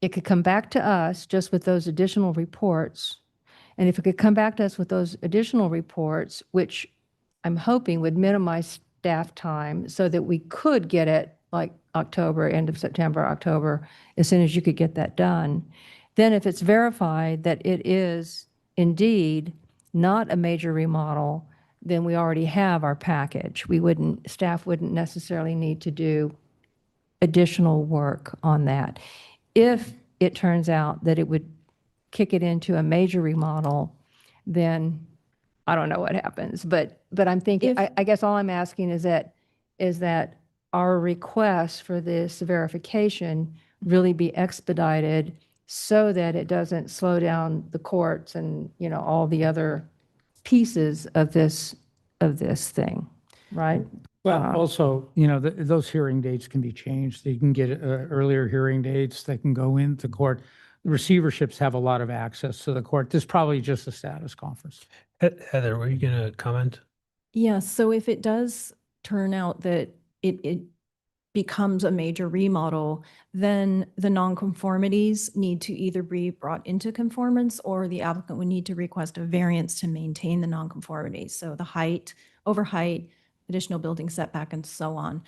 It could come back to us just with those additional reports. And if it could come back to us with those additional reports, which I'm hoping would minimize staff time so that we could get it like October, end of September, October, as soon as you could get that done. Then if it's verified that it is indeed not a major remodel, then we already have our package. Staff wouldn't necessarily need to do additional work on that. If it turns out that it would kick it into a major remodel, then I don't know what happens. But I'm thinking, I guess all I'm asking is that our request for this verification really be expedited so that it doesn't slow down the courts and, all the other pieces of this thing, right?
Well, also, those hearing dates can be changed. They can get earlier hearing dates. They can go into court. The receiverships have a lot of access to the court. This is probably just a status conference.
Heather, were you going to comment?
Yeah, so if it does turn out that it becomes a major remodel, then the nonconformities need to either be brought into conformance or the applicant would need to request a variance to maintain the nonconformities. So the height, over height, additional building setback, and so on.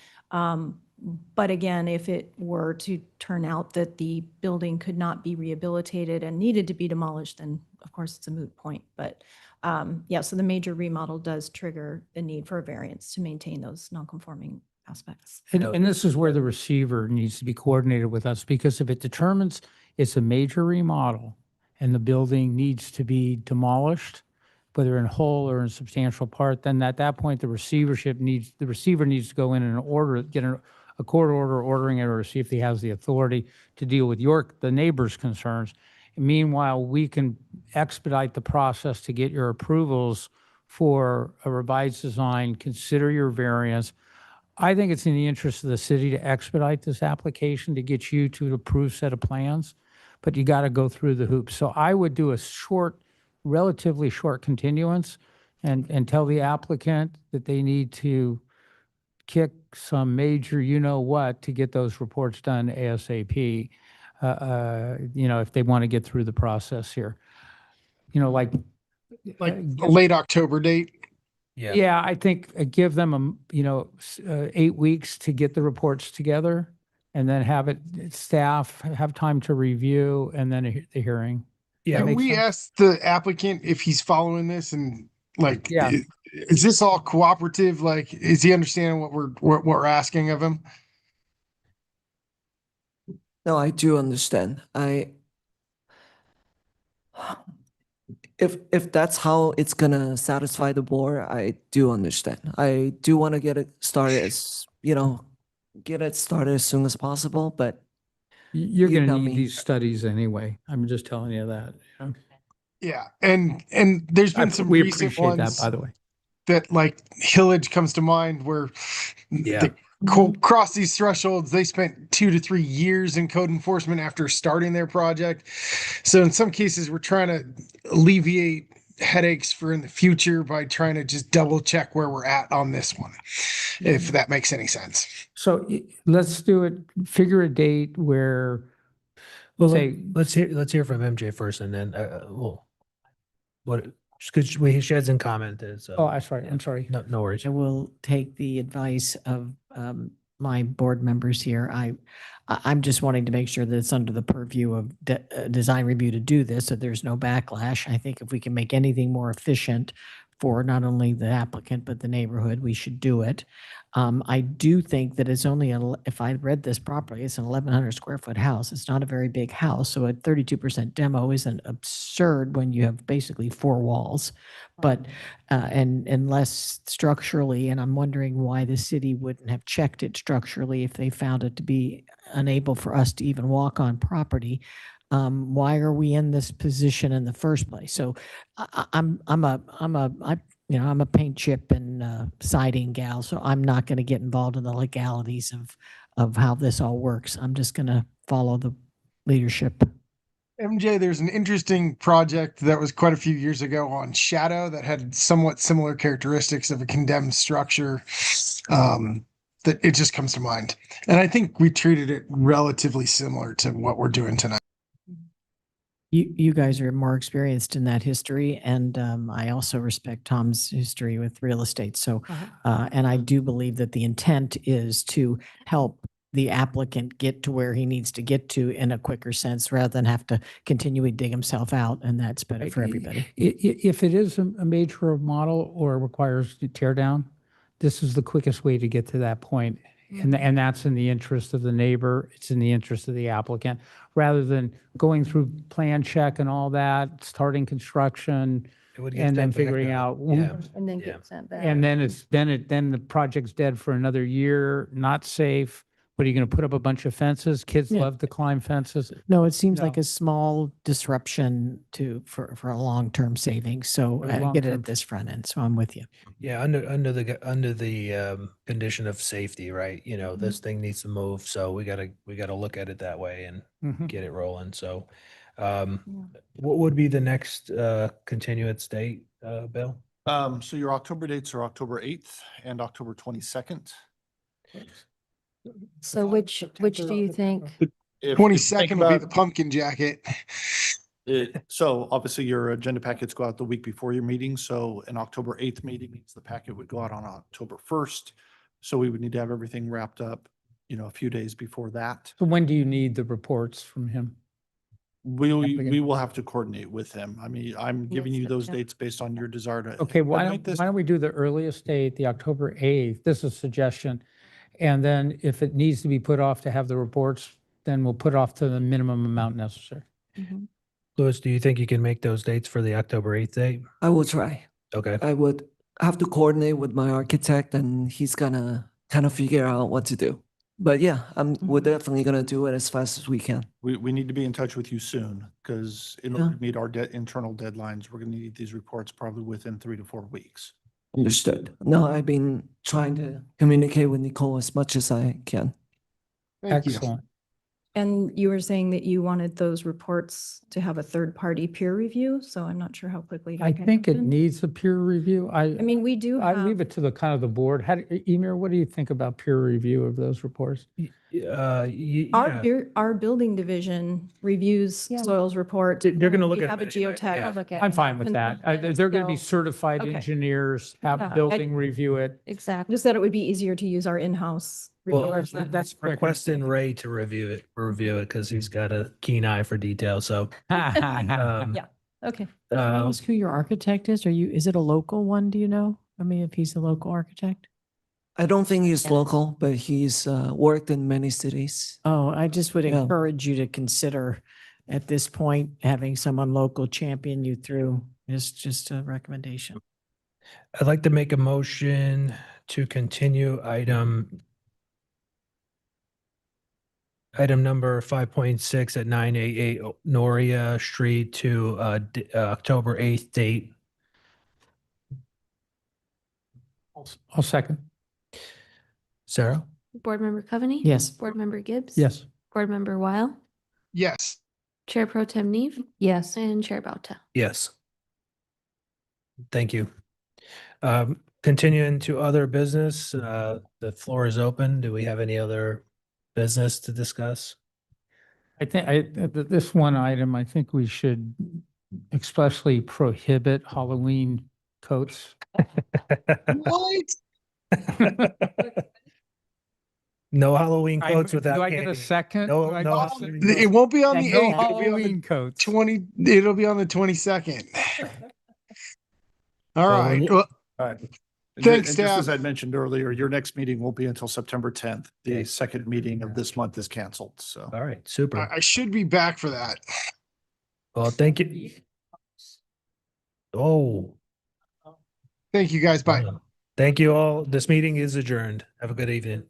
But again, if it were to turn out that the building could not be rehabilitated and needed to be demolished, then of course it's a moot point. But yeah, so the major remodel does trigger the need for a variance to maintain those nonconforming aspects.
And this is where the receiver needs to be coordinated with us, because if it determines it's a major remodel and the building needs to be demolished, whether in whole or in substantial part, then at that point, the receiver needs to go in and order, get a court order ordering it, or see if he has the authority to deal with the neighbor's concerns. Meanwhile, we can expedite the process to get your approvals for a revised design, consider your variance. I think it's in the interest of the city to expedite this application to get you to an approved set of plans, but you got to go through the hoops. So I would do a relatively short continuance and tell the applicant that they need to kick some major what to get those reports done ASAP, if they want to get through the process here. Like
a late October date.
Yeah, I think give them 8 weeks to get the reports together, and then staff have time to review, and then the hearing.
Yeah,
Can we ask the applicant if he's following this and is this all cooperative? Like, is he understanding what we're asking of him?
No, I do understand. If that's how it's gonna satisfy the board, I do understand. I do want to get it started as soon as possible, but
You're
You
going to
tell
need
me.
these studies anyway. I'm just telling you that. you know.
Yeah, and there's been some
We
recent
appreciate that,
ones
by the way.
that like Hillage comes to mind where
Yeah.
they cross these thresholds. They spent 2 to 3 years in code enforcement after starting their project. So in some cases, we're trying to alleviate headaches for in the future by trying to just double check where we're at on this one, if that makes any sense.
So let's do it, figure a date where,
Well,
say,
let's hear from MJ first, and then because she hasn't commented. So
oh, I'm sorry.
no worries.
I will take the advice of my board members here. I'm just wanting to make sure that it's under the purview of design review to do this, so there's no backlash. I think if we can make anything more efficient for not only the applicant, but the neighborhood, we should do it. I do think that it's only, if I read this properly, it's an 1,100 square foot house. It's not a very big house. So a 32% demo isn't absurd when you have basically 4 walls. But, and unless structurally, and I'm wondering why the city wouldn't have checked it structurally if they found it to be unable for us to even walk on property. Why are we in this position in the first place? So I'm a paint chip and siding gal, so I'm not going to get involved in the legalities of how this all works. I'm just going to follow the leadership.
MJ, there's an interesting project that was quite a few years ago on Shadow that had somewhat similar characteristics of a condemned structure. That it just comes to mind. And I think we treated it relatively similar to what we're doing tonight.
You guys are more experienced in that history, and I also respect Tom's history with real estate. So, and I do believe that the intent is to help the applicant get to where he needs to get to in a quicker sense, rather than have to continually dig himself out, and that's better for everybody.
If it is a major remodel or requires to tear down, this is the quickest way to get to that point. And that's in the interest of the neighbor. It's in the interest of the applicant, rather than going through plan check and all that, starting construction, and then figuring out.
And then get sent back.
And then then the project's dead for another year, not safe. What are you going to put up a bunch of fences? Kids love to climb fences.
No, it seems like a small disruption for a long-term savings. So I get it at this front end. So I'm with you.
Yeah, under the condition of safety, right? You know, this thing needs to move, so we gotta look at it that way and get it rolling. So, what would be the next continuance date, Bill?
So your October dates are October 8th and October 22nd.
So which do you think?
22nd will be the pumpkin jacket.
So obviously your agenda packets go out the week before your meeting. So an October 8th meeting means the packet would go out on October 1st. So we would need to have everything wrapped up, a few days before that.
So when do you need the reports from him?
We will have to coordinate with him. I mean, I'm giving you those dates based on your desire to.
Okay, why
coordinate this.
don't we do the earliest date, the October 8th? This is a suggestion. And then if it needs to be put off to have the reports, then we'll put off to the minimum amount necessary.
Louis, do you think you can make those dates for the October 8th date?
I will try.
Okay.
I would have to coordinate with my architect, and he's gonna kind of figure out what to do. But yeah, we're definitely gonna do it as fast as we can.
We need to be in touch with you soon, because in order to meet our internal deadlines, we're gonna need these reports probably within 3 to 4 weeks.
Understood. No, I've been trying to communicate with Nicole as much as I can.
Excellent.
And you were saying that you wanted those reports to have a third-party peer review, so I'm not sure how quickly.
I
that can
think it
happen.
needs a peer review.
I mean, we do
I
have.
leave it to the kind of the board. Emir, what do you think about peer review of those reports?
Our building division reviews soils report.
They're gonna look
We
at
have a
it anyway.
geotech.
Yeah.
I'm fine with that. They're going to be certified
Okay.
engineers, have
Yeah.
building review it.
Exactly. Just that it would be easier to use our in-house.
Well,
reviewers.
that's requesting Ray to review it because he's got a keen eye for detail. So,
Yeah, okay.
Can I ask who your architect is? Is it a local one? Do you know? I mean, if he's a local architect?
I don't think he's local, but he's worked in many cities.
Oh, I just would
Yeah.
encourage you to consider at this point, having someone local champion you through It's just a recommendation.
I'd like to make a motion to continue item number 5.6 at 988 Noria Street to October 8th date.
I'll second.
Sarah?
Board Member Coveney?
Yes.
Board Member Gibbs?
Yes.
Board Member Weil?
Yes.
Chair Pro Tem Neve?
Yes.
And Chair Bauta.
Yes. Thank you. Continuing to other business, the floor is open. Do we have any other business to discuss?
I think this one item, I think we should expressly prohibit Halloween coats.
What?
No Halloween coats without
Do I get
candy.
a second?
No,
Do I
no
get a
Halloween
second?
It won't be on the
No
8th. It'll be on the
Halloween coats.
20, it'll be on the 22nd. All right. Well,
All right. And
Thanks,
just as
staff.
I mentioned earlier, your next meeting won't be until September 10th. The second meeting of this month is canceled, so.
All right, super.
I should be back for that.
Well, thank you. Oh,
Thank you, guys. Bye.
thank you all. This meeting is adjourned. Have a good evening.